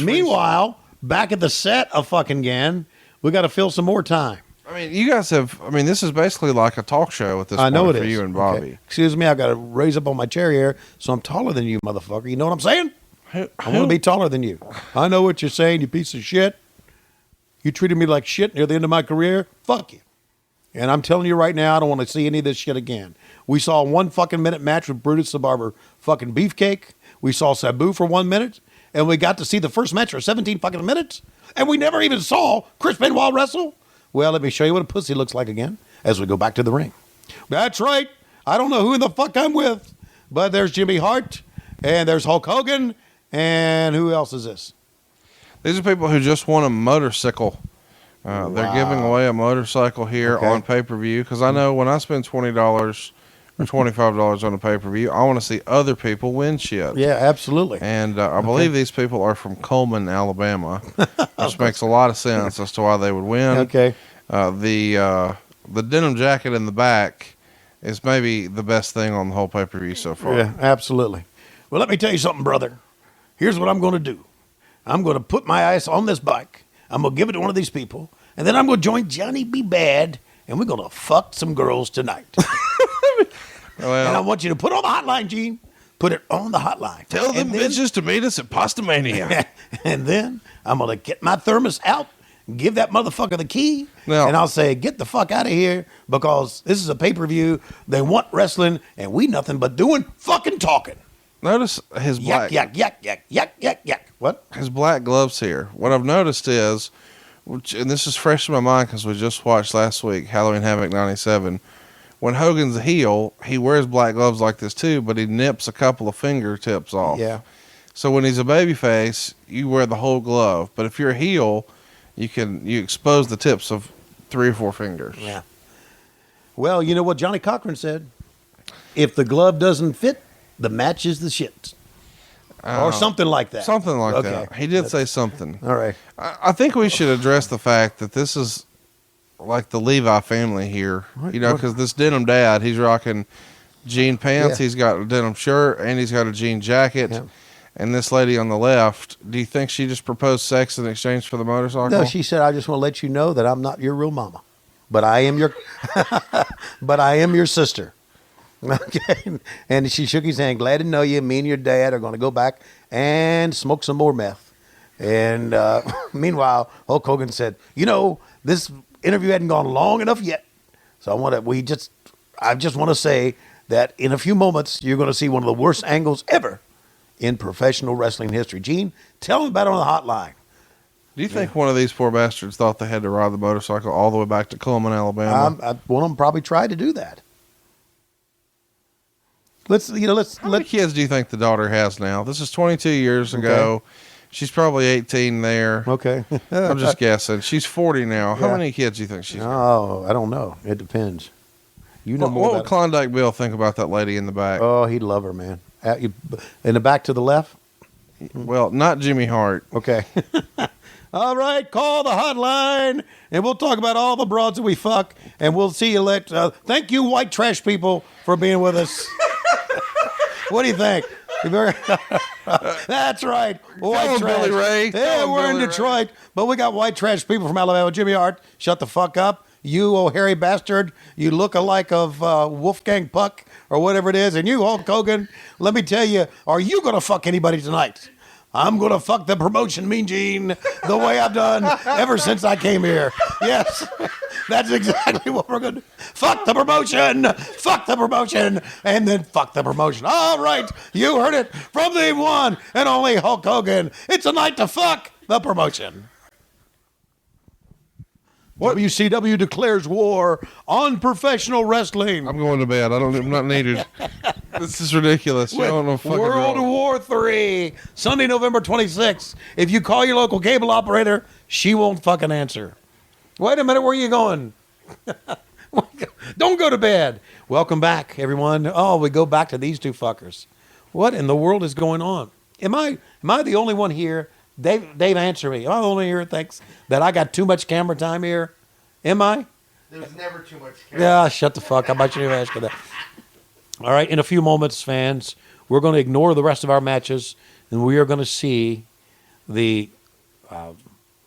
Speaker 2: Meanwhile, back at the set of fucking Gan, we got to fill some more time.
Speaker 1: I mean, you guys have. I mean, this is basically like a talk show at this point
Speaker 2: know it
Speaker 1: for
Speaker 2: is.
Speaker 1: you and Bobby.
Speaker 2: Okay. Excuse me, I've got to raise up on my chair here, so I'm taller than you, motherfucker. You know what I'm saying? I want to be taller than you. I know what you're saying, you piece of shit. You treated me like shit near the end of my career. Fuck you. And I'm telling you right now, I don't want to see any of this shit again. We saw a 1 fucking minute match with Brutus the Barber fucking Beefcake. We saw Sabu for 1 minute. And we got to see the first match for 17 fucking minutes. And we never even saw Chris Benoit wrestle. Well, let me show you what a pussy looks like again as we go back to the ring. That's right. I don't know who in the fuck I'm with, but there's Jimmy Hart and there's Hulk Hogan. And who else is this?
Speaker 1: These are people who just won a motorcycle.
Speaker 2: Wow.
Speaker 1: They're giving away a motorcycle here on pay-per-view because I know when I spend $20 or $25 on a pay-per-view, I want to see other people win shit.
Speaker 2: Yeah, absolutely.
Speaker 1: And I believe these people are from Coleman, Alabama, which makes a lot of sense as to why they would win.
Speaker 2: Okay.
Speaker 1: The denim jacket in the back is maybe the best thing on the whole pay-per-view so far.
Speaker 2: Yeah, absolutely. Well, let me tell you something, brother. Here's what I'm going to do. I'm going to put my eyes on this bike. I'm going to give it to one of these people. And then I'm going to join Johnny B. Bad. And we're going to fuck some girls tonight.
Speaker 1: Well,
Speaker 2: and I want you to put on the hotline, Gene. Put it on the hotline.
Speaker 1: Tell them bitches to meet us at Pastamania.
Speaker 2: And then I'm going to get my thermos out, give that motherfucker the key,
Speaker 1: Now,
Speaker 2: and I'll say, get the fuck out of here because this is a pay-per-view. They want wrestling, and we nothing but doing fucking talking.
Speaker 1: Notice his black
Speaker 2: Yak. What?
Speaker 1: his black gloves here. What I've noticed is, and this is fresh in my mind because we just watched last week Halloween Havoc 97. When Hogan's a heel, he wears black gloves like this too, but he nips a couple of fingertips off.
Speaker 2: Yeah.
Speaker 1: So when he's a babyface, you wear the whole glove. But if you're a heel, you expose the tips of 3 or 4 fingers.
Speaker 2: Yeah. Well, you know what Johnny Cochran said? If the glove doesn't fit, the match is the shit. Or something like that.
Speaker 1: Something like that. He did say something.
Speaker 2: All right.
Speaker 1: I think we should address the fact that this is like the Levi family here. You know, because this denim dad, he's rocking jean pants, he's got a denim shirt, and he's got a jean jacket. Yeah. And this lady on the left, do you think she just proposed sex in exchange for the motorcycle?
Speaker 2: No, she said, I just want to let you know that I'm not your real mama. But I am your but I am your sister. Okay. And she shook his hand. Glad to know you. Me and your dad are going to go back and smoke some more meth. And meanwhile, Hulk Hogan said, you know, this interview hadn't gone long enough yet. So I just want to say that in a few moments, you're going to see one of the worst angles ever in professional wrestling history. Gene, tell them about it on the hotline.
Speaker 1: Do you think one of these poor bastards thought they had to ride the motorcycle all the way back to Coleman, Alabama?
Speaker 2: One of them probably tried to do that.
Speaker 1: How many kids do you think the daughter has now? This is 22 years ago. She's probably 18 there.
Speaker 2: Okay.
Speaker 1: I'm just guessing. She's 40 now. How many kids do you think she's got?
Speaker 2: Oh, I don't know. It depends. You know more
Speaker 1: what
Speaker 2: about
Speaker 1: would Klondike Bill think about that lady in the back?
Speaker 2: Oh, he'd love her, man. In the back to the left?
Speaker 1: Well, not Jimmy Hart.
Speaker 2: Okay. All right, call the hotline, and we'll talk about all the broads that we fuck, and we'll see you later. Thank you, white trash people, for being with us. What do you think? That's right. White trash.
Speaker 1: Billy Ray.
Speaker 2: Yeah, we're in Detroit, but we got white trash people from Alabama. Jimmy Hart, shut the fuck up. You, oh hairy bastard, you look alike of Wolfgang Puck or whatever it is. And you, Hulk Hogan, let me tell you, are you going to fuck anybody tonight? I'm going to fuck the promotion, Mean Gene, the way I've done ever since I came here. Yes, that's exactly what we're going to do. Fuck the promotion, and then fuck the promotion. All right, you heard it from the one and only Hulk Hogan. It's a night to fuck the promotion. What? WCW declares war on professional wrestling.
Speaker 1: I'm going to bed. I'm not needed. This is ridiculous. You don't know fucking
Speaker 2: World War III, Sunday, November 26th. If you call your local cable operator, she won't fucking answer. Wait a minute, where are you going? Don't go to bed. Welcome back, everyone. Oh, we go back to these two fuckers. What in the world is going on? Am I the only one here? Dave, answer me. Am I the only one here that thinks that I got too much camera time here? Am I?
Speaker 3: There's never too much camera.
Speaker 2: Yeah, shut the fuck up. I shouldn't have asked you that. All right, in a few moments, fans, we're going to ignore the rest of our matches, and we are going to see the,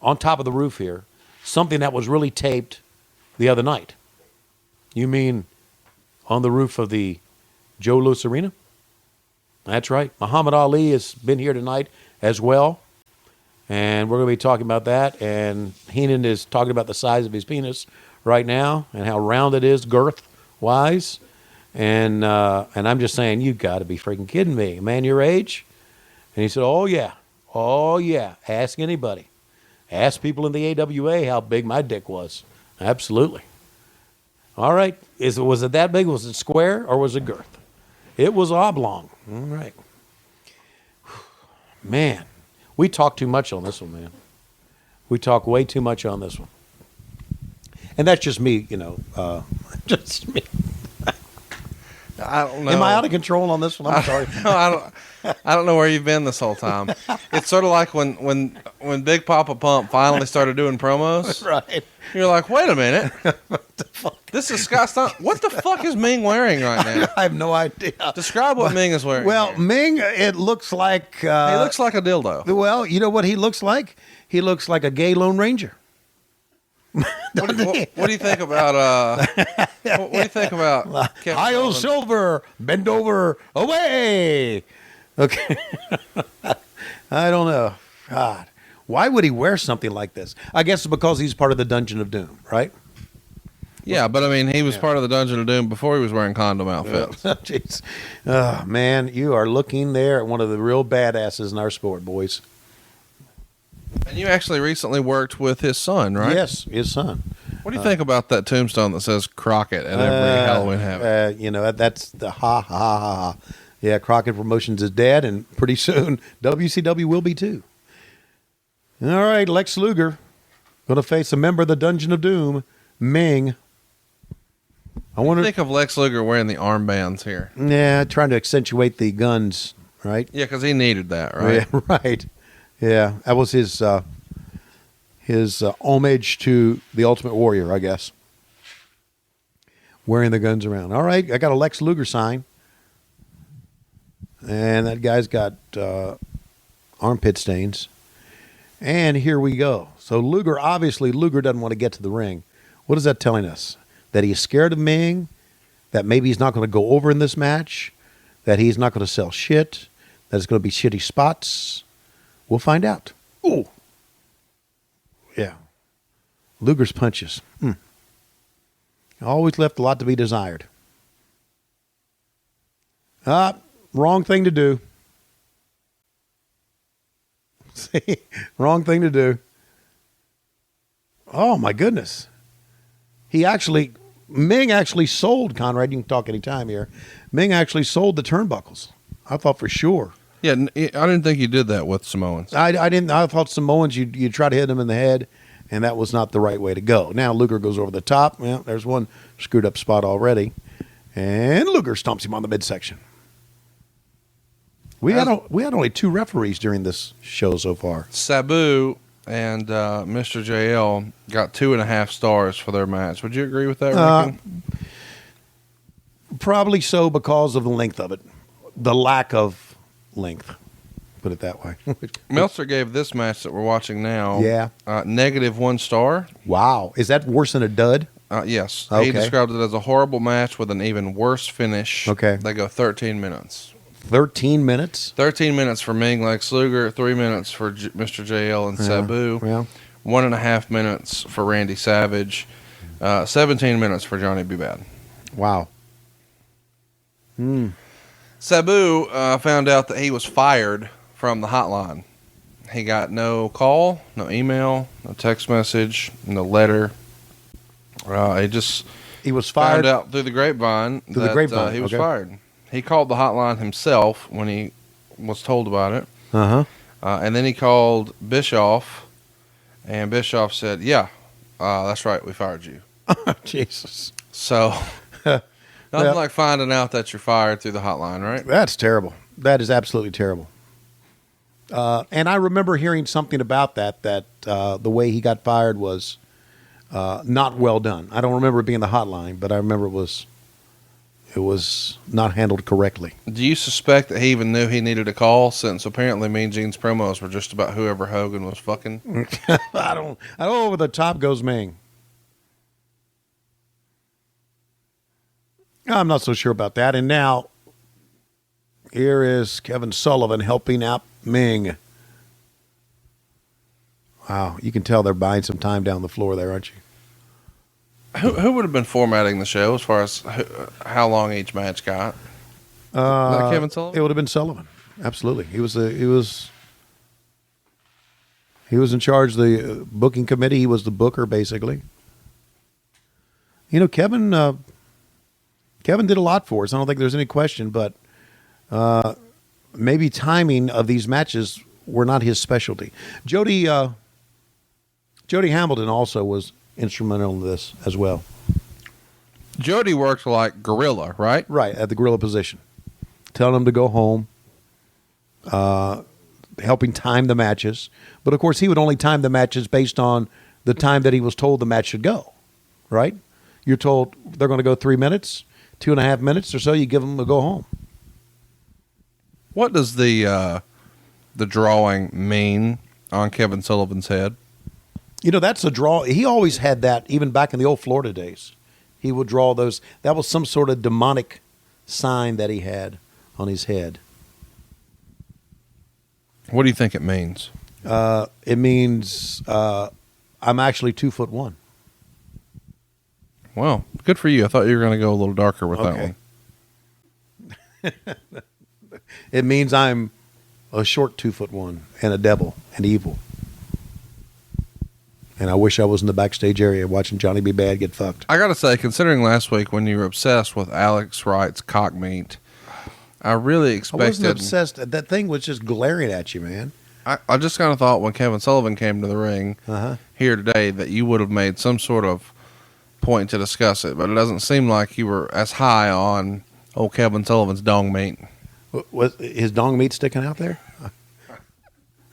Speaker 2: on top of the roof here, something that was really taped the other night. You mean on the roof of the Joe Louis Arena? That's right. Muhammad Ali has been here tonight as well, and we're going to be talking about that, and Heenan is talking about the size of his penis right now and how round it is girth-wise. And I'm just saying, you got to be freaking kidding me. A man your age? And he said, oh, yeah. Oh, yeah. Ask anybody. Ask people in the AWA how big my dick was. Absolutely. All right. Was it that big? Was it square or was it girth? It was oblong. All right. Man, we talk too much on this one, man. We talk way too much on this one. And that's just me, just me.
Speaker 1: I don't know.
Speaker 2: Am I out of control on this one? I'm sorry.
Speaker 1: I don't know where you've been this whole time. It's sort of like when Big Papa Pump finally started doing promos.
Speaker 2: Right.
Speaker 1: You're like, wait a minute.
Speaker 2: What the fuck?
Speaker 1: This is Scott Stein. What the fuck is Ming wearing right now?
Speaker 2: I have no idea.
Speaker 1: Describe what Ming is wearing.
Speaker 2: Well,
Speaker 1: here.
Speaker 2: Ming, it looks like...
Speaker 1: He looks like a dildo.
Speaker 2: Well, you know what he looks like? He looks like a gay Lone Ranger.
Speaker 1: What do you think about what do you think about Kevin
Speaker 2: Hi-yo
Speaker 1: Owens?
Speaker 2: Silver, bend over, away. Okay. I don't know. God, why would he wear something like this? I guess it's because he's part of the Dungeon of Doom, right?
Speaker 1: Yeah, but I mean, he was part of the Dungeon of Doom before he was wearing condom outfits.
Speaker 2: Jeez. Oh, man, you are looking there at one of the real badasses in our sport, boys.
Speaker 1: And you actually recently worked with his son, right?
Speaker 2: Yes, his son.
Speaker 1: What do you think about that tombstone that says Crockett at every Halloween Havoc?
Speaker 2: That's the ha, ha, ha, ha. Yeah, Crockett Promotions is dead, and pretty soon WCW will be too. All right, Lex Luger going to face a member of the Dungeon of Doom, Ming. I wonder.
Speaker 1: Think of Lex Luger wearing the armbands here.
Speaker 2: Yeah, trying to accentuate the guns, right?
Speaker 1: Yeah, because he needed that, right?
Speaker 2: Yeah, right. Yeah, that was his homage to the Ultimate Warrior, I guess. Wearing the guns around. All right, I got a Lex Luger sign. And that guy's got armpit stains. And here we go. So Luger doesn't want to get to the ring. What is that telling us? That he's scared of Ming, that maybe he's not going to go over in this match, that he's not going to sell shit, that it's going to be shitty spots. We'll find out. Ooh. Yeah. Luger's punches. Always left a lot to be desired. Wrong thing to do. See? Wrong thing to do. Oh, my goodness. Ming actually sold, Conrad, you can talk anytime here. Ming actually sold the turnbuckles. I thought for sure.
Speaker 1: Yeah, I didn't think you did that with Samoans.
Speaker 2: I didn't. I thought Samoans, you'd try to hit them in the head, and that was not the right way to go. Now Luger goes over the top. Well, there's one screwed up spot already, and Luger stomps him on the midsection. We had only 2 referees during this show so far.
Speaker 1: Sabu and Mr. JL got 2.5 stars for their match. Would you agree with that, Ricky?
Speaker 2: Probably so because of the length of it, the lack of length. Put it that way.
Speaker 1: Meltzer gave this match that we're watching now -1 star.
Speaker 2: Wow. Is that worse than a dud?
Speaker 1: Yes.
Speaker 2: Okay.
Speaker 1: He described it as a horrible match with an even worse finish.
Speaker 2: Okay.
Speaker 1: They go 13 minutes.
Speaker 2: 13 minutes?
Speaker 1: 13 minutes for Ming Lex Luger, 3 minutes for Mr. JL and Sabu,
Speaker 2: Yeah.
Speaker 1: 1.5 minutes for Randy Savage, 17 minutes for Johnny B. Bad.
Speaker 2: Wow.
Speaker 1: Sabu found out that he was fired from the hotline. He got no call, no email, no text message, no letter.
Speaker 2: He was fired
Speaker 1: found out through the grapevine he was fired. He called the hotline himself when he was told about it. And then he called Bischoff, and Bischoff said, yeah, that's right, we fired you.
Speaker 2: Jesus.
Speaker 1: So, nothing like finding out that you're fired through the hotline, right?
Speaker 2: That's terrible. That is absolutely terrible. And I remember hearing something about that the way he got fired was not well done. I don't remember it being the hotline, but I remember it was not handled correctly.
Speaker 1: Do you suspect that he even knew he needed a call, since apparently Mean Gene's promos were just about whoever Hogan was fucking?
Speaker 2: I don't know, over the top goes Ming. I'm not so sure about that. And now, here is Kevin Sullivan helping out Ming. Wow, you can tell they're buying some time down the floor there, aren't you?
Speaker 1: Who would have been formatting the show as far as how long each match got? Like Kevin Sullivan?
Speaker 2: It would have been Sullivan. Absolutely. He was in charge of the booking committee. He was the booker, basically. You know, Kevin did a lot for us. I don't think there's any question, but maybe timing of these matches were not his specialty. Jody Hamilton also was instrumental in this as well.
Speaker 1: Jody worked like gorilla, right?
Speaker 2: Right, at the gorilla position. Telling him to go home, helping time the matches. But, of course, he would only time the matches based on the time that he was told the match should go, right? You're told they're going to go 3 minutes, 2.5 minutes or so, you give them a go home.
Speaker 1: What does the drawing mean on Kevin Sullivan's head?
Speaker 2: You know, that's a draw. He always had that, even back in the old Florida days. He would draw those. That was some sort of demonic sign that he had on his head.
Speaker 1: What do you think it means?
Speaker 2: It means I'm actually 2'1".
Speaker 1: Well, good for you. I thought you were going to go a little darker with that one.
Speaker 2: It means I'm a short 2'1" and a devil and evil. And I wish I was in the backstage area watching Johnny B. Bad get fucked.
Speaker 1: I got to say, considering last week when you were obsessed with Alex Wright's cock meat, I really expected...
Speaker 2: I wasn't obsessed. That thing was just glaring at you, man.
Speaker 1: I just kind of thought when Kevin Sullivan came to the ring here today that you would have made some sort of point to discuss it, but it doesn't seem like you were as high on old Kevin Sullivan's dong meat.
Speaker 2: Was his dong meat sticking out there?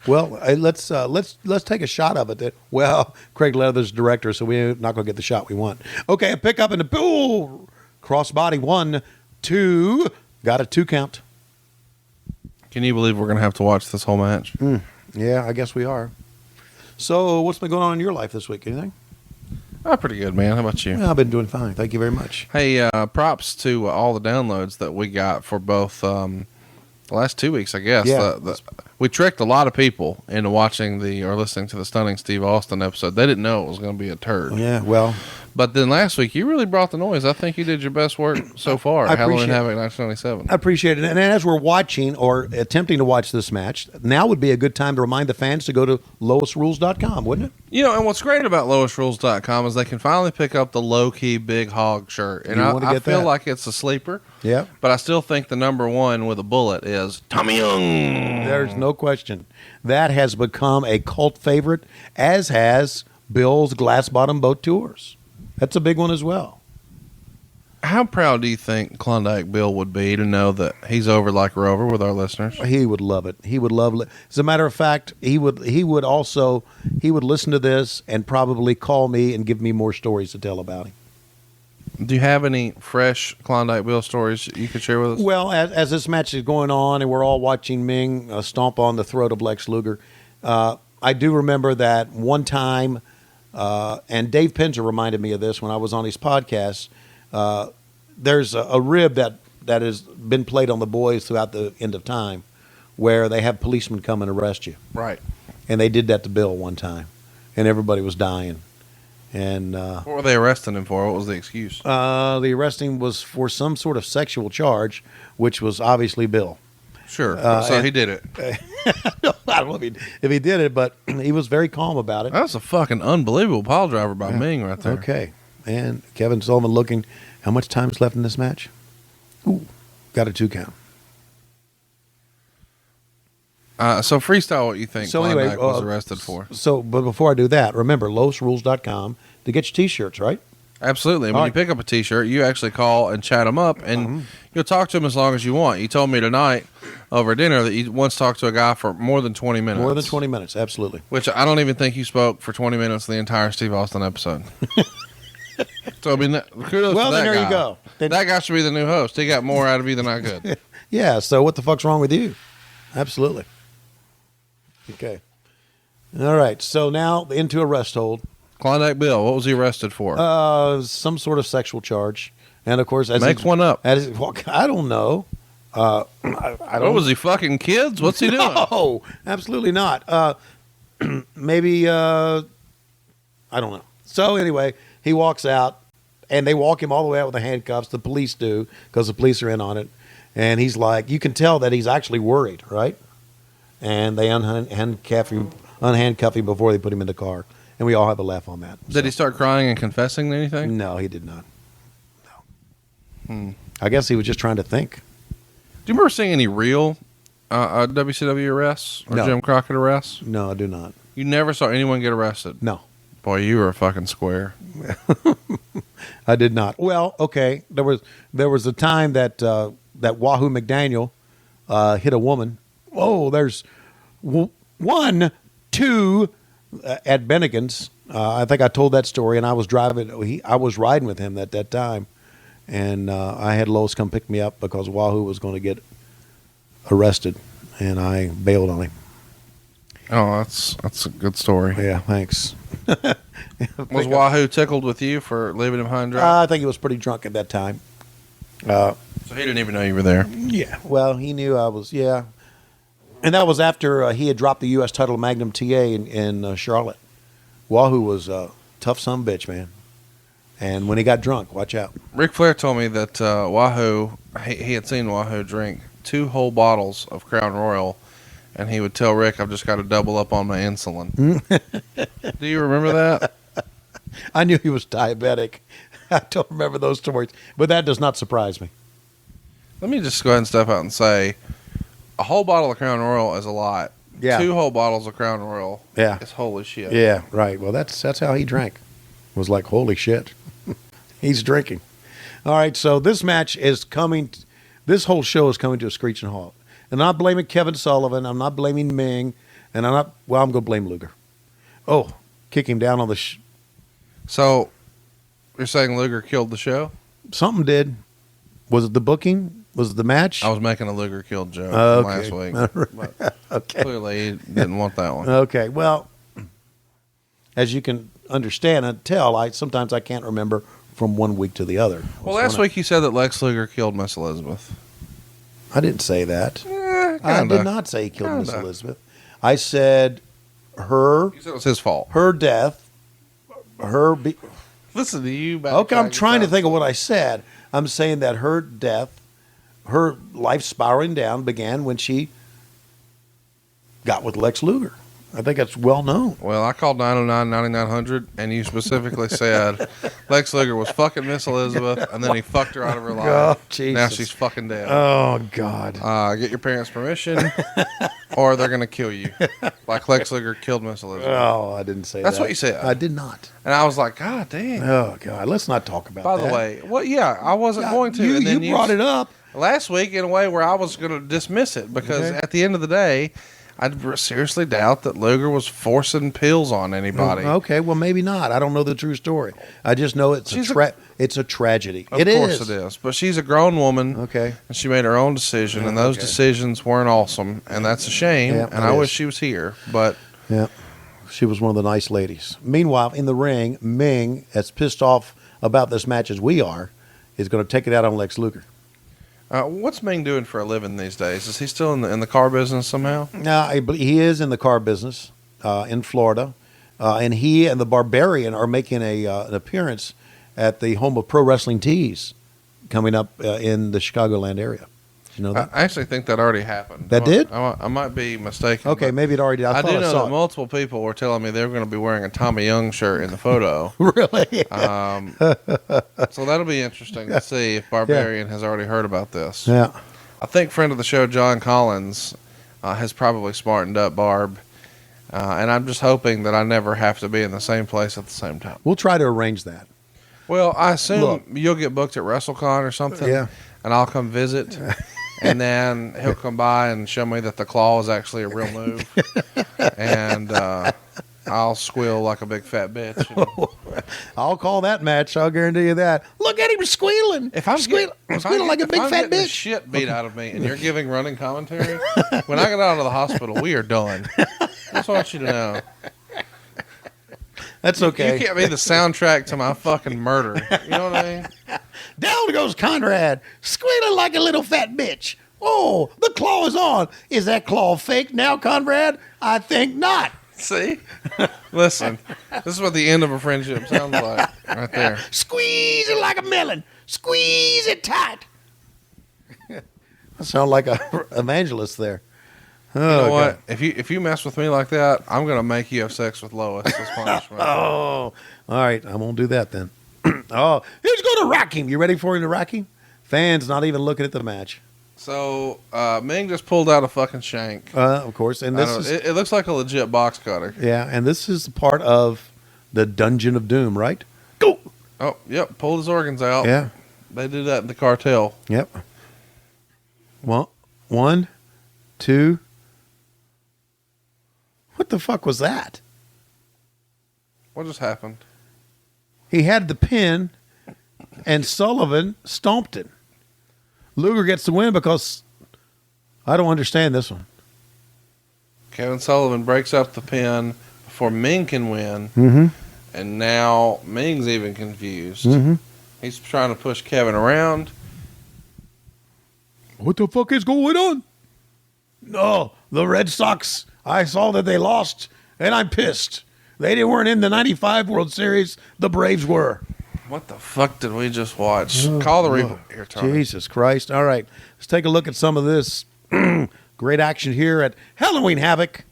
Speaker 2: Well, let's take a shot of it. Well, Craig Leather's director, so we're not going to get the shot we want. Okay, a pick up in the pool. Crossbody 1, 2. Got a 2 count.
Speaker 1: Can you believe we're going to have to watch this whole match?
Speaker 2: Yeah, I guess we are. So, what's been going on in your life this week? Anything?
Speaker 1: Oh, pretty good, man. How about you?
Speaker 2: Well, I've been doing fine. Thank you very much.
Speaker 1: Hey, props to all the downloads that we got for both the last 2 weeks, I guess.
Speaker 2: Yeah.
Speaker 1: We tricked a lot of people into watching or listening to the Stunning Steve Austin episode. They didn't know it was going to be a turd.
Speaker 2: Yeah, well.
Speaker 1: But then last week, you really brought the noise. I think you did your best work so far at Halloween Havoc 1997.
Speaker 2: I appreciate it. And as we're watching or attempting to watch this match, now would be a good time to remind the fans to go to lowestrules.com, wouldn't it?
Speaker 1: You know, and what's great about lowestrules.com is they can finally pick up the low-key Big Hog shirt. And I feel like it's a sleeper.
Speaker 2: Yeah.
Speaker 1: But I still think the number one with a bullet is Tommy Young.
Speaker 2: There's no question. That has become a cult favorite, as has Bill's Glass Bottom Boat Tours. That's a big one as well.
Speaker 1: How proud do you think Klondike Bill would be to know that he's over like Rover with our listeners?
Speaker 2: He would love it. He would love it. As a matter of fact, he would listen to this and probably call me and give me more stories to tell about him.
Speaker 1: Do you have any fresh Klondike Bill stories you could share with us?
Speaker 2: Well, as this match is going on and we're all watching Ming stomp on the throat of Lex Luger, I do remember that one time, and Dave Penzer reminded me of this when I was on his podcast. There's a rib that has been played on the boys throughout the end of time where they have policemen come and arrest you.
Speaker 1: Right.
Speaker 2: And they did that to Bill one time, and everybody was dying. And
Speaker 1: what were they arresting him for? What was the excuse?
Speaker 2: The arresting was for some sort of sexual charge, which was obviously Bill.
Speaker 1: Sure. So he did it.
Speaker 2: I don't know if he did it, but he was very calm about it.
Speaker 1: That's a fucking unbelievable pile driver by Ming right there.
Speaker 2: Okay. And Kevin Sullivan looking, how much time is left in this match? Ooh, got a 2 count.
Speaker 1: So freestyle what you think
Speaker 2: Klondike
Speaker 1: was arrested for.
Speaker 2: But before I do that, remember, lowestrules.com to get your T-shirts, right?
Speaker 1: Absolutely. And when you pick up a T-shirt, you actually call and chat them up, and you'll talk to them as long as you want. You told me tonight over dinner that you once talked to a guy for more than 20 minutes.
Speaker 2: More than 20 minutes, absolutely.
Speaker 1: Which I don't even think you spoke for 20 minutes the entire Steve Austin episode. So, I mean, kudos to that guy.
Speaker 2: Well, then there you go.
Speaker 1: That guy should be the new host. He got more out of you than I could.
Speaker 2: Yeah, so what the fuck's wrong with you? Absolutely. Okay. All right, so now into arrest hold.
Speaker 1: Klondike Bill, what was he arrested for?
Speaker 2: Some sort of sexual charge. And, of course,
Speaker 1: Make one up.
Speaker 2: I don't know. I don't.
Speaker 1: What was he, fucking kids? What's he doing?
Speaker 2: No, absolutely not. Maybe, I don't know. So, anyway, he walks out. and they walk him all the way out with the handcuffs. The police do, because the police are in on it. And he's like, you can tell that he's actually worried, right? And they unhandcuff him before they put him in the car. And we all have a laugh on that.
Speaker 1: Did he start crying and confessing to anything?
Speaker 2: No, he did not. No. I guess he was just trying to think.
Speaker 1: Do you remember seeing any real WCW arrests or
Speaker 2: No.
Speaker 1: Jim Crockett arrests?
Speaker 2: No, I do not.
Speaker 1: You never saw anyone get arrested?
Speaker 2: No.
Speaker 1: Boy, you were a fucking square.
Speaker 2: I did not. Well, okay. There was a time that Wahoo McDaniel hit a woman. Oh, there's 1, 2 at Bennigan's. I think I told that story, and I was I was riding with him at that time, and I had Lois come pick me up because Wahoo was going to get arrested, and I bailed on him.
Speaker 1: Oh, that's a good story.
Speaker 2: Yeah, thanks.
Speaker 1: Was Wahoo tickled with you for leaving him high and dry?
Speaker 2: I think he was pretty drunk at that time.
Speaker 1: So he didn't even know you were there.
Speaker 2: Yeah. Well, he knew I was. Yeah. And that was after he had dropped the U.S. title Magnum TA in Charlotte. Wahoo was a tough son of a bitch, man. And when he got drunk, watch out.
Speaker 1: Ric Flair told me that Wahoo, he had seen Wahoo drink 2 whole bottles of Crown Royal, and he would tell Rick, I've just got to double up on my insulin. Do you remember that?
Speaker 2: I knew he was diabetic. I don't remember those stories, but that does not surprise me.
Speaker 1: Let me just go ahead and step out and say, a whole bottle of Crown Royal is a lot.
Speaker 2: Yeah.
Speaker 1: 2 whole bottles of Crown Royal is holy shit.
Speaker 2: Yeah, right. Well, that's how he drank. It was like, holy shit. He's drinking. All right, so this match is coming. This whole show is coming to a screeching halt. And I'm not blaming Kevin Sullivan. I'm not blaming Ming. And I'm going to blame Luger. Oh, kick him down on the...
Speaker 1: So, you're saying Luger killed the show?
Speaker 2: Something did. Was it the booking? Was it the match?
Speaker 1: I was making a Luger killed joke last week. But
Speaker 2: Okay.
Speaker 1: clearly, he didn't want that one.
Speaker 2: Okay, well, as you can understand and tell, sometimes I can't remember from one week to the other.
Speaker 1: Well, last week you said that Lex Luger killed Miss Elizabeth.
Speaker 2: I didn't say that. I
Speaker 1: Kinda.
Speaker 2: did not say he killed Miss Elizabeth. I said her...
Speaker 1: You said it was his fault.
Speaker 2: Her death,
Speaker 1: Listen to you.
Speaker 2: Okay, I'm trying to think of what I said. I'm saying that her death, her life spiraling down began when she got with Lex Luger. I think that's well known.
Speaker 1: Well, I called 909-9900, and you specifically said Lex Luger was fucking Miss Elizabeth, and then he fucked her out of her life.
Speaker 2: Oh, Jesus.
Speaker 1: Now she's fucking dead.
Speaker 2: Oh, God.
Speaker 1: Get your parents' permission, or they're going to kill you. Like Lex Luger killed Miss Elizabeth.
Speaker 2: Oh, I didn't say that.
Speaker 1: That's what you said.
Speaker 2: I did not.
Speaker 1: And I was like, God damn.
Speaker 2: Oh, God. Let's not talk about
Speaker 1: By
Speaker 2: that.
Speaker 1: the way, well, yeah, I wasn't going to.
Speaker 2: You,
Speaker 1: and then
Speaker 2: you brought it up.
Speaker 1: last week in a way where I was going to dismiss it because
Speaker 2: Okay.
Speaker 1: at the end of the day, I seriously doubt that Luger was forcing pills on anybody.
Speaker 2: Okay, well, maybe not. I don't know the true story. I just know it's a tragedy.
Speaker 1: Of course it is. But she's a grown woman.
Speaker 2: Okay.
Speaker 1: And she made her own decision, and those decisions weren't awesome, and that's a shame,
Speaker 2: Yeah,
Speaker 1: and
Speaker 2: it
Speaker 1: I
Speaker 2: is.
Speaker 1: wish she was here. But
Speaker 2: Yeah. She was one of the nice ladies. Meanwhile, in the ring, Ming, as pissed off about this match as we are, is going to take it out on Lex Luger.
Speaker 1: what's Ming doing for a living these days? Is he still in the car business somehow?
Speaker 2: Now, I believe he is in the car business in Florida, and he and the Barbarian are making an appearance at the home of Pro Wrestling Tees coming up in the Chicagoland area. You know that?
Speaker 1: I actually think that already happened.
Speaker 2: That did?
Speaker 1: I might be mistaken.
Speaker 2: Okay,
Speaker 1: but
Speaker 2: maybe it already did.
Speaker 1: I
Speaker 2: thought
Speaker 1: do know
Speaker 2: saw
Speaker 1: that multiple people were telling me they were going to be wearing a Tommy Young shirt in the photo.
Speaker 2: Really?
Speaker 1: So that'll be interesting to see if Barbarian has already heard about this.
Speaker 2: Yeah.
Speaker 1: I think friend of the show, John Collins, has probably smartened up Barb. And I'm just hoping that I never have to be in the same place at the same time.
Speaker 2: We'll try to arrange that.
Speaker 1: Well, I assume
Speaker 2: Look.
Speaker 1: you'll get booked at WrestleCon or something.
Speaker 2: Yeah.
Speaker 1: And I'll come visit. And then he'll come by and show me that the claw is actually a real move. And I'll squeal like a big fat bitch. You know?
Speaker 2: I'll call that match. I'll guarantee you that. Look at him squealing.
Speaker 1: If I'm
Speaker 2: squealing like a big fat
Speaker 1: getting the
Speaker 2: bitch.
Speaker 1: shit beat out of me, and you're giving running commentary, when I get out of the hospital, we are done. I just want you to know.
Speaker 2: That's okay.
Speaker 1: You can't be the soundtrack to my fucking murder. You know what I mean?
Speaker 2: Down goes Conrad, squealing like a little fat bitch. Oh, the claw is on. Is that claw fake now, Conrad? I think not.
Speaker 1: See? Listen, this is what the end of a friendship sounds like right there.
Speaker 2: Squeeze it like a melon. Squeeze it tight. I sound like a evangelist there.
Speaker 1: You know what? If you mess with me like that, I'm going to make you have sex with Lois as punishment.
Speaker 2: Oh, all right. I won't do that then. Oh, who's going to rock him? You ready for him to rock him? Fans not even looking at the match.
Speaker 1: So, Ming just pulled out a fucking shank.
Speaker 2: Of course. And this
Speaker 1: it looks like a legit box cutter.
Speaker 2: Yeah, and this is part of the Dungeon of Doom, right? Go!
Speaker 1: Oh, yep. Pulled his organs out.
Speaker 2: Yeah.
Speaker 1: They did that in the cartel.
Speaker 2: Yep. Well, 1, 2. What the fuck was that?
Speaker 1: What just happened?
Speaker 2: He had the pin, and Sullivan stomped it. Luger gets the win because I don't understand this one.
Speaker 1: Kevin Sullivan breaks up the pin before Ming can win, and now Ming's even confused. He's trying to push Kevin around.
Speaker 2: What the fuck is going on? No, the Red Sox. I saw that they lost, and I'm pissed. They weren't in the 95 World Series. The Braves were.
Speaker 1: What the fuck did we just watch? Call the replay here, Tony.
Speaker 2: Jesus Christ. All right. Let's take a look at some of this great action here at Halloween Havoc.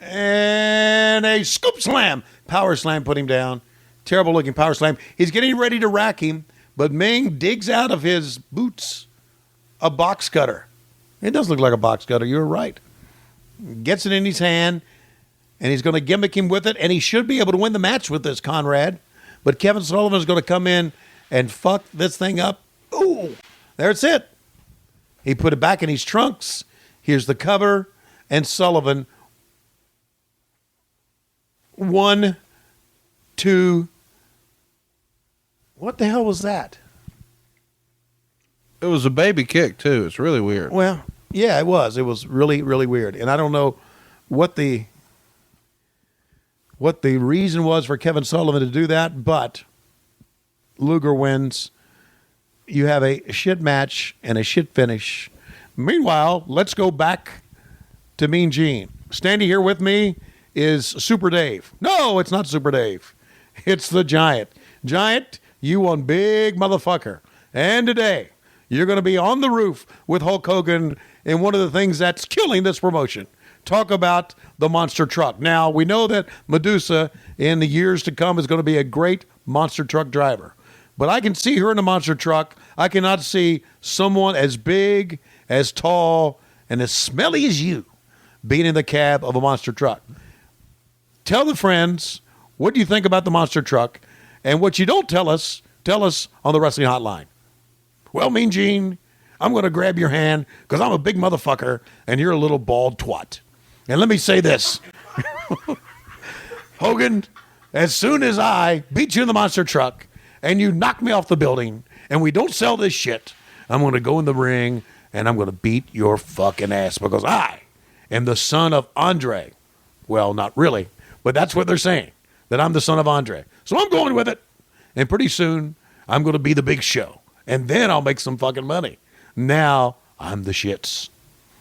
Speaker 2: And a scoop slam. Power slam put him down. Terrible looking power slam. He's getting ready to rack him, but Ming digs out of his boots a box cutter. It does look like a box cutter. You're right. Gets it in his hand, and he's going to gimmick him with it, and he should be able to win the match with this, Conrad. But Kevin Sullivan is going to come in and fuck this thing up. Ooh, there's it. He put it back in his trunks. Here's the cover, and Sullivan. 1, 2. What the hell was that?
Speaker 1: It was a baby kick, too. It's really weird.
Speaker 2: Well, yeah, it was. It was really, really weird. And I don't know what the reason was for Kevin Sullivan to do that, but Luger wins. You have a shit match and a shit finish. Meanwhile, let's go back to Mean Gene. Standing here with me is Super Dave. No, it's not Super Dave. It's the Giant. Giant, you one big motherfucker. And today, you're going to be on the roof with Hulk Hogan in one of the things that's killing this promotion. Talk about the monster truck. Now, we know that Medusa in the years to come is going to be a great monster truck driver. But I can see her in a monster truck. I cannot see someone as big, as tall, and as smelly as you being in the cab of a monster truck. Tell the friends what do you think about the monster truck, and what you don't tell us on the Wrestling Hotline. Well, Mean Gene, I'm going to grab your hand because I'm a big motherfucker and you're a little bald twat. And let me say this. Hogan, as soon as I beat you in the monster truck and you knock me off the building and we don't sell this shit, I'm going to go in the ring and I'm going to beat your fucking ass because I am the son of Andre. Well, not really, but that's what they're saying, that I'm the son of Andre. So I'm going with it. And pretty soon I'm going to be the big show. And then I'll make some fucking money. Now I'm the shits.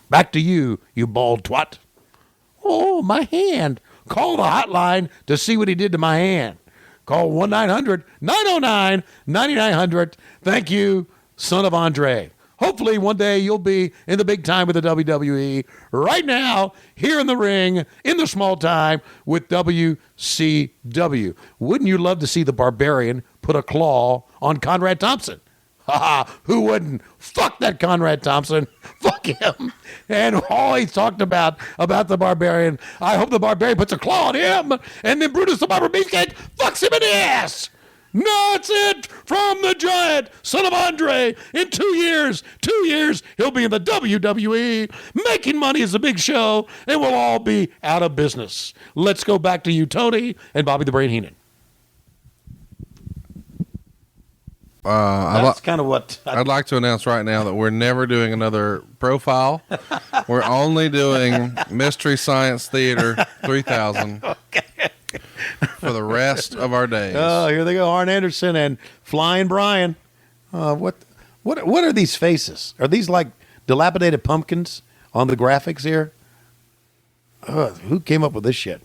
Speaker 2: Back to you, you bald twat. Oh, my hand. Call the hotline to see what he did to my hand. Call 1-900-909-9900. Thank you, son of Andre. Hopefully one day you'll be in the big time with the WWE. Right now, here in the ring, in the small time with WCW. Wouldn't you love to see the Barbarian put a claw on Conrad Thompson? Who wouldn't? Fuck that Conrad Thompson. Fuck him. And all he talked about the Barbarian. I hope the Barbarian puts a claw on him, and then Brutus the Barber Beefcake fucks him in the ass. That's it from the Giant, son of Andre. In 2 years, he'll be in the WWE, making money as a big show, and we'll all be out of business. Let's go back to you, Tony, and Bobby the Brain Heenan. That's kind of what
Speaker 1: I'd like to announce right now that we're never doing another profile. We're only doing Mystery Science Theater 3000 for the rest of our days.
Speaker 2: Oh, here they go, Arn Anderson and Flying Brian. What are these faces? Are these like dilapidated pumpkins on the graphics here? Who came up with this shit?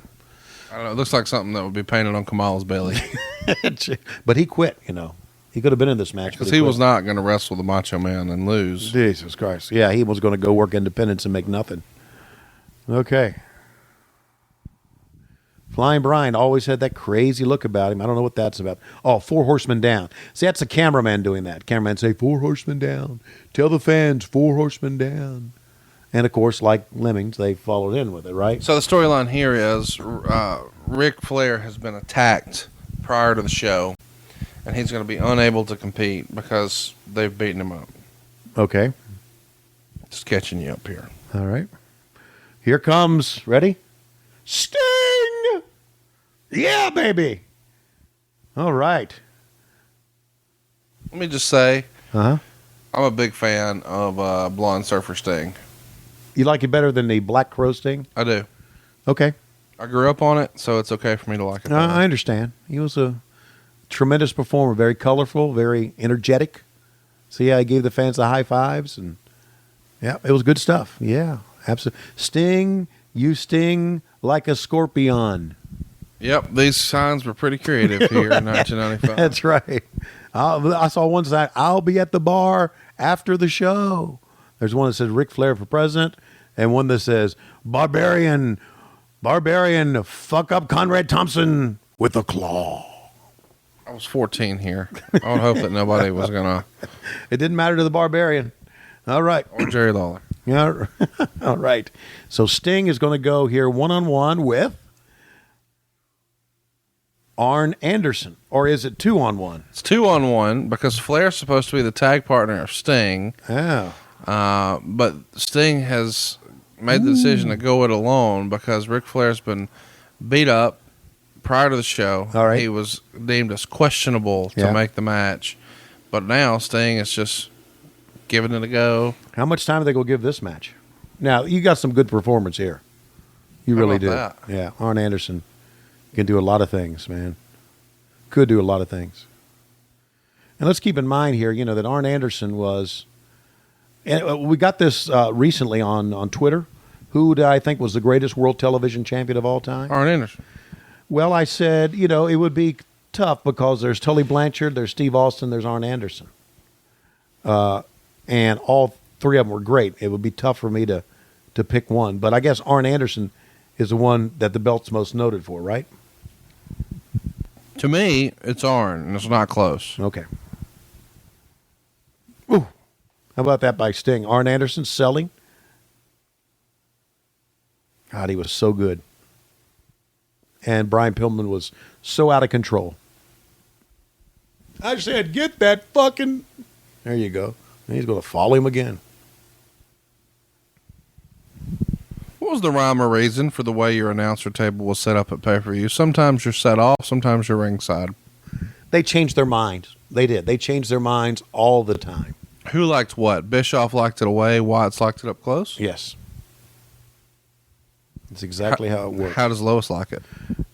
Speaker 1: I don't know. It looks like something that would be painted on Kamal's belly.
Speaker 2: But he quit, you know. He could have been in this match.
Speaker 1: Because he was not going to wrestle the Macho Man and lose.
Speaker 2: Jesus Christ. Yeah, he was going to go work independence and make nothing. Okay. Flying Brian always had that crazy look about him. I don't know what that's about. Oh, 4 horsemen down. See, that's the cameraman doing that. Cameraman say, 4 horsemen down. Tell the fans, 4 horsemen down. And, of course, like Lemmings, they followed in with it, right?
Speaker 1: So the storyline here is Ric Flair has been attacked prior to the show. And he's going to be unable to compete because they've beaten him up.
Speaker 2: Okay.
Speaker 1: Just catching you up here.
Speaker 2: All right. Here comes, ready? Sting! Yeah, baby! All right.
Speaker 1: Let me just say,
Speaker 2: Uh-huh.
Speaker 1: I'm a big fan of Blonde Surfer Sting.
Speaker 2: You like it better than the Black Crow Sting?
Speaker 1: I do.
Speaker 2: Okay.
Speaker 1: I grew up on it, so it's okay for me to like it better.
Speaker 2: I understand. He was a tremendous performer, very colorful, very energetic. See how he gave the fans the high fives? And yeah, it was good stuff. Yeah, absolutely. Sting, you sting like a scorpion.
Speaker 1: Yep, these signs were pretty creative here in 1995.
Speaker 2: That's right. I saw one sign, I'll be at the bar after the show. There's one that says Ric Flair for president, and one that says, Barbarian, fuck up Conrad Thompson with a claw.
Speaker 1: I was 14 here. I would hope that nobody was going to.
Speaker 2: It didn't matter to the Barbarian. All right.
Speaker 1: Or Jerry Lawler.
Speaker 2: Yeah. All right. So Sting is going to go here one-on-one with Arn Anderson. Or is it 2-on-1?
Speaker 1: It's 2-on-1 because Flair's supposed to be the tag partner of Sting.
Speaker 2: Oh.
Speaker 1: But Sting has made the decision to go it alone because Ric Flair's been beat up prior to the show.
Speaker 2: All right.
Speaker 1: He was deemed as questionable to make the match. But now Sting is just giving it a go.
Speaker 2: How much time are they going to give this match? Now, you got some good performance here. You really do.
Speaker 1: That?
Speaker 2: Yeah. Arn Anderson can do a lot of things, man. Could do a lot of things. And let's keep in mind here, you know, that Arn Anderson was... And we got this recently on Twitter. Who do I think was the greatest world television champion of all time?
Speaker 1: Arn Anderson.
Speaker 2: Well, I said, you know, it would be tough because there's Tully Blanchard, there's Steve Austin, there's Arn Anderson. And all 3 of them were great. It would be tough for me to pick one. But I guess Arn Anderson is the one that the belt's most noted for, right?
Speaker 1: To me, it's Arn, and it's not close.
Speaker 2: Okay. Ooh. How about that by Sting? Arn Anderson selling. God, he was so good. And Brian Pillman was so out of control. I said, get that fucking... There you go. And he's going to follow him again.
Speaker 1: What was the rhyme or reason for the way your announcer table was set up at pay-per-view? Sometimes you're set off, sometimes you're ringside.
Speaker 2: They changed their minds. They did. They changed their minds all the time.
Speaker 1: Who liked what? Bischoff liked it away, Watts liked it up close?
Speaker 2: Yes. That's exactly how it works.
Speaker 1: How does Lois like it?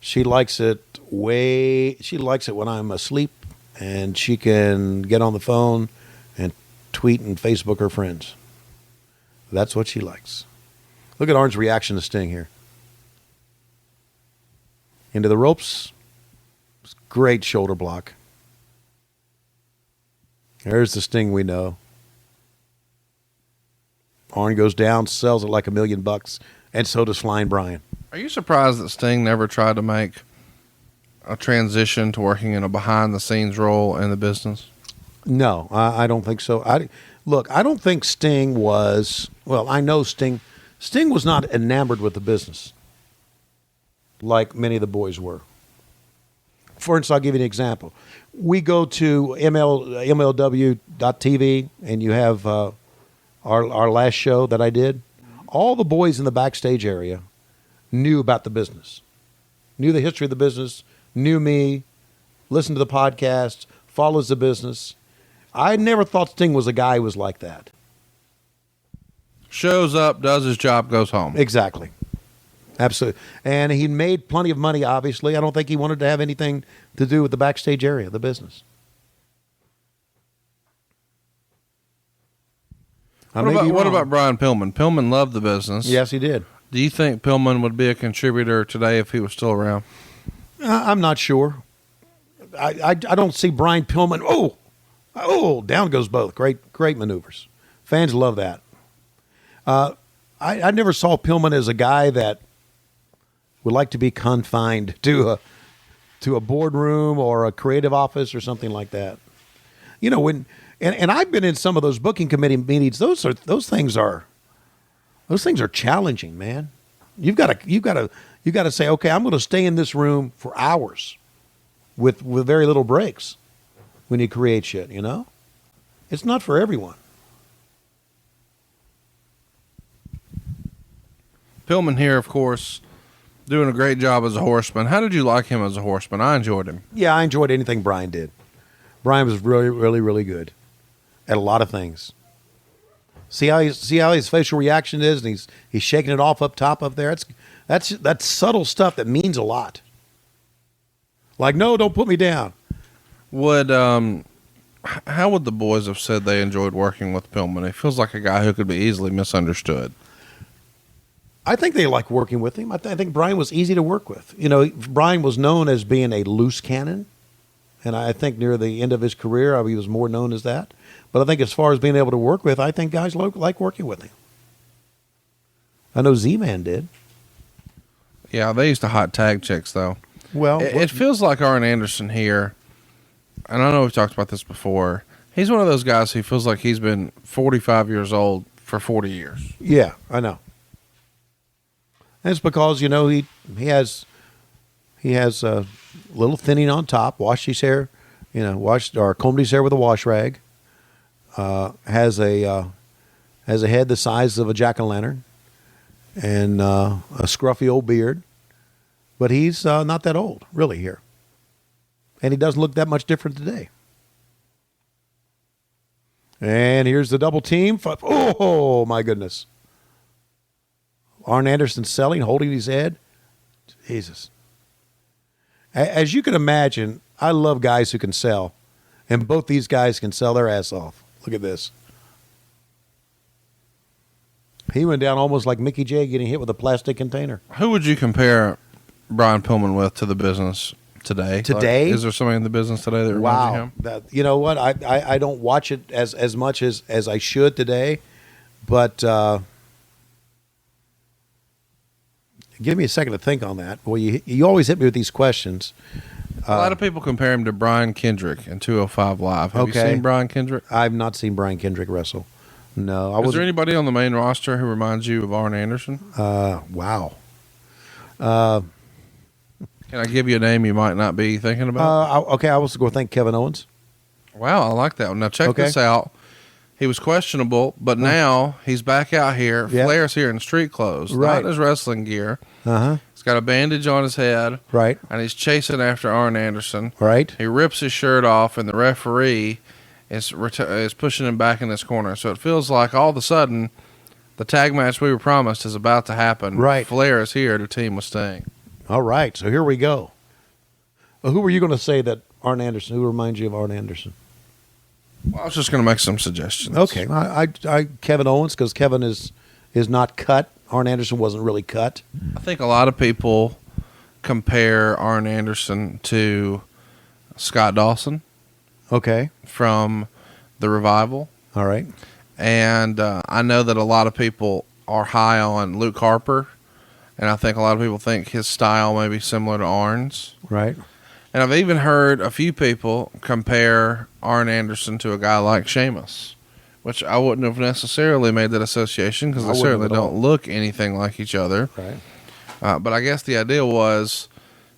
Speaker 2: She likes it she likes it when I'm asleep and she can get on the phone and tweet and Facebook her friends. That's what she likes. Look at Arn's reaction to Sting here. Into the ropes. Great shoulder block. There's the Sting we know. Arn goes down, sells it like $1 million, and so does Flying Brian.
Speaker 1: Are you surprised that Sting never tried to make a transition to working in a behind-the-scenes role in the business?
Speaker 2: No, I don't think so. I don't think Sting was... Well, I know Sting was not enamored with the business like many of the boys were. For instance, I'll give you an example. We go to MLW.TV, and you have our last show that I did. All the boys in the backstage area knew about the business, knew the history of the business, knew me, listened to the podcast, follows the business. I never thought Sting was a guy who was like that.
Speaker 1: Shows up, does his job, goes home.
Speaker 2: Exactly. Absolutely. And he made plenty of money, obviously. I don't think he wanted to have anything to do with the backstage area, the business.
Speaker 1: What about Brian Pillman? Pillman loved the business.
Speaker 2: Yes, he did.
Speaker 1: Do you think Pillman would be a contributor today if he was still around?
Speaker 2: I'm not sure. I don't see Brian Pillman. Oh, down goes both. Great maneuvers. Fans love that. I never saw Pillman as a guy that would like to be confined to a boardroom or a creative office or something like that. You know, and I've been in some of those booking committee meetings. Those things are challenging, man. You've got to say, okay, I'm going to stay in this room for hours with very little breaks when you create shit, you know? It's not for everyone.
Speaker 1: Pillman here, of course, doing a great job as a horseman. How did you like him as a horseman? I enjoyed him.
Speaker 2: Yeah, I enjoyed anything Brian did. Brian was really, really, really good at a lot of things. See how his facial reaction is, and he's shaking it off up top up there. That's subtle stuff that means a lot. Like, no, don't put me down.
Speaker 1: How would the boys have said they enjoyed working with Pillman? He feels like a guy who could be easily misunderstood.
Speaker 2: I think they like working with him. I think Brian was easy to work with. You know, Brian was known as being a loose cannon, and I think near the end of his career, he was more known as that. But I think as far as being able to work with, I think guys like working with him. I know Z-Man did.
Speaker 1: Yeah, they used to hot tag chicks, though.
Speaker 2: Well,
Speaker 1: it feels like Arn Anderson here, and I know we've talked about this before, he's one of those guys who feels like he's been 45 years old for 40 years.
Speaker 2: Yeah, I know. And it's because, you know, he has a little thinning on top, washed his hair, you know, combed his hair with a wash rag, has a head the size of a jack-o'-lantern, and a scruffy old beard. But he's not that old, really, here. And he doesn't look that much different today. And here's the double team. Oh, my goodness. Arn Anderson selling, holding his head. Jesus. As you can imagine, I love guys who can sell. And both these guys can sell their ass off. Look at this. He went down almost like Mickey J getting hit with a plastic container.
Speaker 1: Who would you compare Brian Pillman with to the business today?
Speaker 2: Today?
Speaker 1: Like, is there somebody in the business today that reminds you of him?
Speaker 2: You know what? I don't watch it as much as I should today, but give me a second to think on that. Well, you always hit me with these questions.
Speaker 1: A lot of people compare him to Brian Kendrick in 205 Live. Have you seen Brian Kendrick?
Speaker 2: I've not seen Brian Kendrick wrestle. No.
Speaker 1: Is there anybody on the main roster who reminds you of Arn Anderson?
Speaker 2: Wow.
Speaker 1: Can I give you a name you might not be thinking about?
Speaker 2: Okay, I was going to think Kevin Owens.
Speaker 1: Wow, I like that one. Now, check this out. He was questionable, but now he's back out here.
Speaker 2: Yep.
Speaker 1: Flair's here in street clothes, not in his wrestling gear.
Speaker 2: Uh-huh.
Speaker 1: He's got a bandage on his head.
Speaker 2: Right.
Speaker 1: And he's chasing after Arn Anderson.
Speaker 2: Right.
Speaker 1: He rips his shirt off, and the referee is pushing him back in this corner. So it feels like all of a sudden the tag match we were promised is about to happen.
Speaker 2: Right.
Speaker 1: Flair is here to team with Sting.
Speaker 2: All right, so here we go. Who were you going to say that Arn Anderson? Who reminds you of Arn Anderson?
Speaker 1: Well, I was just going to make some suggestions.
Speaker 2: Okay, I Kevin Owens, because Kevin is not cut. Arn Anderson wasn't really cut.
Speaker 1: I think a lot of people compare Arn Anderson to Scott Dawson.
Speaker 2: Okay.
Speaker 1: From the Revival.
Speaker 2: All right.
Speaker 1: And I know that a lot of people are high on Luke Harper, and I think a lot of people think his style may be similar to Arn's.
Speaker 2: Right.
Speaker 1: And I've even heard a few people compare Arn Anderson to a guy like Sheamus, which I wouldn't have necessarily made that association because they certainly don't look anything like each other.
Speaker 2: Right.
Speaker 1: But I guess the idea was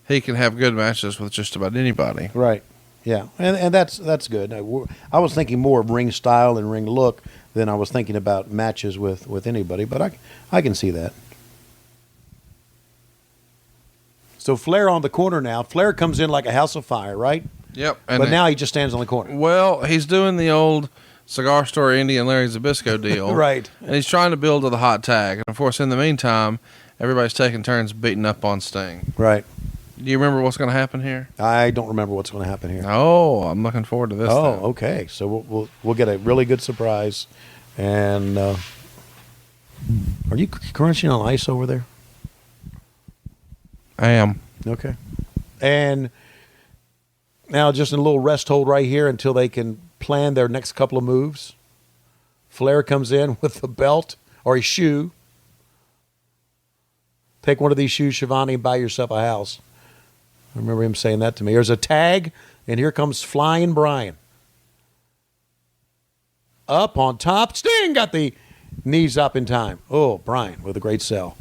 Speaker 1: he can have good matches with just about anybody.
Speaker 2: Right. Yeah, and that's good. I was thinking more of ring style and ring look than I was thinking about matches with anybody, but I can see that. So Flair on the corner now. Flair comes in like a house of fire, right?
Speaker 1: Yep.
Speaker 2: But now he just stands on the corner.
Speaker 1: Well, he's doing the old cigar store Indy and Larry Zbyszko deal.
Speaker 2: Right.
Speaker 1: And he's trying to build to the hot tag. And, of course, in the meantime, everybody's taking turns beating up on Sting.
Speaker 2: Right.
Speaker 1: Do you remember what's going to happen here?
Speaker 2: I don't remember what's going to happen here.
Speaker 1: Oh, I'm looking forward to this.
Speaker 2: Oh, okay. So we'll get a really good surprise, and Are you crunching on ice over there?
Speaker 1: I am.
Speaker 2: Okay. And now just in a little rest hold right here until they can plan their next couple of moves. Flair comes in with a belt or a shoe. Take one of these shoes, Schiavone, and buy yourself a house. I remember him saying that to me. There's a tag, and here comes Flying Brian. Up on top. Sting got the knees up in time. Oh, Brian with a great sell.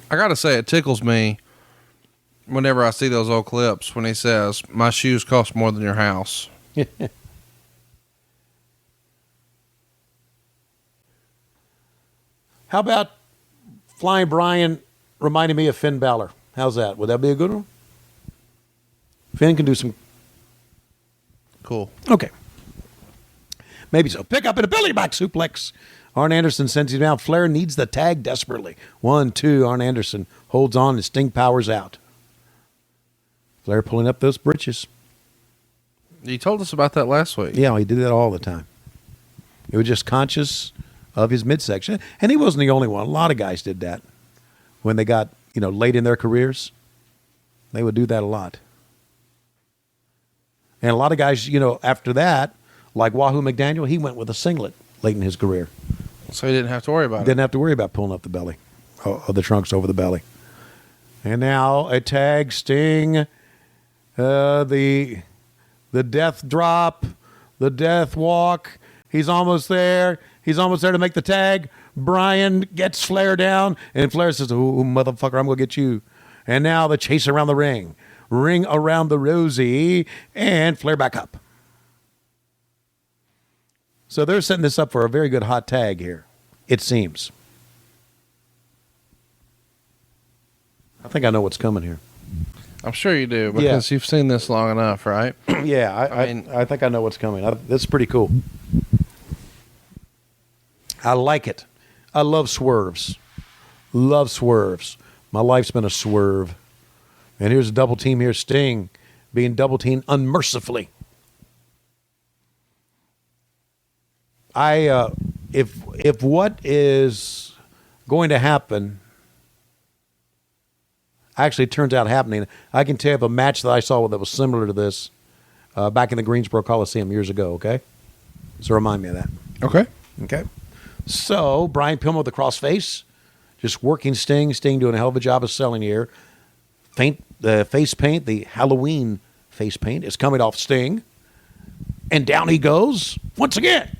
Speaker 1: I got to say, it tickles me whenever I see those old clips when he says, my shoes cost more than your house.
Speaker 2: How about Flying Brian reminding me of Finn Balor? How's that? Would that be a good one? Finn can do some.
Speaker 1: Cool.
Speaker 2: Okay. Maybe so. Pick up in a belly back suplex. Arn Anderson sends him down. Flair needs the tag desperately. 1, 2. Arn Anderson holds on and Sting powers out. Flair pulling up those britches.
Speaker 1: You told us about that last week.
Speaker 2: Yeah, he did that all the time. He was just conscious of his midsection. And he wasn't the only one. A lot of guys did that when they got, late in their careers. They would do that a lot. And a lot of guys, after that, like Wahoo McDaniel, he went with a singlet late in his career.
Speaker 1: So he didn't have to worry about it.
Speaker 2: Didn't have to worry about pulling up the belly, or the trunks over the belly. And now a tag, Sting, the death drop, the death walk. He's almost there. He's almost there to make the tag. Brian gets Flair down, and Flair says, "Oh, motherfucker, I'm going to get you." And now the chase around the ring. Ring around the Rosie, and Flair back up. So they're setting this up for a very good hot tag here, it seems. I think I know what's coming here.
Speaker 1: I'm sure you do, because you've seen this long enough, right?
Speaker 2: Yeah, I think I know what's coming. This is pretty cool. I like it. I love swerves. Love swerves. My life's been a swerve. And here's a double team here. Sting being double teamed unmercifully. If what is going to happen actually turns out happening, I can tell you of a match that I saw that was similar to this back in the Greensboro Coliseum years ago, okay? So remind me of that.
Speaker 1: Okay.
Speaker 2: Okay. So Brian Pillman with the crossface, just working Sting. Sting doing a hell of a job of selling here. The face paint, the Halloween face paint, is coming off Sting. And down he goes once again.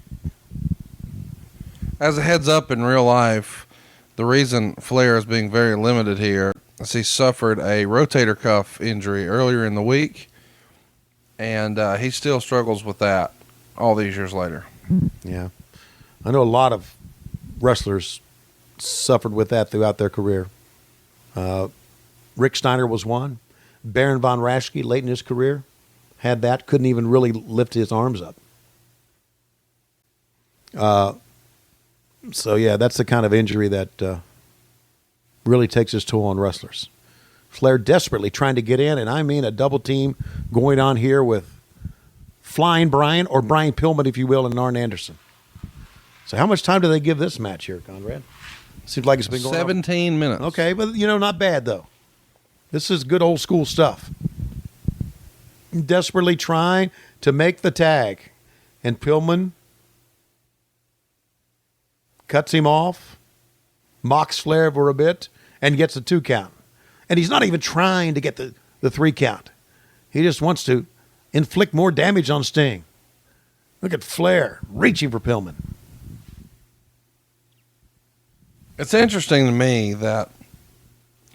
Speaker 1: As a heads up, in real life, the reason Flair is being very limited here is he suffered a rotator cuff injury earlier in the week, and he still struggles with that all these years later.
Speaker 2: Yeah. I know a lot of wrestlers suffered with that throughout their career. Rick Steiner was one. Baron von Raschke, late in his career, had that. Couldn't even really lift his arms up. So, yeah, that's the kind of injury that really takes its toll on wrestlers. Flair desperately trying to get in, and I mean a double team going on here with Flying Brian, or Brian Pillman, if you will, and Arn Anderson. So how much time do they give this match here, Conrad? Seems like it's been going
Speaker 1: 17 minutes.
Speaker 2: Okay, but, not bad, though. This is good old school stuff. Desperately trying to make the tag. And Pillman cuts him off, mocks Flair for a bit, and gets a 2 count. And he's not even trying to get the 3 count. He just wants to inflict more damage on Sting. Look at Flair reaching for Pillman.
Speaker 1: It's interesting to me that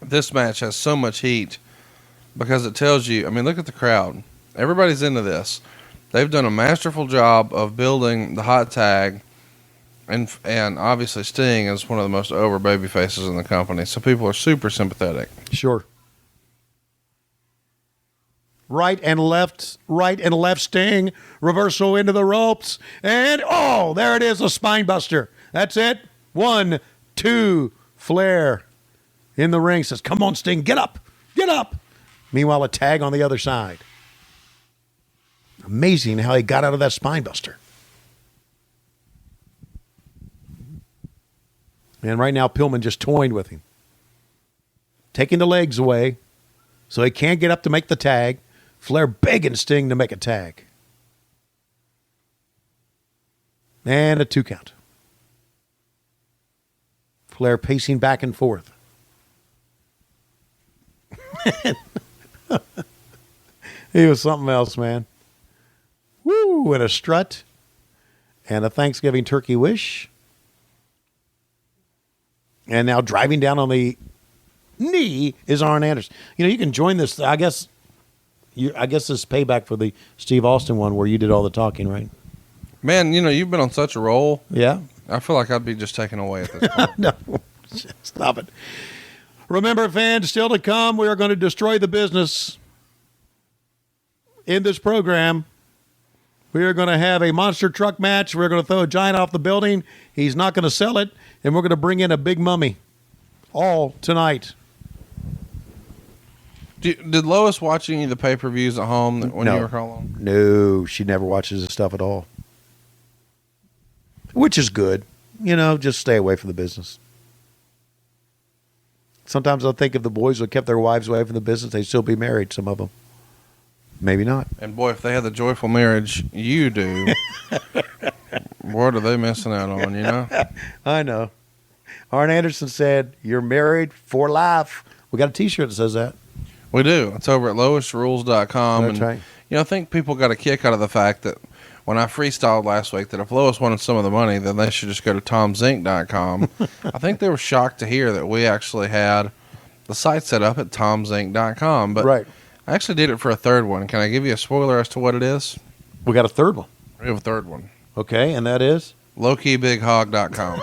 Speaker 1: this match has so much heat because it tells you, look at the crowd. Everybody's into this. They've done a masterful job of building the hot tag, and obviously Sting is one of the most over baby faces in the company, so people are super sympathetic.
Speaker 2: Sure. Right and left Sting. Reversal into the ropes. And, there it is, a spine buster. That's it. 1, 2, Flair in the ring says, "Come on, Sting, get up, get up." Meanwhile, a tag on the other side. Amazing how he got out of that spine buster. And right now, Pillman just toying with him. Taking the legs away so he can't get up to make the tag. Flair begging Sting to make a tag. And a 2 count. Flair pacing back and forth. He was something else, man. Woo! And a strut. And a Thanksgiving turkey wish. And now driving down on the knee is Arn Anderson. You know, you can join this. I guess this is payback for the Steve Austin one where you did all the talking, right?
Speaker 1: Man, you know, you've been on such a roll.
Speaker 2: Yeah.
Speaker 1: I feel like I'd be just taken away at this point.
Speaker 2: No, stop it. Remember, fans, still to come, we are going to destroy the business in this program. We are going to have a monster truck match. We're going to throw a giant off the building. He's not going to sell it. And we're going to bring in a big mummy. All tonight.
Speaker 1: Did Lois watch any of the pay-per-views at home when you were calling?
Speaker 2: No, she never watches this stuff at all. Which is good. You know, just stay away from the business. Sometimes I think if the boys would have kept their wives away from the business, they'd still be married, some of them. Maybe not.
Speaker 1: And boy, if they had the joyful marriage you do, what are they missing out on, you know?
Speaker 2: I know. Arn Anderson said, "You're married for life." We got a T-shirt that says that.
Speaker 1: We do. It's over at loisrules.com.
Speaker 2: That's right.
Speaker 1: You know, I think people got a kick out of the fact that when I freestyled last week that if Lois wanted some of the money, then they should just go to tomzinc.com. I think they were shocked to hear that we actually had the site set up at tomzinc.com. But
Speaker 2: right.
Speaker 1: I actually did it for a third one. Can I give you a spoiler as to what it is?
Speaker 2: We got a third one.
Speaker 1: We have a third one.
Speaker 2: Okay, and that is?
Speaker 1: lowkeybighog.com.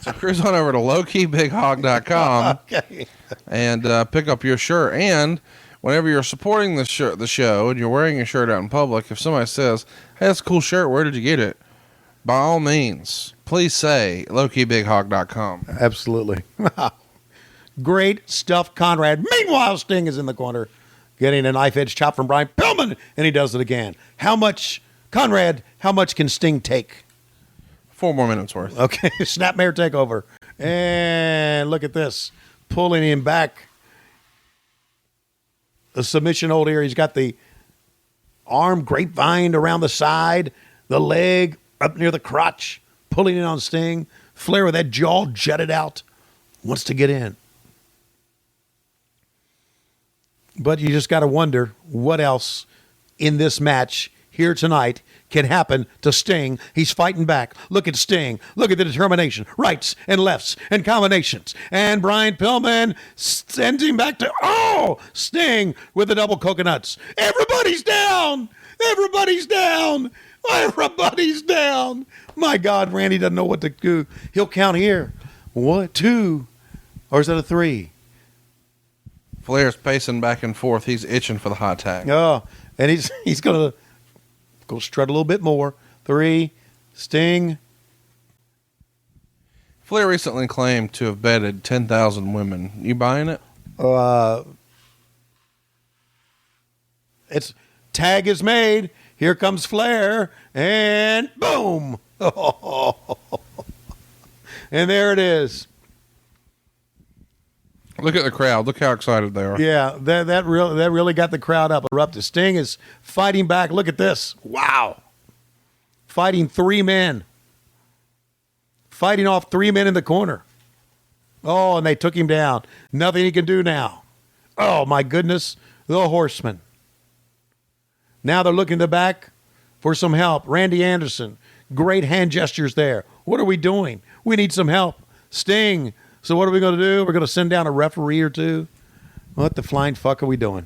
Speaker 1: So cruise on over to lowkeybighog.com
Speaker 2: Okay.
Speaker 1: and pick up your shirt. And whenever you're supporting the show and you're wearing your shirt out in public, if somebody says, "Hey, that's a cool shirt, where did you get it?" By all means, please say lowkeybighog.com.
Speaker 2: Absolutely. Great stuff, Conrad. Meanwhile, Sting is in the corner getting a knife-edge chop from Brian Pillman, and he does it again. How much, Conrad, how much can Sting take?
Speaker 1: 4 more minutes worth.
Speaker 2: Okay, snapmare takeover. And look at this. Pulling him back. The submission hold here. He's got the arm grapevine around the side, the leg up near the crotch, pulling in on Sting. Flair with that jaw jutted out. Wants to get in. But you just got to wonder what else in this match here tonight can happen to Sting. He's fighting back. Look at Sting. Look at the determination. Rights and lefts and combinations. And Brian Pillman sends him back to, Sting with the double coconuts. Everybody's down. Everybody's down. Everybody's down. My God, Randy doesn't know what to do. He'll count here. 1, 2, or is that a 3?
Speaker 1: Flair's pacing back and forth. He's itching for the hot tag.
Speaker 2: Oh, and he's going to go strut a little bit more. 3, Sting.
Speaker 1: Flair recently claimed to have bedded 10,000 women. You buying it?
Speaker 2: It's tag is made. Here comes Flair, and boom! And there it is.
Speaker 1: Look at the crowd. Look how excited they are.
Speaker 2: Yeah, that really got the crowd up, erupted. Sting is fighting back. Look at this. Wow. Fighting 3 men. Fighting off 3 men in the corner. Oh, and they took him down. Nothing he can do now. Oh, my goodness. The Horseman. Now they're looking to the back for some help. Randy Anderson. Great hand gestures there. What are we doing? We need some help. Sting. So what are we going to do? We're going to send down a referee or two? What the flying fuck are we doing?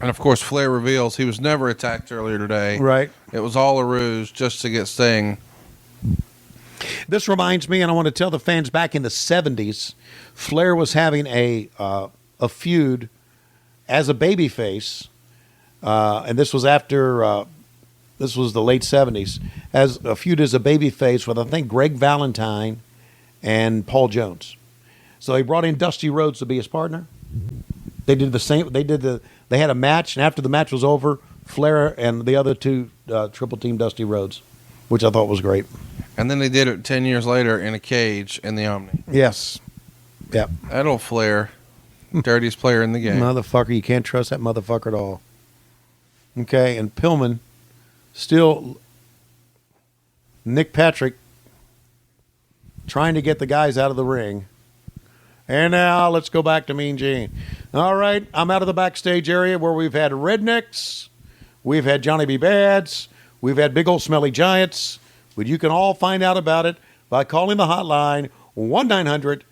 Speaker 1: And, of course, Flair reveals he was never attacked earlier today.
Speaker 2: Right.
Speaker 1: It was all a ruse just to get Sting.
Speaker 2: This reminds me, and I want to tell the fans, back in the 70s, Flair was having a feud as a babyface, and this was after, this was the late 70s, as a feud as a babyface with, I think, Greg Valentine and Paul Jones. So he brought in Dusty Rhodes to be his partner. They did the same. They had a match, and after the match was over, Flair and the other two triple team Dusty Rhodes, which I thought was great.
Speaker 1: And then they did it 10 years later in a cage in the Omni.
Speaker 2: Yes. Yep.
Speaker 1: That old Flair, dirtiest player in the game.
Speaker 2: Motherfucker, you can't trust that motherfucker at all. Okay, and Pillman still, Nick Patrick trying to get the guys out of the ring. And now let's go back to Mean Gene. All right, I'm out of the backstage area where we've had rednecks, we've had Johnny B. Bads, we've had big old smelly giants, but you can all find out about it by calling the hotline 1-900-909-9900.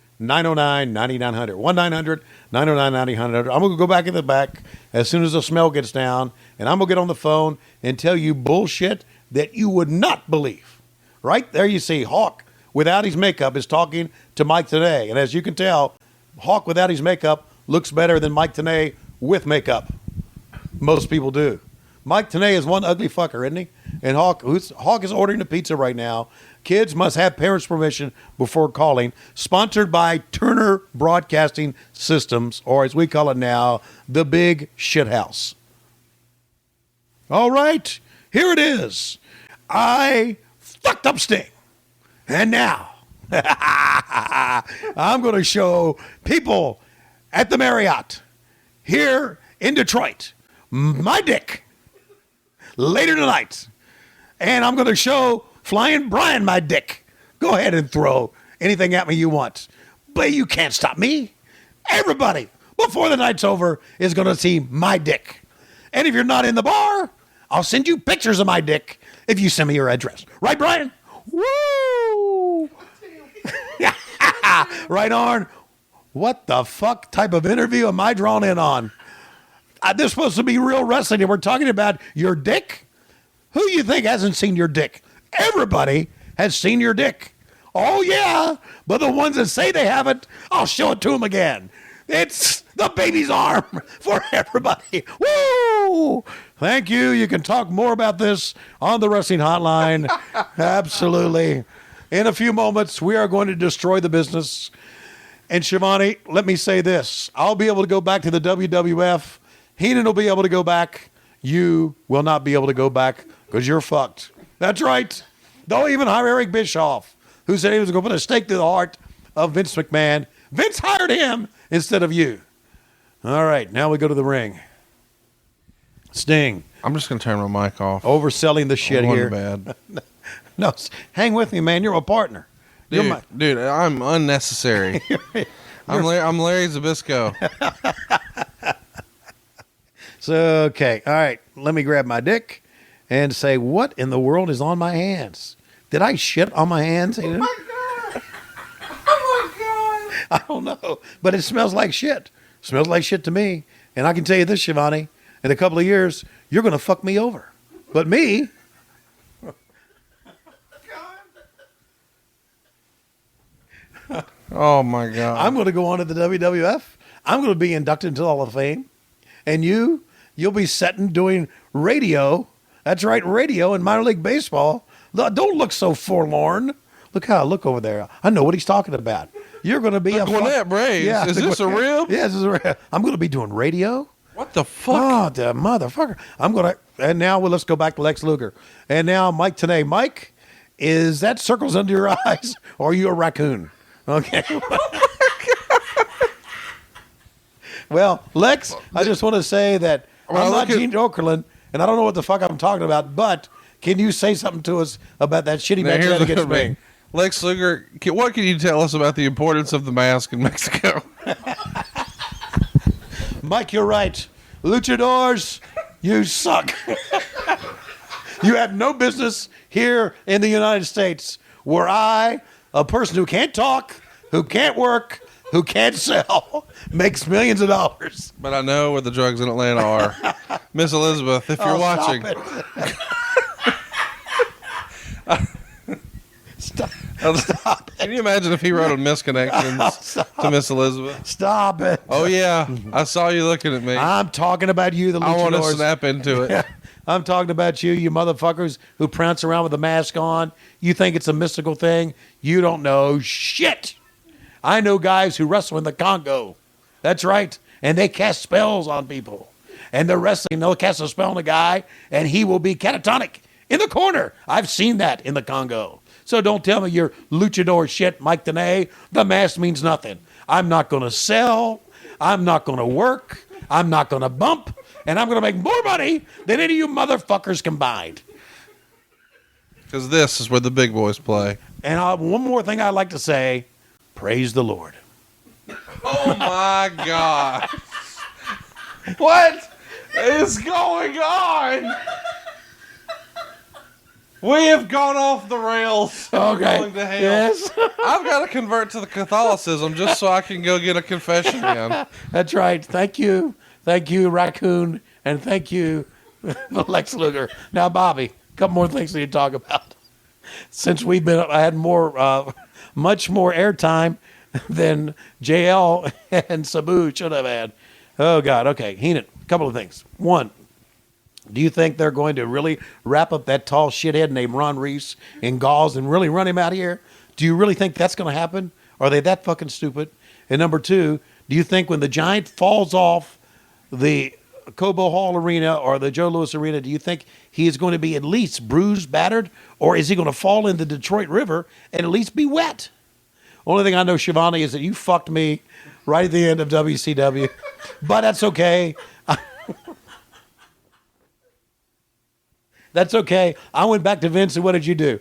Speaker 2: 1-900-909-9900. I'm going to go back in the back as soon as the smell gets down, and I'm going to get on the phone and tell you bullshit that you would not believe. Right there you see Hawk without his makeup is talking to Mike Tenay. And as you can tell, Hawk without his makeup looks better than Mike Tenay with makeup. Most people do. Mike Tenay is one ugly fucker, isn't he? And Hawk is ordering the pizza right now. Kids must have parents' permission before calling. Sponsored by Turner Broadcasting Systems, or as we call it now, the Big Shit House. All right, here it is. I fucked up Sting. And now, I'm going to show people at the Marriott here in Detroit my dick later tonight. And I'm going to show Flying Brian my dick. Go ahead and throw anything at me you want. But you can't stop me. Everybody, before the night's over, is going to see my dick. And if you're not in the bar, I'll send you pictures of my dick if you send me your address. Right, Brian? Woo! Right on. What the fuck type of interview am I drawn in on? This is supposed to be real wrestling, and we're talking about your dick? Who you think hasn't seen your dick? Everybody has seen your dick. Oh, yeah, but the ones that say they haven't, I'll show it to them again. It's the baby's arm for everybody. Woo! Thank you. You can talk more about this on the Wrestling Hotline. Absolutely. In a few moments, we are going to destroy the business. And Schiavone, let me say this. I'll be able to go back to the WWF. Heenan will be able to go back. You will not be able to go back because you're fucked. That's right. Don't even hire Eric Bischoff, who said he was going to put a stake through the heart of Vince McMahon. Vince hired him instead of you. All right, now we go to the ring. Sting.
Speaker 1: I'm just going to turn my mic off.
Speaker 2: Overselling the shit here.
Speaker 1: Bad.
Speaker 2: No, hang with me, man. You're a partner.
Speaker 1: Dude, I'm unnecessary. I'm Larry Zbyszko.
Speaker 2: So, okay. All right. Let me grab my dick and say, what in the world is on my hands? Did I shit on my hands?
Speaker 3: Oh, my God. Oh, my God.
Speaker 2: I don't know. But it smells like shit. Smells like shit to me. And I can tell you this, Schiavone, in a couple of years, you're going to fuck me over. But me...
Speaker 1: Oh, my God.
Speaker 2: I'm going to go on to the WWF. I'm going to be inducted into the Hall of Fame. And you'll be sitting doing radio. That's right, radio in minor league baseball. Don't look so forlorn. Look how I look over there. I know what he's talking about. You're going to be a
Speaker 1: Gwinnett Braves.
Speaker 2: Yeah,
Speaker 1: is this a rib?
Speaker 2: Yeah, this is a rib. I'm going to be doing radio.
Speaker 1: What the fuck?
Speaker 2: Oh, the motherfucker. And now let's go back to Lex Luger. And now Mike Tenay. Mike, is that circles under your eyes or are you a raccoon? Okay. Well, Lex, I just want to say that I'm not Gene Okerlund, and I don't know what the fuck I'm talking about, but can you say something to us about that shitty match that against me?
Speaker 1: Lex Luger, what can you tell us about the importance of the mask in Mexico?
Speaker 2: Mike, you're right. Luchadors, you suck. You have no business here in the United States where I, a person who can't talk, who can't work, who can't sell, makes millions of dollars.
Speaker 1: But I know where the drugs in Atlanta are. Miss Elizabeth, if you're watching. Stop it. Can you imagine if he wrote a misconnections to Miss Elizabeth?
Speaker 2: Stop it.
Speaker 1: Oh, yeah. I saw you looking at me.
Speaker 2: I'm talking about you, the luchadors.
Speaker 1: I want to snap into it.
Speaker 2: I'm talking about you motherfuckers who prance around with a mask on. You think it's a mystical thing. You don't know shit. I know guys who wrestle in the Congo. That's right. And they cast spells on people. And they're wrestling. They'll cast a spell on a guy, and he will be catatonic in the corner. I've seen that in the Congo. So don't tell me your luchador shit, Mike Tenay. The mask means nothing. I'm not going to sell. I'm not going to work. I'm not going to bump. And I'm going to make more money than any of you motherfuckers combined.
Speaker 1: Because this is where the big boys play.
Speaker 2: And one more thing I'd like to say. Praise the Lord.
Speaker 1: Oh, my God. What is going on? We have gone off the rails.
Speaker 2: Okay.
Speaker 1: Going to hell.
Speaker 2: Yes.
Speaker 1: I've got to convert to the Catholicism just so I can go get a confession in.
Speaker 2: That's right. Thank you. Thank you, Raccoon. And thank you, Lex Luger. Now, Bobby, a couple more things we need to talk about. Since I had much more airtime than JL and Sabu should have had. Oh, God. Okay. Heenan, a couple of things. One, do you think they're going to really wrap up that tall shithead named Ron Reese in gauze and really run him out of here? Do you really think that's going to happen? Are they that fucking stupid? And number two, do you think when the Giant falls off the Cobo Hall Arena or the Joe Louis Arena, do you think he is going to be at least bruised, battered, or is he going to fall in the Detroit River and at least be wet? Only thing I know, Schiavone, is that you fucked me right at the end of WCW, but that's okay. That's okay. I went back to Vince, and what did you do?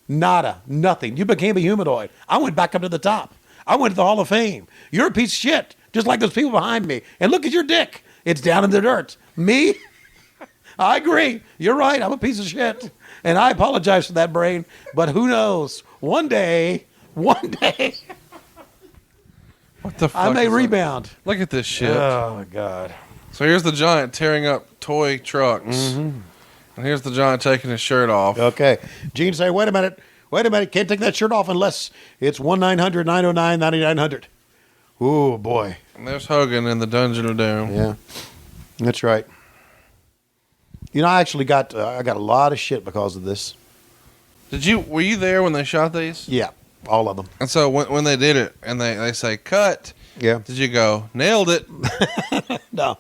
Speaker 2: Nada. Nothing. You became a humanoid. I went back up to the top. I went to the Hall of Fame. You're a piece of shit, just like those people behind me. And look at your dick. It's down in the dirt. Me? I agree. You're right. I'm a piece of shit. And I apologize for that, brain. But who knows? One day,
Speaker 1: what the fuck?
Speaker 2: I may rebound.
Speaker 1: Look at this shit.
Speaker 2: Oh, my God.
Speaker 1: So here's the Giant tearing up toy trucks. Mm-hmm. And here's the Giant taking his shirt off.
Speaker 2: Okay. Gene say, wait a minute. Can't take that shirt off unless it's 1-900-909-9900. Ooh, boy.
Speaker 1: And there's Hogan in the Dungeon of Doom.
Speaker 2: Yeah. That's right. You know, I actually got I got a lot of shit because of this.
Speaker 1: Were you there when they shot these?
Speaker 2: Yeah, all of them.
Speaker 1: And so when they did it and they say cut,
Speaker 2: yeah,
Speaker 1: did you go, nailed it?
Speaker 2: No.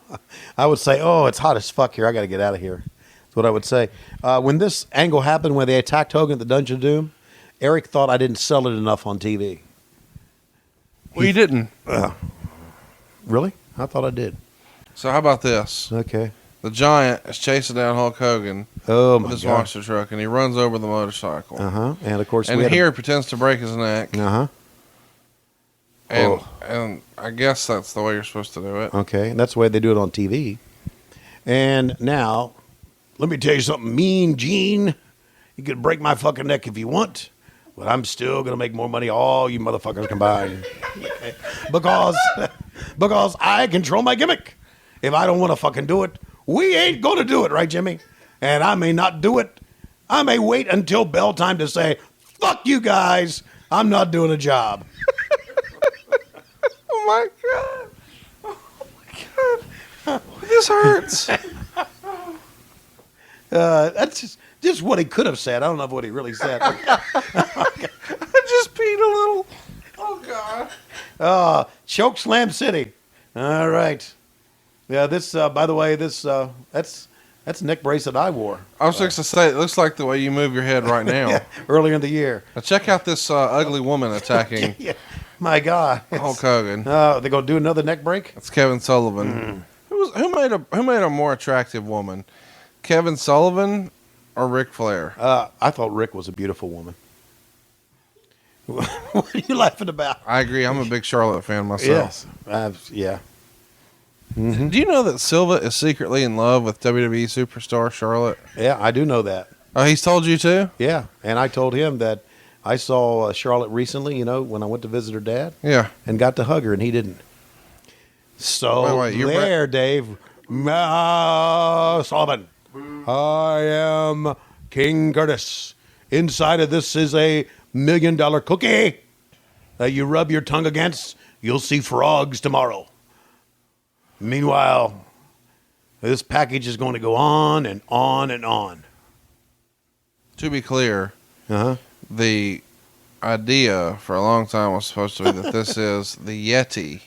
Speaker 2: I would say, oh, it's hot as fuck here. I got to get out of here. That's what I would say. When this angle happened, when they attacked Hogan at the Dungeon of Doom, Eric thought I didn't sell it enough on TV.
Speaker 1: Well, you didn't.
Speaker 2: Really? I thought I did.
Speaker 1: So how about this?
Speaker 2: Okay.
Speaker 1: The Giant is chasing down Hulk Hogan
Speaker 2: with
Speaker 1: his monster truck, and he runs over the motorcycle.
Speaker 2: And of course,
Speaker 1: he pretends to break his neck. And I guess that's the way you're supposed to do it.
Speaker 2: Okay, and that's the way they do it on TV. And now, let me tell you something, Mean Gene. You could break my fucking neck if you want, but I'm still gonna make more money all you motherfuckers combined. Okay? Because I control my gimmick. If I don't want to fucking do it, we ain't gonna do it, right, Jimmy? And I may not do it. I may wait until bell time to say, fuck you guys, I'm not doing a job.
Speaker 1: Oh my God. Oh my God. This hurts.
Speaker 2: That's just what he could have said. I don't know what he really said.
Speaker 1: I just peed a little. Oh, God.
Speaker 2: Choke Slam City. All right. Yeah, this, by the way, that's neck bracelet I wore.
Speaker 1: I was just going to say, it looks like the way you move your head right now.
Speaker 2: Yeah, earlier in the year.
Speaker 1: Now check out this ugly woman attacking
Speaker 2: yeah. My God.
Speaker 1: Hulk Hogan.
Speaker 2: They're going to do another neck break?
Speaker 1: It's Kevin Sullivan. Who made a more attractive woman? Kevin Sullivan or Ric Flair?
Speaker 2: I thought Rick was a beautiful woman. What are you laughing about?
Speaker 1: I agree. I'm a big Charlotte fan myself.
Speaker 2: Yes. Yeah.
Speaker 1: Mm-hmm. Do you know that Silva is secretly in love with WWE superstar Charlotte?
Speaker 2: Yeah, I do know that.
Speaker 1: Oh, he's told you too?
Speaker 2: Yeah, and I told him that I saw Charlotte recently, when I went to visit her dad.
Speaker 1: Yeah.
Speaker 2: And got to hug her, and he didn't. So, wait, there, Dave. Sullivan. I am King Curtis. Inside of this is a $1 million cookie that you rub your tongue against. You'll see frogs tomorrow. Meanwhile, this package is going to go on and on and on.
Speaker 1: To be clear, the idea for a long time was supposed to be that this is the Yeti.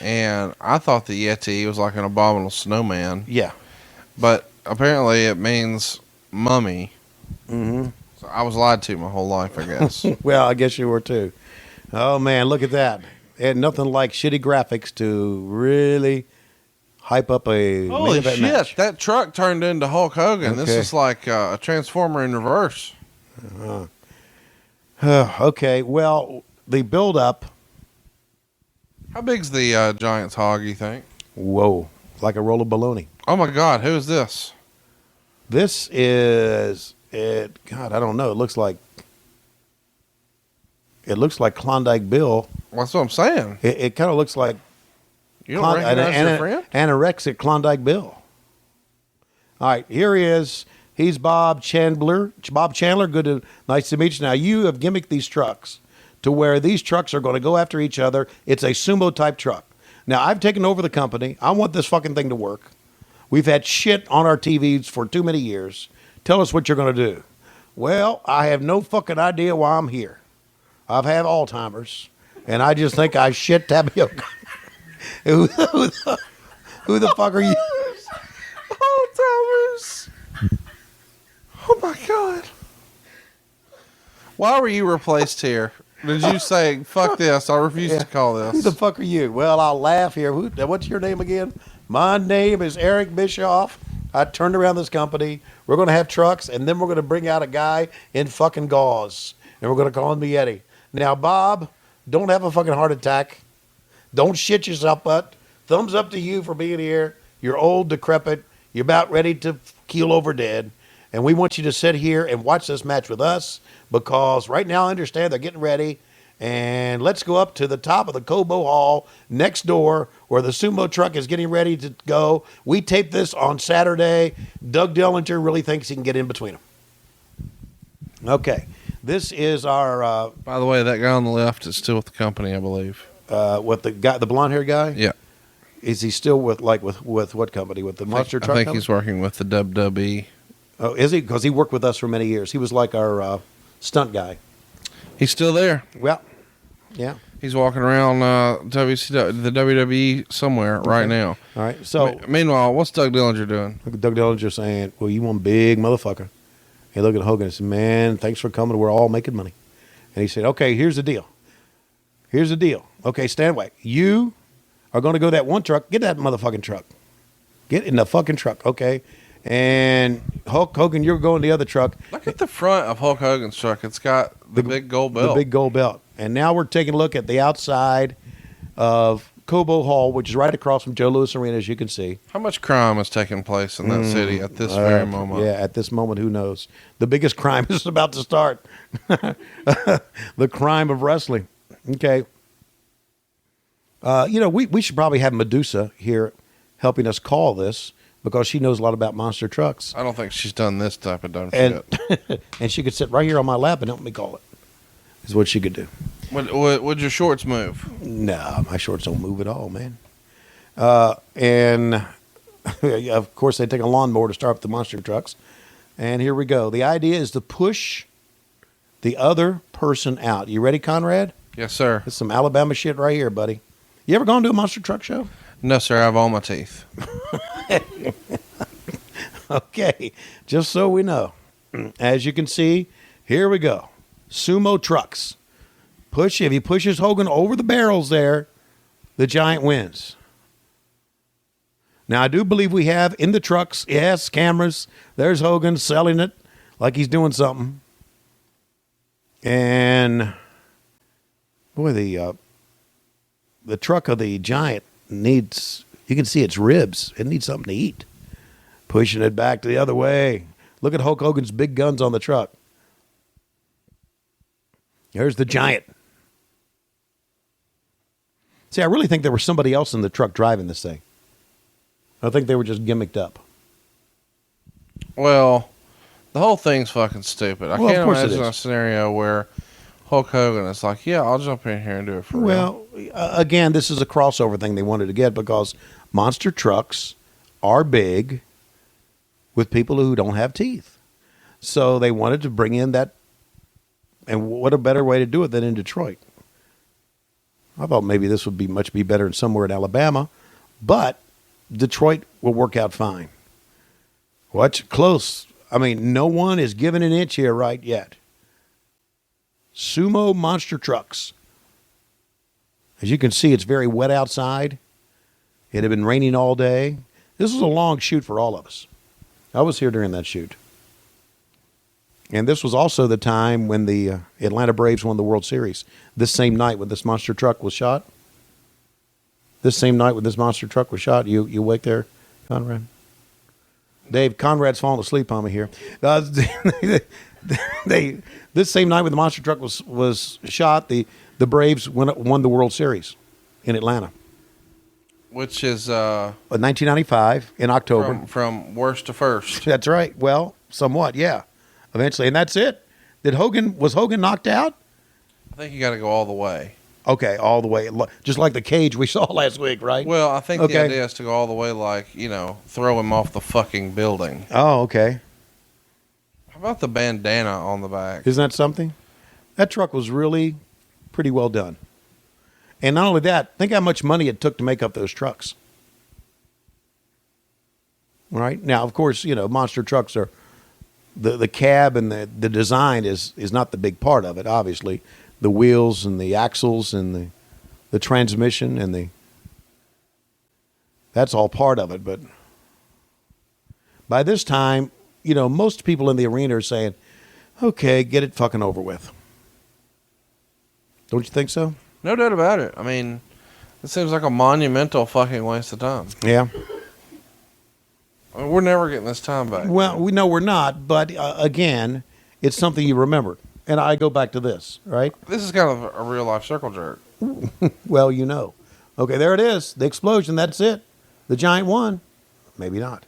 Speaker 1: And I thought the Yeti was like an abominable snowman.
Speaker 2: Yeah.
Speaker 1: But apparently it means mummy.
Speaker 2: Mm-hmm.
Speaker 1: I was lied to my whole life, I guess.
Speaker 2: Well, I guess you were too. Oh man, look at that! And nothing like shitty graphics to really hype up a
Speaker 1: Holy
Speaker 2: main event
Speaker 1: shit!
Speaker 2: match.
Speaker 1: That truck turned into Hulk Hogan.
Speaker 2: Okay.
Speaker 1: This is like a Transformer in reverse.
Speaker 2: Okay, well, the build up.
Speaker 1: How big's the Giants hog, you think?
Speaker 2: Whoa, like a roll of bologna.
Speaker 1: Oh my God, who is this?
Speaker 2: This is it. God, I don't know. It looks like Klondike Bill.
Speaker 1: That's what I'm saying.
Speaker 2: It kind of looks like
Speaker 1: You don't recognize your friend?
Speaker 2: anorexic Klondike Bill. All right, here he is. He's Bob Chandler. Bob Chandler, nice to meet you. Now, you have gimmicked these trucks to where these trucks are going to go after each other. It's a sumo-type truck. Now, I've taken over the company. I want this fucking thing to work. We've had shit on our TVs for too many years. Tell us what you're going to do. Well, I have no fucking idea why I'm here. I've had Alzheimer's, and I just think I shit tapioca. Who the fuck are you?
Speaker 1: Alzheimer's. Oh my God. Why were you replaced here? Did you say, fuck this, I refuse to call
Speaker 2: Who
Speaker 1: this?
Speaker 2: the fuck are you? Well, I'll laugh here. What's your name again? My name is Eric Bischoff. I turned around this company. We're going to have trucks, and then we're going to bring out a guy in fucking gauze, and we're going to call him the Yeti. Now, Bob, don't have a fucking heart attack. Don't shit yourself, but thumbs up to you for being here. You're old, decrepit. You're about ready to keel over dead. And we want you to sit here and watch this match with us because right now I understand they're getting ready. And let's go up to the top of the Cobo Hall next door where the sumo truck is getting ready to go. We taped this on Saturday. Doug Dillinger really thinks he can get in between them. Okay. This is our...
Speaker 1: By the way, that guy on the left is still with the company, I believe.
Speaker 2: what the guy, the blonde hair guy?
Speaker 1: Yeah.
Speaker 2: Is he still with what company? With the monster truck
Speaker 1: I think
Speaker 2: company?
Speaker 1: he's working with the WWE.
Speaker 2: Oh, is he? Because he worked with us for many years. He was like our stunt guy.
Speaker 1: He's still there.
Speaker 2: Well, yeah.
Speaker 1: He's walking around WCW, the WWE somewhere right now.
Speaker 2: All right. So,
Speaker 1: meanwhile, what's Doug Dillinger doing?
Speaker 2: look at Doug Dillinger saying, "Well, you one big motherfucker." He looked at Hogan and said, "Man, thanks for coming. We're all making money." And he said, "Okay, here's the deal. Here's the deal. Okay, Stanway, you are going to go that one truck. Get that motherfucking truck. Get in the fucking truck, okay? And Hulk Hogan, you're going the other truck."
Speaker 1: Look at the front of Hulk Hogan's truck. It's got the big gold belt.
Speaker 2: The big gold belt. And now we're taking a look at the outside of Cobo Hall, which is right across from Joe Louis Arena, as you can see.
Speaker 1: How much crime is taking place in that city at this very moment?
Speaker 2: Yeah, at this moment, who knows? The biggest crime is about to start. The crime of wrestling. Okay. We should probably have Medusa here helping us call this because she knows a lot about monster trucks.
Speaker 1: I don't think she's done this type of dumb
Speaker 2: And,
Speaker 1: shit.
Speaker 2: and she could sit right here on my lap and help me call it, is what she could do.
Speaker 1: Would your shorts move?
Speaker 2: No, my shorts don't move at all, man. And of course, they take a lawnmower to start up the monster trucks. And here we go. The idea is to push the other person out. You ready, Conrad?
Speaker 1: Yes, sir.
Speaker 2: It's some Alabama shit right here, buddy. You ever gone to a monster truck show?
Speaker 1: No, sir. I have all my teeth.
Speaker 2: Okay, just so we know. As you can see, here we go. Sumo trucks. If he pushes Hogan over the barrels there, the Giant wins. Now, I do believe we have in the trucks, yes, cameras. There's Hogan selling it like he's doing something. And, boy, the truck of the Giant needs, you can see its ribs. It needs something to eat. Pushing it back the other way. Look at Hulk Hogan's big guns on the truck. There's the Giant. See, I really think there was somebody else in the truck driving this thing. I think they were just gimmicked up.
Speaker 1: Well, the whole thing's fucking stupid. I
Speaker 2: Well, of
Speaker 1: can't
Speaker 2: course it
Speaker 1: imagine
Speaker 2: is.
Speaker 1: a scenario where Hulk Hogan is like, yeah, I'll jump in here and do it for real.
Speaker 2: Well, again, this is a crossover thing they wanted to get because monster trucks are big with people who don't have teeth. So they wanted to bring in that. And what a better way to do it than in Detroit? I thought maybe this would be much better in somewhere in Alabama, but Detroit will work out fine. Watch close. I mean, no one is giving an inch here right yet. Sumo monster trucks. As you can see, it's very wet outside. It had been raining all day. This was a long shoot for all of us. I was here during that shoot. And this was also the time when the Atlanta Braves won the World Series. This same night when this monster truck was shot. You awake there, Conrad? Dave, Conrad's falling asleep on me here. This same night when the monster truck was shot, the Braves won the World Series in Atlanta.
Speaker 1: Which is
Speaker 2: 1995 in October.
Speaker 1: From worst to first.
Speaker 2: That's right. Well, somewhat, yeah. Eventually, and that's it. Was Hogan knocked out?
Speaker 1: I think you got to go all the way.
Speaker 2: Okay, all the way. Just like the cage we saw last week, right?
Speaker 1: Well, I think the idea is to go all the way, like, throw him off the fucking building.
Speaker 2: Oh, okay.
Speaker 1: How about the bandana on the back?
Speaker 2: Isn't that something? That truck was really pretty well done. And not only that, think how much money it took to make up those trucks. Right? Now, of course, monster trucks are, the cab and the design is not the big part of it, obviously. The wheels and the axles and the transmission and that's all part of it. But by this time, most people in the arena are saying, okay, get it fucking over with. Don't you think so?
Speaker 1: No doubt about it. I mean, it seems like a monumental fucking waste of time.
Speaker 2: Yeah.
Speaker 1: I mean, we're never getting this time back.
Speaker 2: Well, we know we're not, but again, it's something you remember. And I go back to this, right?
Speaker 1: This is kind of a real-life circle jerk.
Speaker 2: Well, Okay, there it is. The explosion, that's it. The Giant won. Maybe not.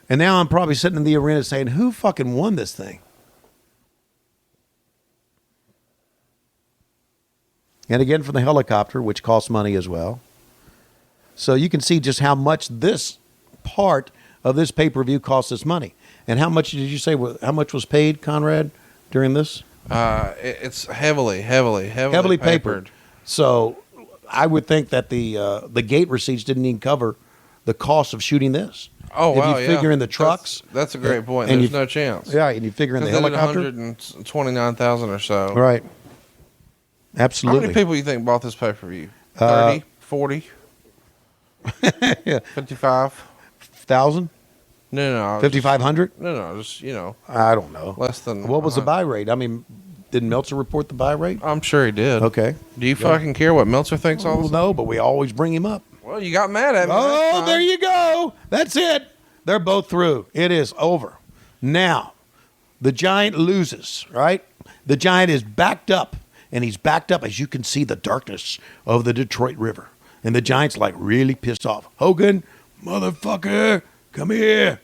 Speaker 2: And now I'm probably sitting in the arena saying, who fucking won this thing? And again, for the helicopter, which costs money as well. So you can see just how much this part of this pay-per-view costs us money. And how much did you say, how much was paid, Conrad, during this?
Speaker 1: It's heavily papered.
Speaker 2: So I would think that the gate receipts didn't even cover the cost of shooting this.
Speaker 1: Oh, wow,
Speaker 2: If you figure in the trucks.
Speaker 1: That's a great point.
Speaker 2: And
Speaker 1: There's no chance.
Speaker 2: Yeah, and you figure in the helicopter.
Speaker 1: 129,000 or so.
Speaker 2: Right. Absolutely.
Speaker 1: How many people you think bought this pay-per-view? 30? 40? 55?
Speaker 2: 1,000?
Speaker 1: No.
Speaker 2: 5,500?
Speaker 1: No, just,
Speaker 2: I don't know.
Speaker 1: less than...
Speaker 2: What was the buy rate? I mean, did Meltzer report the buy rate?
Speaker 1: I'm sure he did.
Speaker 2: Okay.
Speaker 1: Do you fucking care what Meltzer thinks all
Speaker 2: Well,
Speaker 1: the time?
Speaker 2: no, but we always bring him up.
Speaker 1: Well, you got mad at me.
Speaker 2: Oh, there you go. That's it. They're both through. It is over. Now, the Giant loses, right? The Giant is backed up, and he's backed up, as you can see, the darkness of the Detroit River. And the Giant's like really pissed off. Hogan, motherfucker, come here.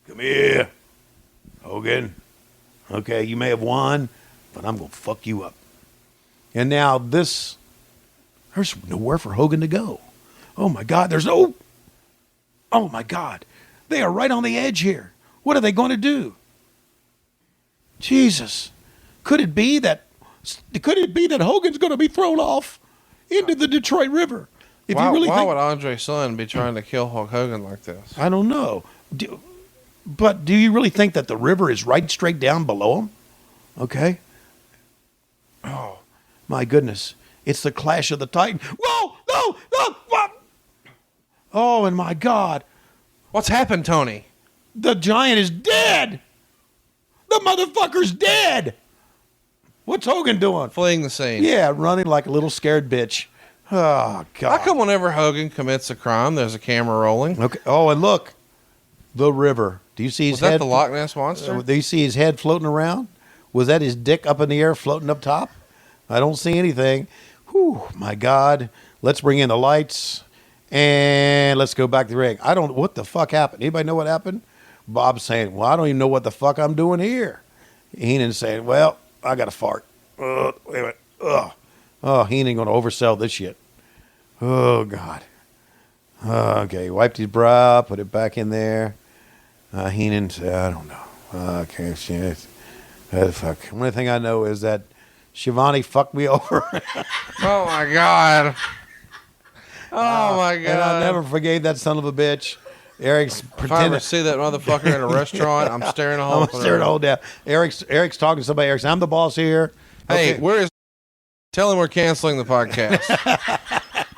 Speaker 2: Come here. Hogan. Okay, you may have won, but I'm going to fuck you up. And now there's nowhere for Hogan to go. Oh, my God, oh, my God. They are right on the edge here. What are they going to do? Jesus. Could it be that Hogan's going to be thrown off into the Detroit River?
Speaker 1: Why would Andre Son be trying to kill Hulk Hogan like this?
Speaker 2: I don't know. But do you really think that the river is right straight down below him? Okay. Oh, my goodness. It's the Clash of the Titans. Whoa! No! What? Oh, and my God.
Speaker 1: What's happened, Tony?
Speaker 2: The Giant is dead! The motherfucker's dead! What's Hogan doing?
Speaker 1: Fleeing the scene.
Speaker 2: Yeah, running like a little scared bitch. Oh, God.
Speaker 1: How come whenever Hogan commits a crime, there's a camera rolling?
Speaker 2: Okay. Oh, and look. The river. Do you see his head?
Speaker 1: Was that the Loch Ness Monster?
Speaker 2: Do you see his head floating around? Was that his dick up in the air floating up top? I don't see anything. Whew, my God. Let's bring in the lights. And let's go back to the ring. What the fuck happened? Anybody know what happened? Bob's saying, well, I don't even know what the fuck I'm doing here. Heenan's saying, well, I got to fart. Wait a minute. Oh, Heenan going to oversell this shit. Oh, God. Okay, he wiped his brow, put it back in there. Heenan said, I don't know. Okay, shit. Fuck. Only thing I know is that Schiavone fucked me over.
Speaker 1: Oh, my God. Oh, my God.
Speaker 2: And I never forgave that son of a bitch. Eric's
Speaker 1: If I ever
Speaker 2: pretending.
Speaker 1: see that motherfucker in a restaurant, I'm staring a hole.
Speaker 2: I'm staring a hole down. Eric's talking to somebody. Eric's, I'm the boss here.
Speaker 1: Hey,
Speaker 2: Okay.
Speaker 1: where is? Tell him we're canceling the podcast.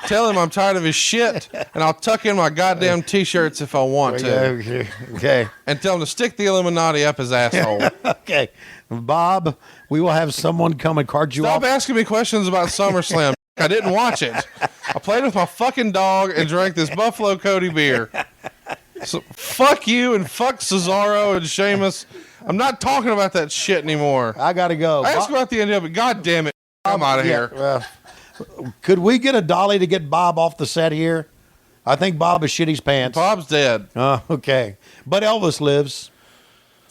Speaker 1: Tell him I'm tired of his shit, and I'll tuck in my goddamn t-shirts if I want to.
Speaker 2: Okay.
Speaker 1: And tell him to stick the Illuminati up his asshole.
Speaker 2: Okay. Bob, we will have someone come and cart you
Speaker 1: Stop
Speaker 2: off.
Speaker 1: asking me questions about SummerSlam. I didn't watch it. I played with my fucking dog and drank this Buffalo Cody beer. So fuck you and fuck Cesaro and Sheamus. I'm not talking about that shit anymore.
Speaker 2: I got to go.
Speaker 1: I asked about the end of it. God damn it. I'm out of here.
Speaker 2: Could we get a dolly to get Bob off the set here? I think Bob has shit his pants.
Speaker 1: Bob's dead.
Speaker 2: Okay. But Elvis lives.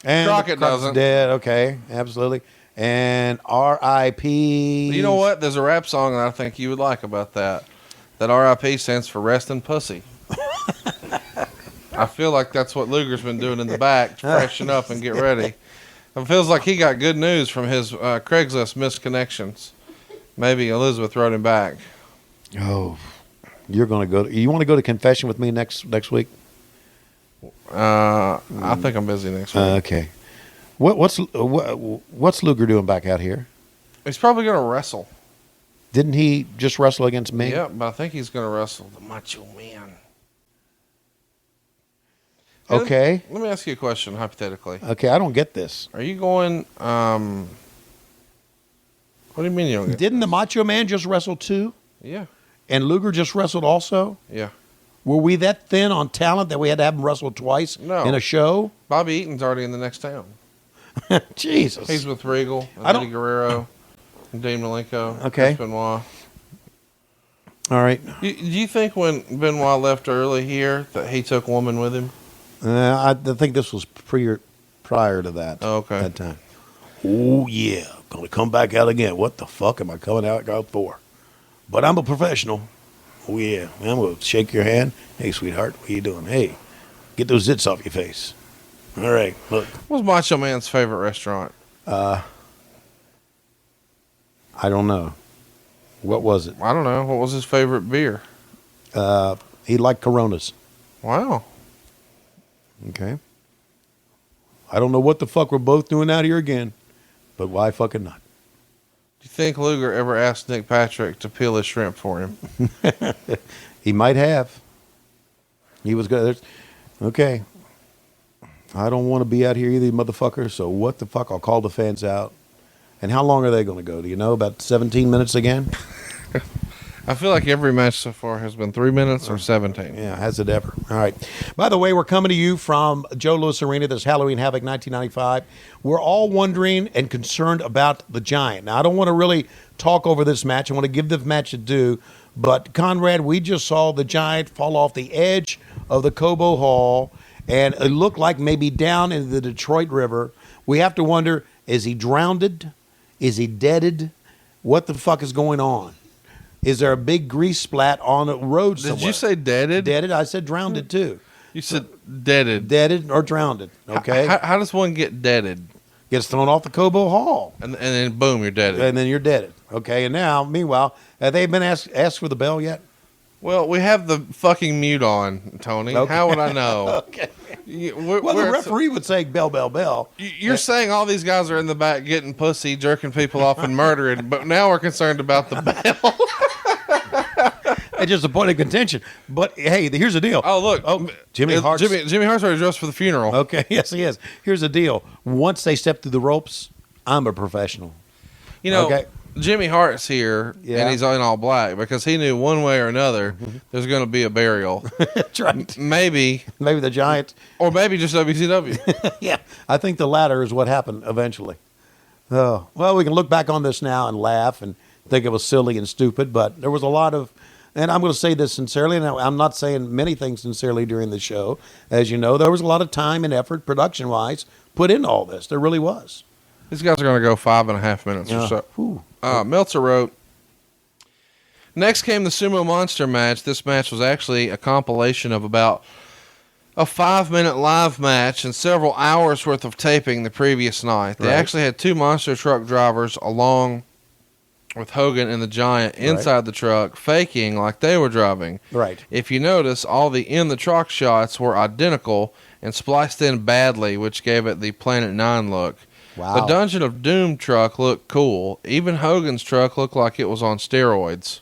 Speaker 2: And
Speaker 1: Crockett
Speaker 2: Crockett's
Speaker 1: doesn't.
Speaker 2: dead. Okay. Absolutely. And R.I.P.
Speaker 1: You know what? There's a rap song that I think you would like about that. That RIP stands for rest in pussy. I feel like that's what Luger's been doing in the back to freshen up and get ready. It feels like he got good news from his Craigslist missed connections. Maybe Elizabeth wrote him back.
Speaker 2: Oh, you're going to go. You want to go to confession with me next week?
Speaker 1: I think I'm busy next week.
Speaker 2: Okay. What's Luger doing back out here?
Speaker 1: He's probably going to wrestle.
Speaker 2: Didn't he just wrestle against me?
Speaker 1: Yeah, but I think he's going to wrestle the Macho Man.
Speaker 2: Okay.
Speaker 1: Let me ask you a question, hypothetically.
Speaker 2: Okay, I don't get this.
Speaker 1: Are you going... what do you mean you don't get
Speaker 2: Didn't the Macho Man just wrestle too?
Speaker 1: Yeah.
Speaker 2: And Luger just wrestled also?
Speaker 1: Yeah.
Speaker 2: Were we that thin on talent that we had to have him wrestle twice
Speaker 1: No.
Speaker 2: in a show?
Speaker 1: Bobby Eaton's already in the next town.
Speaker 2: Jesus.
Speaker 1: He's with Regal, and
Speaker 2: I don't-
Speaker 1: Eddie Guerrero, and Dean Malenko,
Speaker 2: Okay.
Speaker 1: Chris Benoit.
Speaker 2: All right.
Speaker 1: Do you think when Benoit left early here that he took woman with him?
Speaker 2: I think this was prior to that.
Speaker 1: Oh, okay.
Speaker 2: That time. Oh, yeah. Going to come back out again. What the fuck am I coming out for? But I'm a professional. Oh, yeah. I'm going to shake your hand. Hey, sweetheart, what you doing? Hey, get those zits off your face. All right, look.
Speaker 1: What's Macho Man's favorite restaurant?
Speaker 2: I don't know. What was it?
Speaker 1: I don't know. What was his favorite beer?
Speaker 2: He liked Coronas.
Speaker 1: Wow.
Speaker 2: Okay. I don't know what the fuck we're both doing out here again, but why fucking not?
Speaker 1: Do you think Luger ever asked Nick Patrick to peel his shrimp for him?
Speaker 2: He might have. He was good. Okay. I don't want to be out here either, you motherfucker. So what the fuck? I'll call the fans out. And how long are they going to go? Do you know? About 17 minutes again?
Speaker 1: I feel like every match so far has been 3 minutes or 17.
Speaker 2: Yeah, has it ever? All right. By the way, we're coming to you from Joe Louis Arena. This Halloween Havoc 1995. We're all wondering and concerned about the Giant. Now, I don't want to really talk over this match. I want to give the match a due. But, Conrad, we just saw the Giant fall off the edge of the Cobo Hall, and it looked like maybe down into the Detroit River. We have to wonder, is he drowned? Is he deaded? What the fuck is going on? Is there a big grease splat on a road somewhere?
Speaker 1: Did you say deaded?
Speaker 2: Deaded? I said drowned too.
Speaker 1: You said deaded.
Speaker 2: Deaded or drowned. Okay.
Speaker 1: How does one get deaded?
Speaker 2: Gets thrown off the Cobo Hall.
Speaker 1: And then boom, you're deaded.
Speaker 2: And then you're deaded. Okay. And now, meanwhile, have they been asked for the bell yet?
Speaker 1: Well, we have the fucking mute on, Tony.
Speaker 2: Okay.
Speaker 1: How would I know?
Speaker 2: Okay.
Speaker 1: Well,
Speaker 2: The referee would say bell, bell, bell.
Speaker 1: You're saying all these guys are in the back getting pussy, jerking people off, and murdering, but now we're concerned about the bell.
Speaker 2: It's just a point of contention. But hey, here's the deal.
Speaker 1: Oh, look.
Speaker 2: Jimmy Hart's.
Speaker 1: Jimmy Hart's already dressed for the funeral.
Speaker 2: Okay. Yes, he is. Here's the deal. Once they step through the ropes, I'm a professional.
Speaker 1: You know,
Speaker 2: Okay.
Speaker 1: Jimmy Hart's here,
Speaker 2: Yeah.
Speaker 1: and he's in all black because he knew one way or another there's going to be a burial.
Speaker 2: That's right.
Speaker 1: Maybe,
Speaker 2: Maybe the Giant.
Speaker 1: or maybe just WCW.
Speaker 2: Yeah, I think the latter is what happened eventually. Oh, well, we can look back on this now and laugh and think it was silly and stupid, but there was a lot of, and I'm going to say this sincerely, and I'm not saying many things sincerely during the show. As you know, there was a lot of time and effort, production-wise, put into all this. There really was.
Speaker 1: These guys are going to go 5.5 minutes or so.
Speaker 2: Whew.
Speaker 1: Meltzer wrote, next came the Sumo Monster match. This match was actually a compilation of about a 5-minute live match and several hours worth of taping the previous night. They
Speaker 2: Right.
Speaker 1: actually had 2 monster truck drivers along with Hogan and the Giant inside the truck, faking like they were driving.
Speaker 2: Right.
Speaker 1: If you notice, all the in the truck shots were identical and spliced in badly, which gave it the Planet 9 look.
Speaker 2: Wow.
Speaker 1: The Dungeon of Doom truck looked cool. Even Hogan's truck looked like it was on steroids.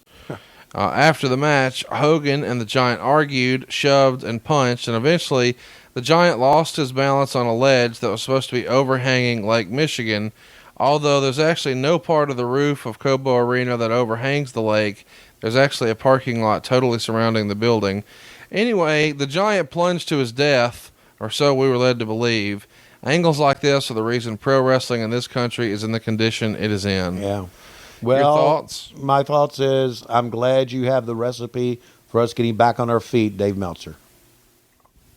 Speaker 1: After the match, Hogan and the Giant argued, shoved, and punched, and eventually the Giant lost his balance on a ledge that was supposed to be overhanging Lake Michigan, although there's actually no part of the roof of Cobo Arena that overhangs the lake. There's actually a parking lot totally surrounding the building. Anyway, the Giant plunged to his death, or so we were led to believe. Angles like this are the reason pro wrestling in this country is in the condition it is in.
Speaker 2: Yeah. Well,
Speaker 1: your thoughts?
Speaker 2: My thoughts is I'm glad you have the recipe for us getting back on our feet, Dave Meltzer.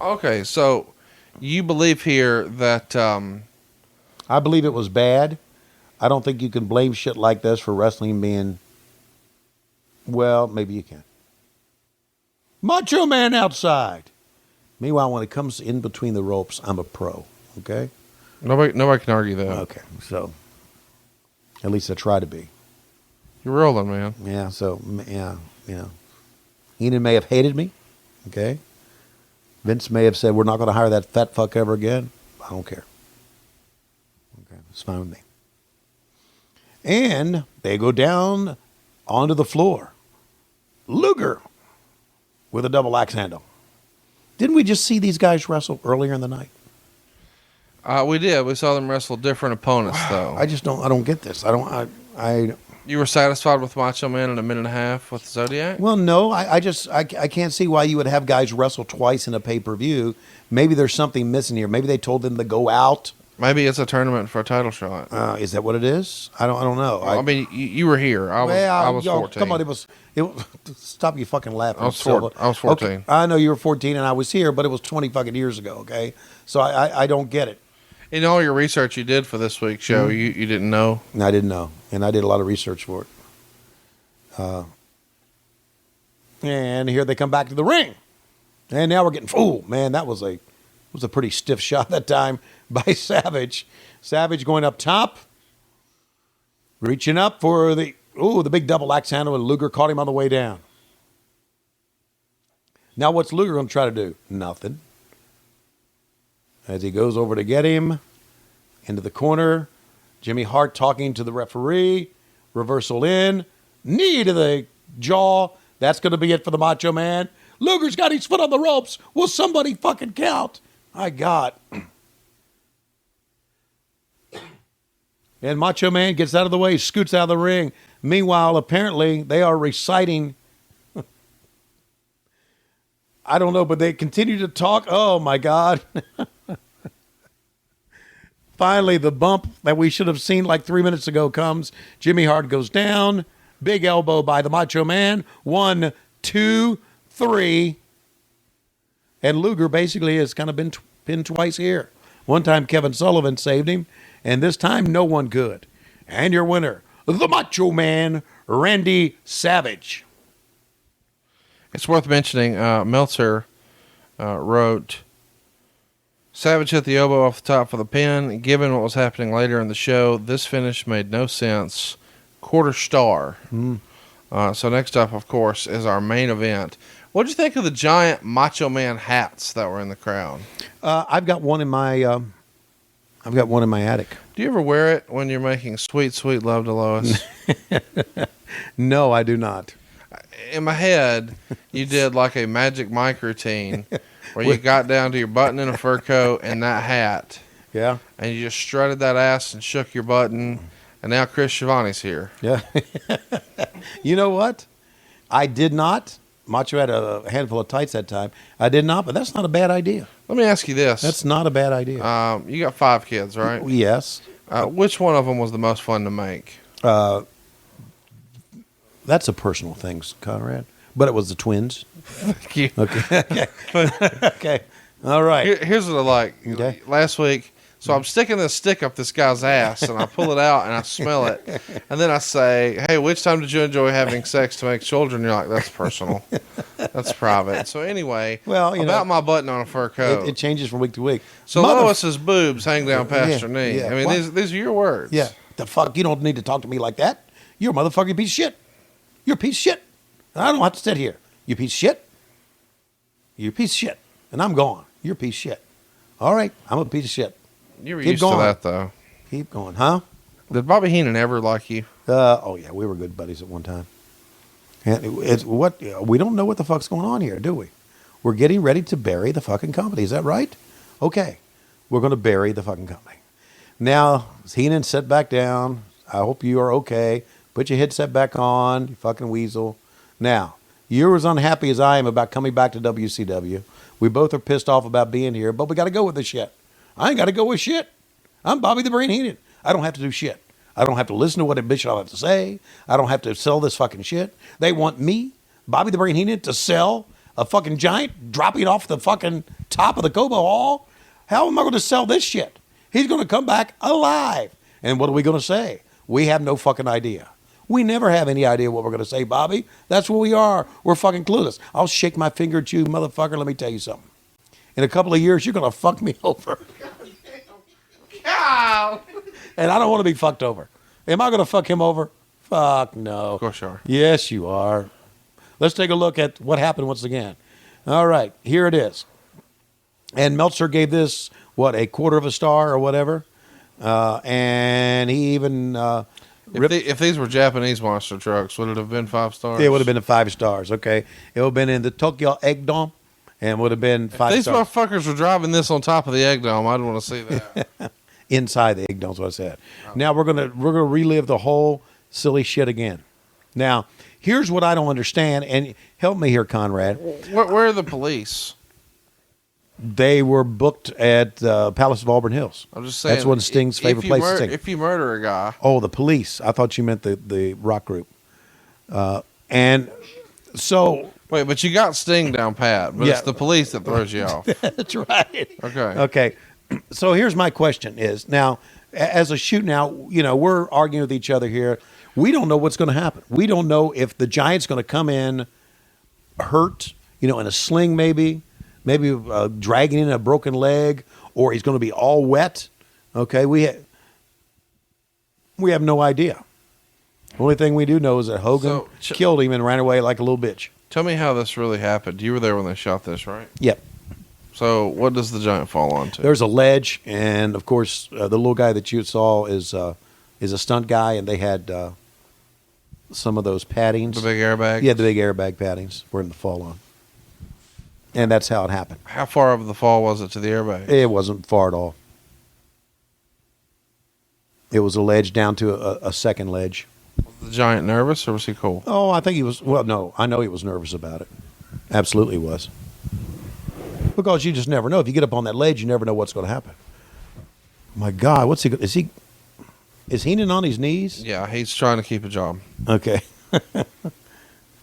Speaker 1: Okay, so you believe here that
Speaker 2: I believe it was bad. I don't think you can blame shit like this for wrestling being, well, maybe you can. Macho Man outside. Meanwhile, when it comes in between the ropes, I'm a pro. Okay?
Speaker 1: nobody can argue that.
Speaker 2: Okay, so at least I try to be.
Speaker 1: You're rolling, man.
Speaker 2: Yeah, so, yeah, you know. Heenan may have hated me. Okay? Vince may have said, we're not going to hire that fat fuck ever again. I don't care. Okay, it's fine with me. And they go down onto the floor. Luger with a double axe handle. Didn't we just see these guys wrestle earlier in the night?
Speaker 1: We did. We saw them wrestle different opponents, though.
Speaker 2: I don't get this.
Speaker 1: You were satisfied with Macho Man in a minute and a half with Zodiac?
Speaker 2: Well, no, I can't see why you would have guys wrestle twice in a pay-per-view. Maybe there's something missing here. Maybe they told them to go out.
Speaker 1: Maybe it's a tournament for a title shot.
Speaker 2: Is that what it is? I don't know.
Speaker 1: I mean, you were here. I was 14.
Speaker 2: Come on, it was stop you fucking laughing.
Speaker 1: I was 14.
Speaker 2: Okay, I know you were 14 and I was here, but it was 20 fucking years ago. Okay, so I don't get it.
Speaker 1: In all your research you did for this week's show, you didn't know?
Speaker 2: I didn't know, and I did a lot of research for it. And here they come back to the ring, and now we're getting. Oh man, that was a pretty stiff shot that time by Savage. Savage going up top, reaching up for the big double axe handle, and Luger caught him on the way down. Now what's Luger going to try to do? Nothing. As he goes over to get him into the corner, Jimmy Hart talking to the referee, reversal in, knee to the jaw. That's going to be it for the Macho Man. Luger's got his foot on the ropes. Will somebody fucking count? My God. And Macho Man gets out of the way, scoots out of the ring. Meanwhile, apparently, they are reciting. I don't know, but they continue to talk. Oh, my God. Finally, the bump that we should have seen like 3 minutes ago comes. Jimmy Hart goes down. Big elbow by the Macho Man. 1, 2, 3. And Luger basically has kind of been pinned twice here. One time Kevin Sullivan saved him, and this time no one could. And your winner, the Macho Man, Randy Savage.
Speaker 1: It's worth mentioning, Meltzer wrote, Savage hit the elbow off the top for the pin. Given what was happening later in the show, this finish made no sense. Quarter star. So next up, of course, is our main event. What did you think of the giant Macho Man hats that were in the crowd?
Speaker 2: I've got one in my attic.
Speaker 1: Do you ever wear it when you're making sweet, sweet love to Lois?
Speaker 2: No, I do not.
Speaker 1: In my head, you did like a Magic Mike routine where you got down to your button in a fur coat and that hat.
Speaker 2: Yeah.
Speaker 1: And you just strutted that ass and shook your button. And now Chris Schiavone's here.
Speaker 2: Yeah. You know what? I did not. Macho had a handful of tights that time. I did not, but that's not a bad idea.
Speaker 1: Let me ask you this.
Speaker 2: That's not a bad idea.
Speaker 1: You got 5 kids, right?
Speaker 2: Yes.
Speaker 1: Which one of them was the most fun to make?
Speaker 2: That's a personal thing, Conrad. But it was the twins.
Speaker 1: Thank you.
Speaker 2: Okay. Okay. All right.
Speaker 1: Here's what I like.
Speaker 2: Okay.
Speaker 1: Last week, so I'm sticking this stick up this guy's ass, and I pull it out, and I smell it. And then I say, hey, which time did you enjoy having sex to make children? You're like, that's personal. That's private. So anyway,
Speaker 2: well,
Speaker 1: about my button on a fur coat.
Speaker 2: It changes from week to week.
Speaker 1: So Lois's boobs hang down past her knee.
Speaker 2: Yeah.
Speaker 1: I mean, these are your words.
Speaker 2: Yeah. The fuck? You don't need to talk to me like that. You're a motherfucking piece of shit. You're a piece of shit. And I don't have to sit here. You piece of shit. You're a piece of shit. And I'm gone. You're a piece of shit. All right, I'm a piece of shit.
Speaker 1: You were
Speaker 2: Keep
Speaker 1: used
Speaker 2: going.
Speaker 1: to that, though.
Speaker 2: Keep going, huh?
Speaker 1: Did Bobby Heenan ever like you?
Speaker 2: Oh yeah, we were good buddies at one time. And it's what we don't know what the fuck's going on here, do we? We're getting ready to bury the fucking company. Is that right? Okay, we're going to bury the fucking company. Now, Heenan, sit back down. I hope you are okay. Put your headset back on, you fucking weasel. Now, you're as unhappy as I am about coming back to WCW. We both are pissed off about being here, but we got to go with this shit. I ain't got to go with shit. I'm Bobby the Brain Heenan. I don't have to do shit. I don't have to listen to what a bitch I have to say. I don't have to sell this fucking shit. They want me, Bobby the Brain Heenan, to sell a fucking giant dropping off the fucking top of the Cobo Hall. How am I going to sell this shit? He's going to come back alive. And what are we going to say? We have no fucking idea. We never have any idea what we're going to say, Bobby. That's what we are. We're fucking clueless. I'll shake my finger at you, motherfucker. Let me tell you something. In a couple of years, you're going to fuck me over.
Speaker 1: God.
Speaker 2: And I don't want to be fucked over. Am I going to fuck him over? Fuck no.
Speaker 1: Of course you are.
Speaker 2: Yes, you are. Let's take a look at what happened once again. All right, here it is. And Meltzer gave this, what, a quarter of a star or whatever? And he even...
Speaker 1: if these were Japanese monster trucks, would it have been 5 stars?
Speaker 2: It would have been 5 stars, okay? It would have been in the Tokyo Egg Dome and would have been 5
Speaker 1: If these
Speaker 2: stars.
Speaker 1: motherfuckers were driving this on top of the egg dome, I'd want to see that.
Speaker 2: Inside the egg dome's what I said. Now we're gonna relive the whole silly shit again. Now, here's what I don't understand, and help me here, Conrad.
Speaker 1: Where are the police?
Speaker 2: They were booked at Palace of Auburn Hills.
Speaker 1: I'm just saying.
Speaker 2: That's one of Sting's favorite places to sing.
Speaker 1: If you murder a guy.
Speaker 2: Oh, the police. I thought you meant the rock group. And so...
Speaker 1: Wait, but you got Sting down pat, but
Speaker 2: Yeah.
Speaker 1: it's the police that throws you off.
Speaker 2: That's right.
Speaker 1: Okay.
Speaker 2: Okay. So here's my question is, now, as a shoot now, you know, we're arguing with each other here. We don't know what's going to happen. We don't know if the Giant's going to come in hurt, you know, in a sling maybe dragging in a broken leg, or he's going to be all wet. Okay, we have no idea. The only thing we do know is that Hogan killed him and ran away like a little bitch.
Speaker 1: Tell me how this really happened. You were there when they shot this, right?
Speaker 2: Yep.
Speaker 1: So what does the Giant fall onto?
Speaker 2: There's a ledge, and of course, the little guy that you saw is a stunt guy, and they had some of those paddings.
Speaker 1: The big airbags?
Speaker 2: Yeah, the big airbag paddings were in the fall on. And that's how it happened.
Speaker 1: How far of the fall was it to the airbag?
Speaker 2: It wasn't far at all. It was a ledge down to a second ledge.
Speaker 1: Was the Giant nervous, or was he cool?
Speaker 2: Oh, I think he was. Well, no, I know he was nervous about it. Absolutely was. Because you just never know. If you get up on that ledge, you never know what's going to happen. My God, what's he? Is Heenan on his knees?
Speaker 1: Yeah, he's trying to keep a job.
Speaker 2: Okay.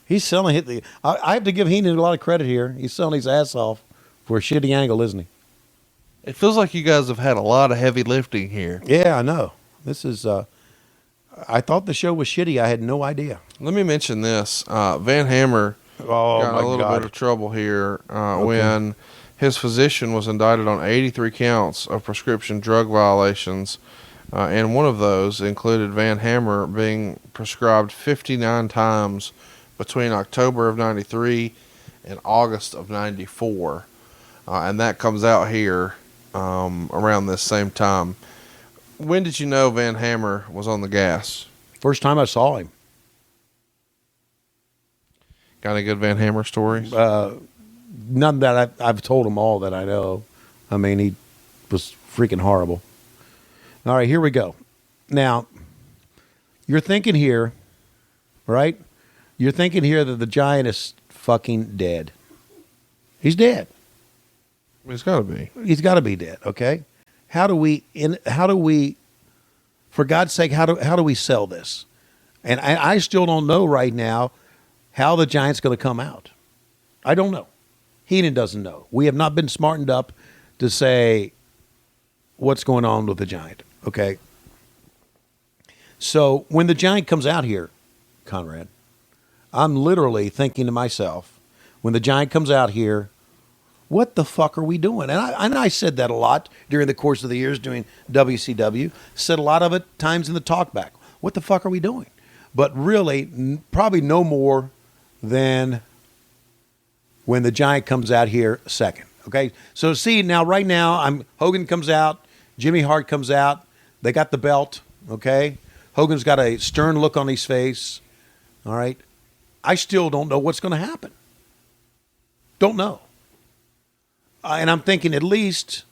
Speaker 2: He's selling it. I have to give Heenan a lot of credit here. He's selling his ass off for a shitty angle, isn't he?
Speaker 1: It feels like you guys have had a lot of heavy lifting here.
Speaker 2: Yeah, I know. This is. I thought the show was shitty. I had no idea.
Speaker 1: Let me mention this. Van Hammer got in a little bit of trouble here when his physician was indicted on 83 counts of prescription drug violations. And one of those included Van Hammer being prescribed 59 times between October of 93 and August of 94. And that comes out here around this same time. When did you know Van Hammer was on the gas?
Speaker 2: First time I saw him.
Speaker 1: Got any good Van Hammer stories?
Speaker 2: None that I've told them all that I know. I mean, he was freaking horrible. All right, here we go. Now, you're thinking here, right? You're thinking here that the Giant is fucking dead. He's dead.
Speaker 1: He's got to be.
Speaker 2: He's got to be dead, okay? How do we, for God's sake, how do we sell this? And I still don't know right now how the Giant's going to come out. I don't know. Heenan doesn't know. We have not been smartened up to say what's going on with the Giant, okay? So when the Giant comes out here, Conrad, I'm literally thinking to myself, when the Giant comes out here, what the fuck are we doing? And I said that a lot during the course of the years doing WCW. Said a lot of it times in the talkback. What the fuck are we doing? but really probably no more than when the Giant comes out here second. Okay, so see now, right now, Hogan comes out, Jimmy Hart comes out, they got the belt. Okay, Hogan's got a stern look on his face. All right, I still don't know what's going to happen. Don't know, and I'm thinking at least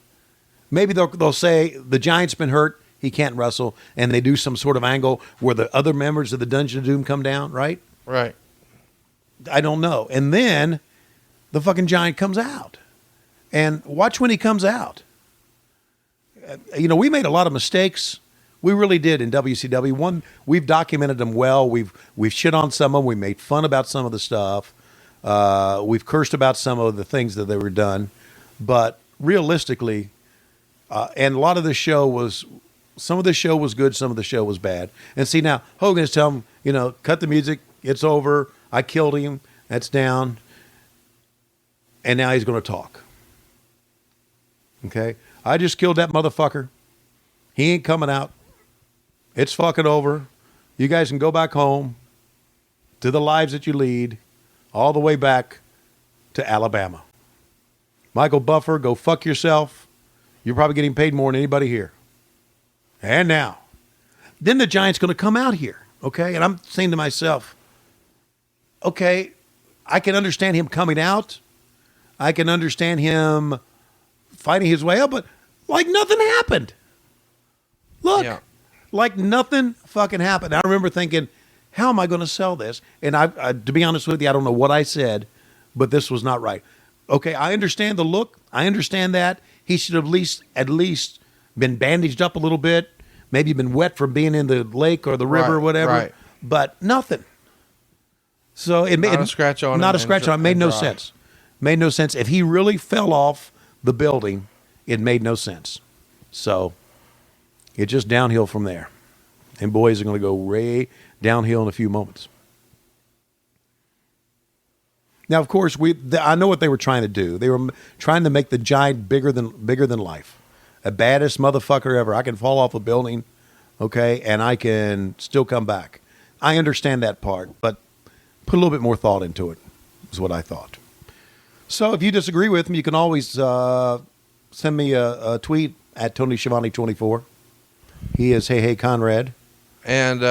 Speaker 2: maybe they'll say the Giant's been hurt, he can't wrestle, and they do some sort of angle where the other members of the Dungeon of Doom come down. Right.
Speaker 1: Right.
Speaker 2: I don't know, and then the fucking Giant comes out. And watch when he comes out. We made a lot of mistakes. We really did in WCW. One, we've documented them well. We've shit on some of them. We made fun about some of the stuff. We've cursed about some of the things that they were done. But realistically, and a lot of the show was, some of the show was good, some of the show was bad. And see now, Hogan is telling him, cut the music. It's over. I killed him. That's down. And now he's going to talk. Okay, I just killed that motherfucker. He ain't coming out. It's fucking over. You guys can go back home to the lives that you lead, all the way back to Alabama. Michael Buffer, go fuck yourself. You're probably getting paid more than anybody here. And now, then the Giant's going to come out here, okay? And I'm saying to myself, okay, I can understand him coming out. I can understand him fighting his way up, but like nothing happened. Look, like nothing fucking happened. I remember thinking, how am I going to sell this? And I, to be honest with you, I don't know what I said, but this was not right. Okay, I understand the look. I understand that. He should have at least been bandaged up a little bit, maybe been wet from being in the lake or the river or whatever,
Speaker 1: right.
Speaker 2: But nothing. So it made
Speaker 1: not a scratch on
Speaker 2: not
Speaker 1: it
Speaker 2: a scratch on it. Made no sense. Made no sense. If he really fell off the building, it made no sense. So it's just downhill from there. And boys are going to go way downhill in a few moments. Now, of course, I know what they were trying to do. They were trying to make the Giant bigger than life. A baddest motherfucker ever. I can fall off a building, okay, and I can still come back. I understand that part, but put a little bit more thought into it, is what I thought. So if you disagree with me, you can always send me a tweet at Tony Schiavone 24. He is Hey Conrad.
Speaker 1: And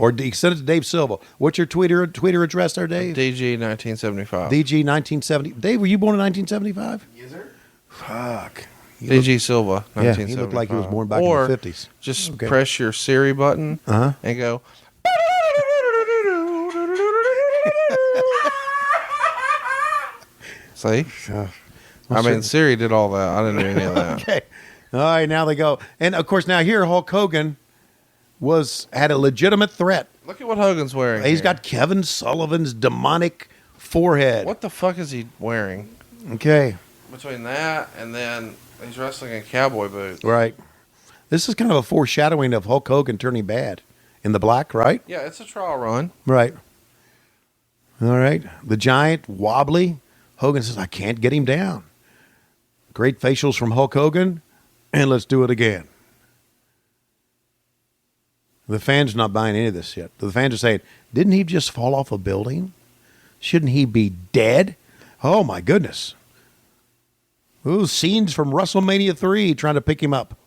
Speaker 2: or send it to Dave Silva. What's your Twitter address there, Dave?
Speaker 1: DG 1975.
Speaker 2: DG 1970. Dave, were you born in 1975?
Speaker 3: Yes, sir.
Speaker 2: Fuck.
Speaker 1: DG Silva 1975.
Speaker 2: Yeah, he looked like he was born back in the 50s.
Speaker 1: Just press your Siri button and go. See? I mean, Siri did all that. I didn't do any of that.
Speaker 2: Okay. All right, now they go. And, of course, now here Hulk Hogan had a legitimate threat.
Speaker 1: Look at what Hogan's wearing.
Speaker 2: He's got Kevin Sullivan's demonic forehead.
Speaker 1: What the fuck is he wearing?
Speaker 2: Okay.
Speaker 1: Between that and then he's wrestling in cowboy boots.
Speaker 2: Right. This is kind of a foreshadowing of Hulk Hogan turning bad in the black, right?
Speaker 1: Yeah, it's a trial run.
Speaker 2: Right. All right. The Giant, wobbly. Hogan says, I can't get him down. Great facials from Hulk Hogan, and let's do it again. The fans are not buying any of this yet. The fans are saying, didn't he just fall off a building? Shouldn't he be dead? Oh, my goodness. Ooh, scenes from WrestleMania 3 trying to pick him up.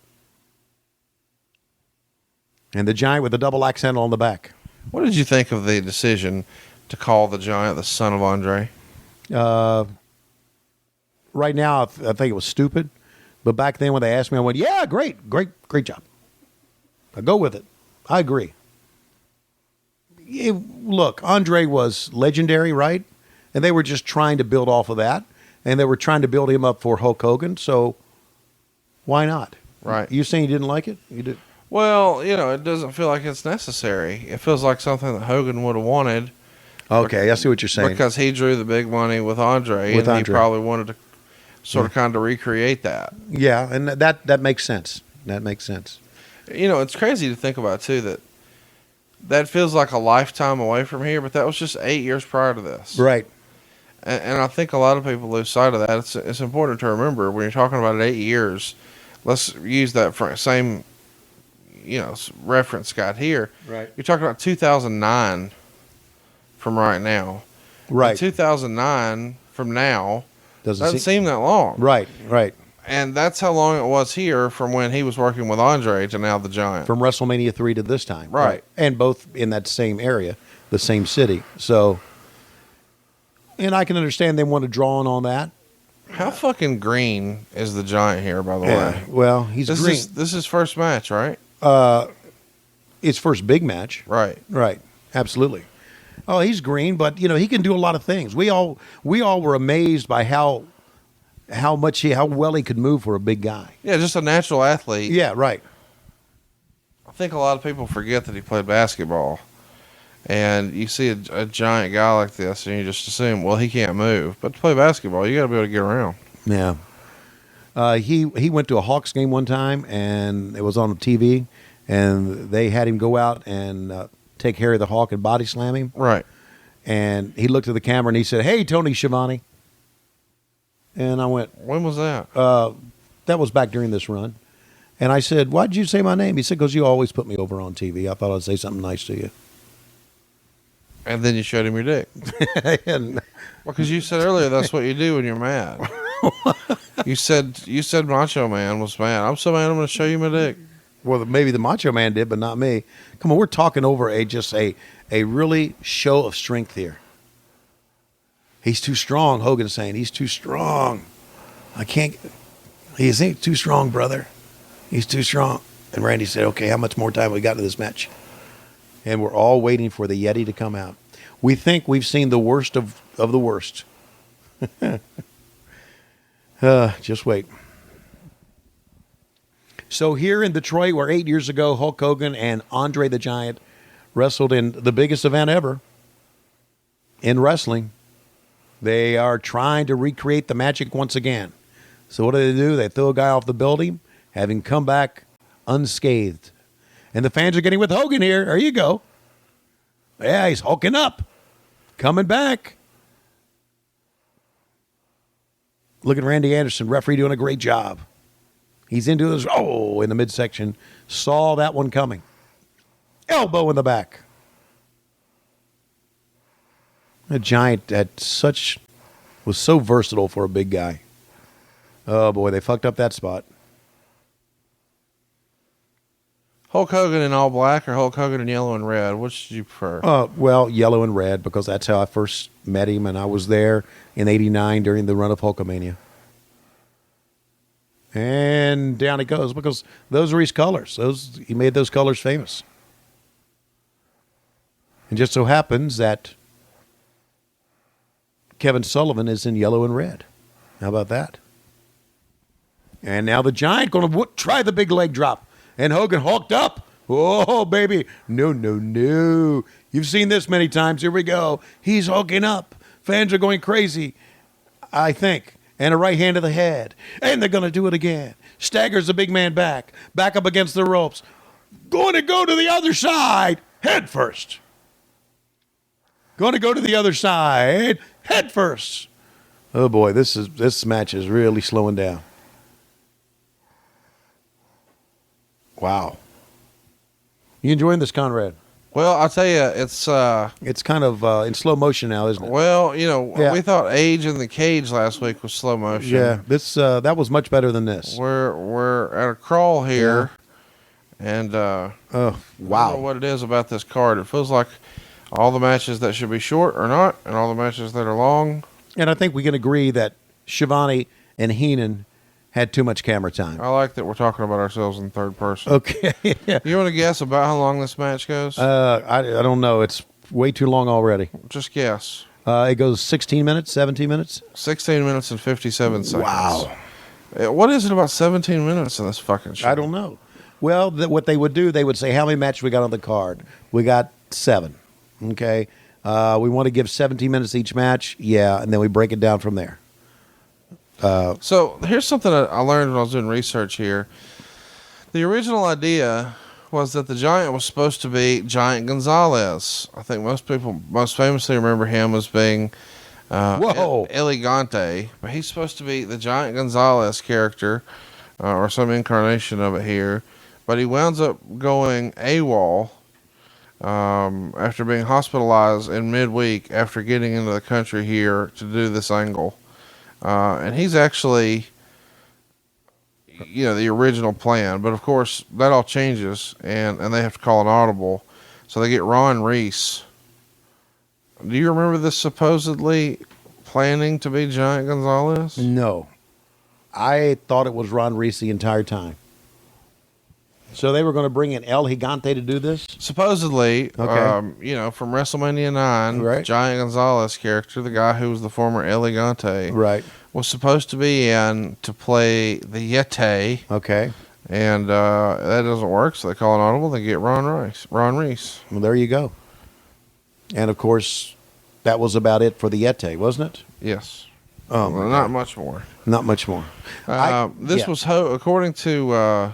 Speaker 2: And the Giant with a double axe handle on the back.
Speaker 1: What did you think of the decision to call the Giant the son of Andre?
Speaker 2: Right now, I think it was stupid. But back then when they asked me, I went, yeah, great job. I go with it. I agree. Look, Andre was legendary, right? And they were just trying to build off of that. And they were trying to build him up for Hulk Hogan. So why not?
Speaker 1: Right.
Speaker 2: You saying you didn't like it? You did.
Speaker 1: Well, it doesn't feel like it's necessary. It feels like something that Hogan would have wanted.
Speaker 2: Okay, I see what you're saying.
Speaker 1: Because he drew the big money with Andre, and he probably wanted to sort of kind of recreate that.
Speaker 2: Yeah, and that makes sense. That makes sense.
Speaker 1: It's crazy to think about, too, that feels like a lifetime away from here, but that was just 8 years prior to this.
Speaker 2: Right.
Speaker 1: And I think a lot of people lose sight of that. It's important to remember when you're talking about 8 years, let's use that same reference got here.
Speaker 2: Right.
Speaker 1: You're talking about 2009 from right now.
Speaker 2: Right.
Speaker 1: And 2009 from now doesn't seem that long.
Speaker 2: Right.
Speaker 1: And that's how long it was here from when he was working with Andre to now the Giant.
Speaker 2: From WrestleMania 3 to this time.
Speaker 1: Right.
Speaker 2: And both in that same area, the same city. So, and I can understand they want to draw on that.
Speaker 1: How fucking green is the Giant here, by the way?
Speaker 2: Well, he's green.
Speaker 1: This is his first match, right?
Speaker 2: His first big match.
Speaker 1: Right.
Speaker 2: Absolutely. Oh, he's green, but he can do a lot of things. We all were amazed by how well he could move for a big guy.
Speaker 1: Yeah, just a natural athlete.
Speaker 2: Yeah, right.
Speaker 1: I think a lot of people forget that he played basketball. And you see a giant guy like this, and you just assume, well, he can't move. But to play basketball, you got to be able to get around.
Speaker 2: Yeah. He went to a Hawks game one time, and it was on the TV, and they had him go out and take Harry the Hawk and body slam him.
Speaker 1: Right.
Speaker 2: And he looked at the camera, and he said, "Hey, Tony Schiavone." And I went,
Speaker 1: when was that?
Speaker 2: that was back during this run. And I said, "Why did you say my name?" He said, "Because you always put me over on TV. I thought I'd say something nice to you."
Speaker 1: And then you showed him your dick.
Speaker 2: And
Speaker 1: because you said earlier that's what you do when you're mad. You said Macho Man was mad. I'm so mad I'm going to show you my dick.
Speaker 2: well, maybe the Macho Man did, but not me. Come on, we're talking over a really show of strength here. He's too strong, Hogan's saying. He's too strong. I can't. He's too strong, brother. He's too strong. And Randy said, "Okay, how much more time we got in this match?" And we're all waiting for the Yeti to come out. We think we've seen the worst of the worst. Just wait. So here in Detroit, where 8 years ago, Hulk Hogan and Andre the Giant wrestled in the biggest event ever in wrestling, they are trying to recreate the magic once again. So what do? They throw a guy off the building, have him come back unscathed. And the fans are getting with Hogan here. There you go. Yeah, he's hulking up. Coming back. Look at Randy Anderson, referee doing a great job. He's into his, in the midsection. Saw that one coming. Elbow in the back. The Giant was so versatile for a big guy. Oh, boy, they fucked up that spot.
Speaker 1: Hulk Hogan in all black or Hulk Hogan in yellow and red? Which did you prefer?
Speaker 2: Well, yellow and red, because that's how I first met him, and I was there in '89 during the run of Hulkamania. And down he goes, because those are his colors. He made those colors famous. And just so happens that Kevin Sullivan is in yellow and red. How about that? And now the Giant going to try the big leg drop. And Hogan hulked up. Oh, baby. No. You've seen this many times. Here we go. He's hulking up. Fans are going crazy, I think. And a right hand to the head. And they're going to do it again. Staggers the big man back. Back up against the ropes. Going to go to the other side. Head first. Going to go to the other side. Head first. Oh, boy. This match is really slowing down. Wow. You enjoying this, Conrad?
Speaker 1: Well, I'll tell you, it's
Speaker 2: kind of in slow motion now, isn't it?
Speaker 1: Well, we thought Age in the Cage last week was slow motion.
Speaker 2: Yeah, this that was much better than this.
Speaker 1: We're at a crawl here, and
Speaker 2: wow,
Speaker 1: I don't know what it is about this card. It feels like all the matches that should be short are not, and all the matches that are long.
Speaker 2: And I think we can agree that Schiavone and Heenan had too much camera time.
Speaker 1: I like that we're talking about ourselves in third person.
Speaker 2: Okay. Yeah.
Speaker 1: You want to guess about how long this match goes?
Speaker 2: I don't know. It's way too long already.
Speaker 1: Just guess.
Speaker 2: It goes 16 minutes, 17 minutes?
Speaker 1: 16 minutes and 57 seconds.
Speaker 2: Wow.
Speaker 1: What is it about 17 minutes in this fucking show?
Speaker 2: I don't know. Well, what they would do, they would say, how many matches we got on the card? We got 7. Okay. We want to give 17 minutes each match. Yeah. And then we break it down from there.
Speaker 1: So here's something I learned when I was doing research here. The original idea was that the Giant was supposed to be Giant Gonzalez. I think most people most famously remember him as being Elegante, but he's supposed to be the Giant Gonzalez character, or some incarnation of it here. but he winds up going AWOL after being hospitalized in midweek after getting into the country here to do this angle. And he's actually, the original plan, but of course that all changes and they have to call an audible. So they get Ron Reese. Do you remember this supposedly planning to be Giant Gonzalez?
Speaker 2: No. I thought it was Ron Reese the entire time. So they were going to bring in El Gigante to do this?
Speaker 1: Supposedly,
Speaker 2: Okay.
Speaker 1: From WrestleMania 9,
Speaker 2: Right.
Speaker 1: Giant Gonzalez character, the guy who was the former El Gigante,
Speaker 2: Right.
Speaker 1: was supposed to be in to play the Yeti,
Speaker 2: Okay.
Speaker 1: and that doesn't work, so they call an audible, they get Ron Reese.
Speaker 2: Well, there you go. And, of course, that was about it for the Yeti, wasn't it?
Speaker 1: Yes.
Speaker 2: Oh,
Speaker 1: Well,
Speaker 2: my
Speaker 1: not
Speaker 2: God.
Speaker 1: much more.
Speaker 2: Not much more.
Speaker 1: This was, according to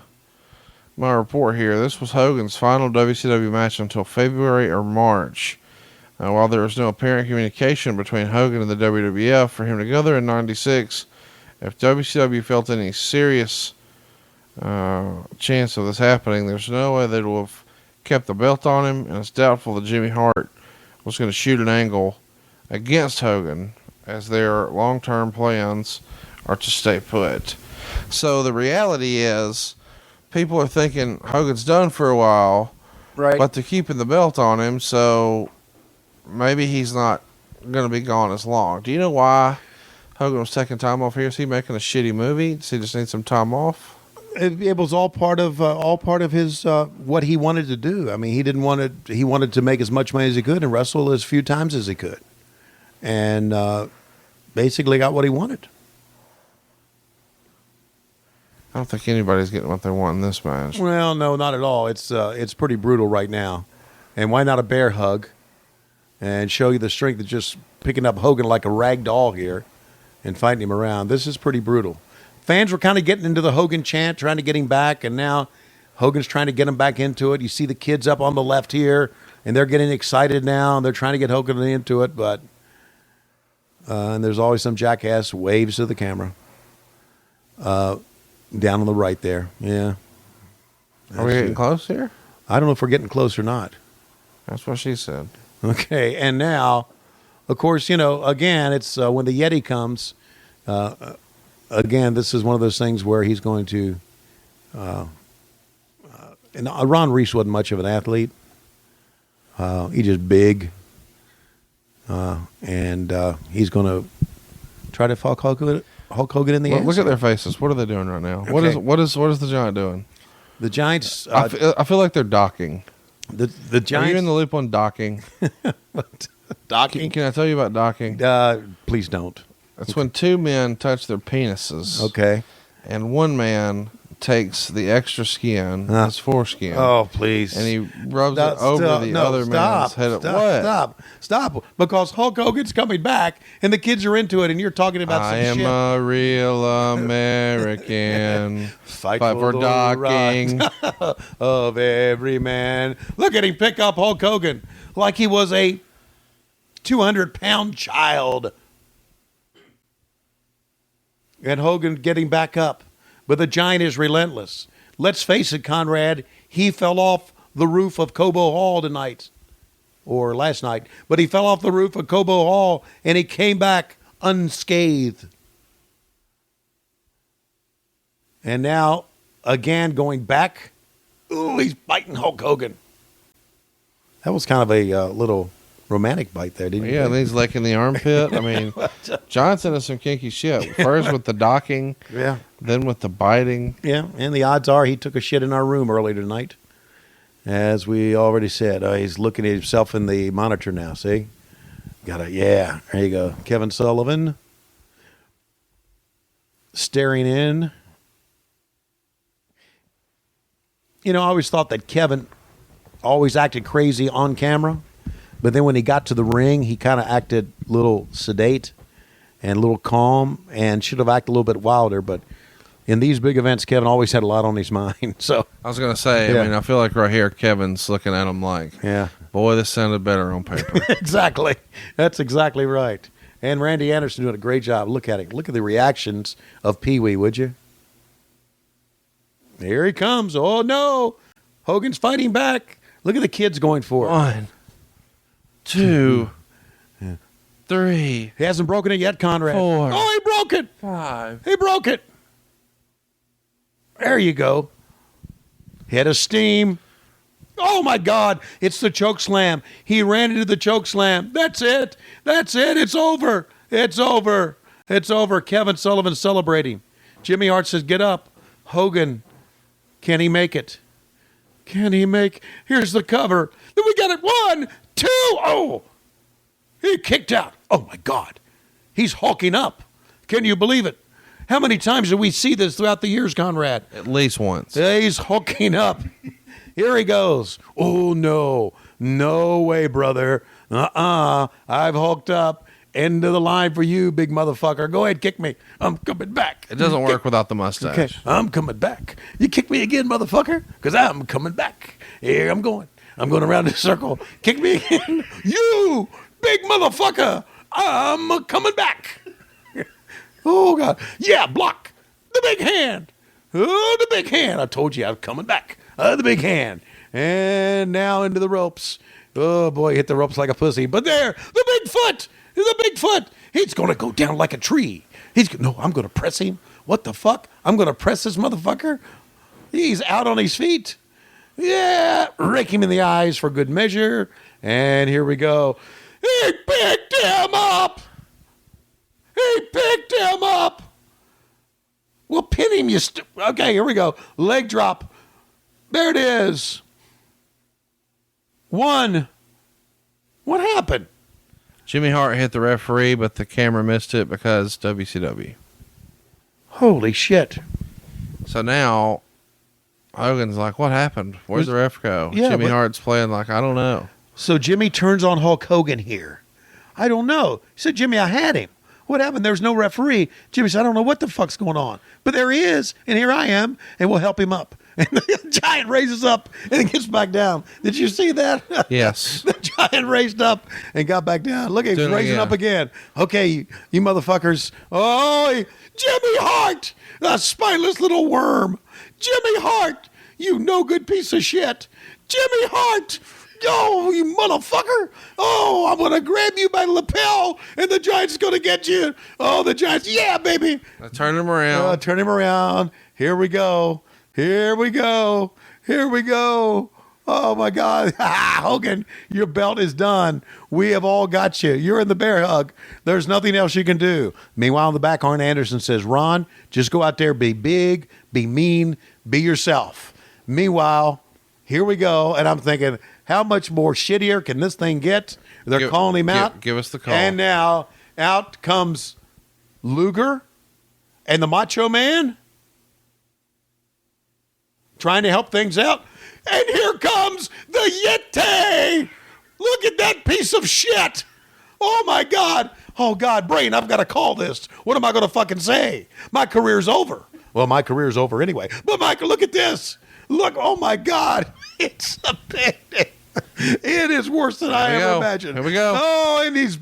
Speaker 1: my report here, this was Hogan's final WCW match until February or March. While there was no apparent communication between Hogan and the WWF for him to go there in '96, if WCW felt any serious chance of this happening, there's no way they would have kept the belt on him, and it's doubtful that Jimmy Hart was going to shoot an angle against Hogan, as their long-term plans are to stay put. So the reality is, people are thinking Hogan's done for a while,
Speaker 2: Right.
Speaker 1: but they're keeping the belt on him, so maybe he's not going to be gone as long. Do you know why Hogan was taking time off here? Is he making a shitty movie? Does he just need some time off?
Speaker 2: It was all part of his what he wanted to do. I mean, he wanted to make as much money as he could and wrestle as few times as he could, and basically got what he wanted.
Speaker 1: I don't think anybody's getting what they want in this match.
Speaker 2: Well, no, not at all. It's pretty brutal right now, and why not a bear hug, and show you the strength of just picking up Hogan like a rag doll here, and fighting him around. This is pretty brutal. Fans were kind of getting into the Hogan chant, trying to get him back, and now Hogan's trying to get him back into it. You see the kids up on the left here, and they're getting excited now, and they're trying to get Hogan into it, but and there's always some jackass waves to the camera. Down on the right there, yeah.
Speaker 1: Are we getting close here?
Speaker 2: I don't know if we're getting close or not.
Speaker 1: That's what she said.
Speaker 2: Okay, and now, of course, again, it's when the Yeti comes. Again, this is one of those things where he's going to. And Ron Reese wasn't much of an athlete. He's just big, and he's going to try to fuck Hulk Hogan in the ass.
Speaker 1: Look at their faces. What are they doing right now?
Speaker 2: Okay.
Speaker 1: What is the Giant doing?
Speaker 2: The Giants.
Speaker 1: I feel like they're docking.
Speaker 2: The
Speaker 1: Are
Speaker 2: Giants.
Speaker 1: you in the loop on docking?
Speaker 2: docking?
Speaker 1: Can I tell you about docking?
Speaker 2: Please don't.
Speaker 1: It's when two men touch their penises.
Speaker 2: Okay.
Speaker 1: And one man takes the extra skin, his foreskin.
Speaker 2: Oh, please.
Speaker 1: And he rubs it over the other man's head.
Speaker 2: Stop. Because Hulk Hogan's coming back, and the kids are into it, and you're talking about some shit.
Speaker 1: I am a real American.
Speaker 2: Fight
Speaker 1: for
Speaker 2: the
Speaker 1: docking.
Speaker 2: right of every man. Look at him pick up Hulk Hogan like he was a 200-pound child. And Hogan getting back up. But the Giant is relentless. Let's face it, Conrad, he fell off the roof of Cobo Hall tonight, or last night, but he fell off the roof of Cobo Hall, and he came back unscathed. And now, again, going back, he's biting Hulk Hogan. That was kind of a little romantic bite there, didn't you?
Speaker 1: Yeah, and he's licking the armpit. I mean, Johnson is some kinky shit. First with the docking,
Speaker 2: Yeah.
Speaker 1: then with the biting.
Speaker 2: Yeah, and the odds are he took a shit in our room earlier tonight. As we already said, he's looking at himself in the monitor now, see? Yeah, there you go. Kevin Sullivan staring in. I always thought that Kevin always acted crazy on camera. But then when he got to the ring, he kind of acted a little sedate and a little calm and should have acted a little bit wilder. But in these big events, Kevin always had a lot on his mind. So
Speaker 1: I was going to say,
Speaker 2: Yeah.
Speaker 1: I mean, I feel like right here, Kevin's looking at him like,
Speaker 2: yeah,
Speaker 1: boy, this sounded better on paper.
Speaker 2: exactly. That's exactly right. And Randy Anderson doing a great job. Look at it. Look at the reactions of Pee Wee, would you? Here he comes. Oh, no. Hogan's fighting back. Look at the kids going for it.
Speaker 1: 1, 2, 3.
Speaker 2: He hasn't broken it yet, Conrad.
Speaker 1: 4.
Speaker 2: Oh, he broke it.
Speaker 1: 5.
Speaker 2: He broke it. There you go. Head of steam. Oh, my God. It's the choke slam. He ran into the choke slam. That's it. That's it. It's over. It's over. It's over. Kevin Sullivan celebrating. Jimmy Hart says, get up. Hogan, can he make it? Can he make? Here's the cover. Then we got it. 1, 2. Oh, he kicked out. Oh, my God. He's hulking up. Can you believe it? How many times do we see this throughout the years, Conrad?
Speaker 1: At least once.
Speaker 2: He's hulking up. Here he goes. Oh, no. No way, brother. I've hulked up. End of the line for you, big motherfucker. Go ahead, kick me. I'm coming back.
Speaker 1: It doesn't work without the mustache.
Speaker 2: Okay, I'm coming back. You kick me again, motherfucker, because I'm coming back. Here I'm going. I'm going around the circle. Kick me again. You, big motherfucker. I'm coming back. Oh, God. Yeah, block. The big hand. Oh, the big hand. I told you I was coming back. The big hand. And now into the ropes. Oh, boy, hit the ropes like a pussy. But there, the big foot. The big foot. He's going to go down like a tree. No, I'm going to press him. What the fuck? I'm going to press this motherfucker. He's out on his feet. Yeah. Rake him in the eyes for good measure. And here we go. He picked him up. He picked him up. Well, pin him, you okay, here we go. Leg drop. There it is. 1. What happened?
Speaker 1: Jimmy Hart hit the referee, but the camera missed it because WCW.
Speaker 2: Holy shit.
Speaker 1: So now Hogan's like, what happened? Where's the ref go?
Speaker 2: Yeah,
Speaker 1: Jimmy Hart's playing like, I don't know.
Speaker 2: So Jimmy turns on Hulk Hogan here. I don't know. He said, Jimmy, I had him. What happened? There's no referee. Jimmy said, I don't know what the fuck's going on. But there he is, and here I am, and we'll help him up. And the giant raises up and gets back down. Did you see that?
Speaker 1: Yes.
Speaker 2: The giant raised up and got back down. Look, he's raising up again. Okay, you motherfuckers. Oh, Jimmy Hart, the spineless little worm. Jimmy Hart, you no good piece of shit. Jimmy Hart. Oh, you motherfucker. Oh, I'm going to grab you by the lapel, and the Giant's going to get you. Oh, the Giant's, yeah, baby.
Speaker 1: Turn him around.
Speaker 2: Turn him around. Here we go. Here we go. Here we go. Oh, my God. Hogan, your belt is done. We have all got you. You're in the bear hug. There's nothing else you can do. Meanwhile, in the back, Arn Anderson says, Ron, just go out there, be big, be mean, be yourself. Meanwhile, here we go. And I'm thinking, how much more shittier can this thing get? They're calling him out.
Speaker 1: Give us the call.
Speaker 2: And now out comes Luger and the Macho Man trying to help things out. And here comes the Yeti. Look at that piece of shit. Oh, my God. Oh, God, Brain, I've got to call this. What am I going to fucking say? My career's over. Well, my career's over anyway. But, Michael, look at this. Look, oh, my God. It's a big... It is worse than I ever imagined.
Speaker 1: Here we go.
Speaker 2: Oh, and he's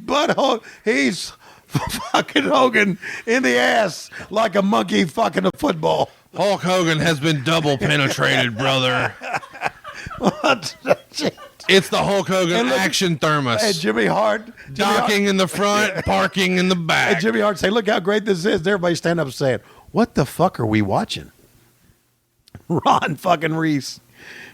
Speaker 2: fucking Hogan in the ass like a monkey fucking a football.
Speaker 1: Hulk Hogan has been double penetrated, brother. It's the Hulk Hogan action thermos.
Speaker 2: And Jimmy Hart.
Speaker 1: Docking in the front, parking in the back.
Speaker 2: And Jimmy Hart say, look how great this is. Everybody stand up saying, what the fuck are we watching? Ron fucking Reese.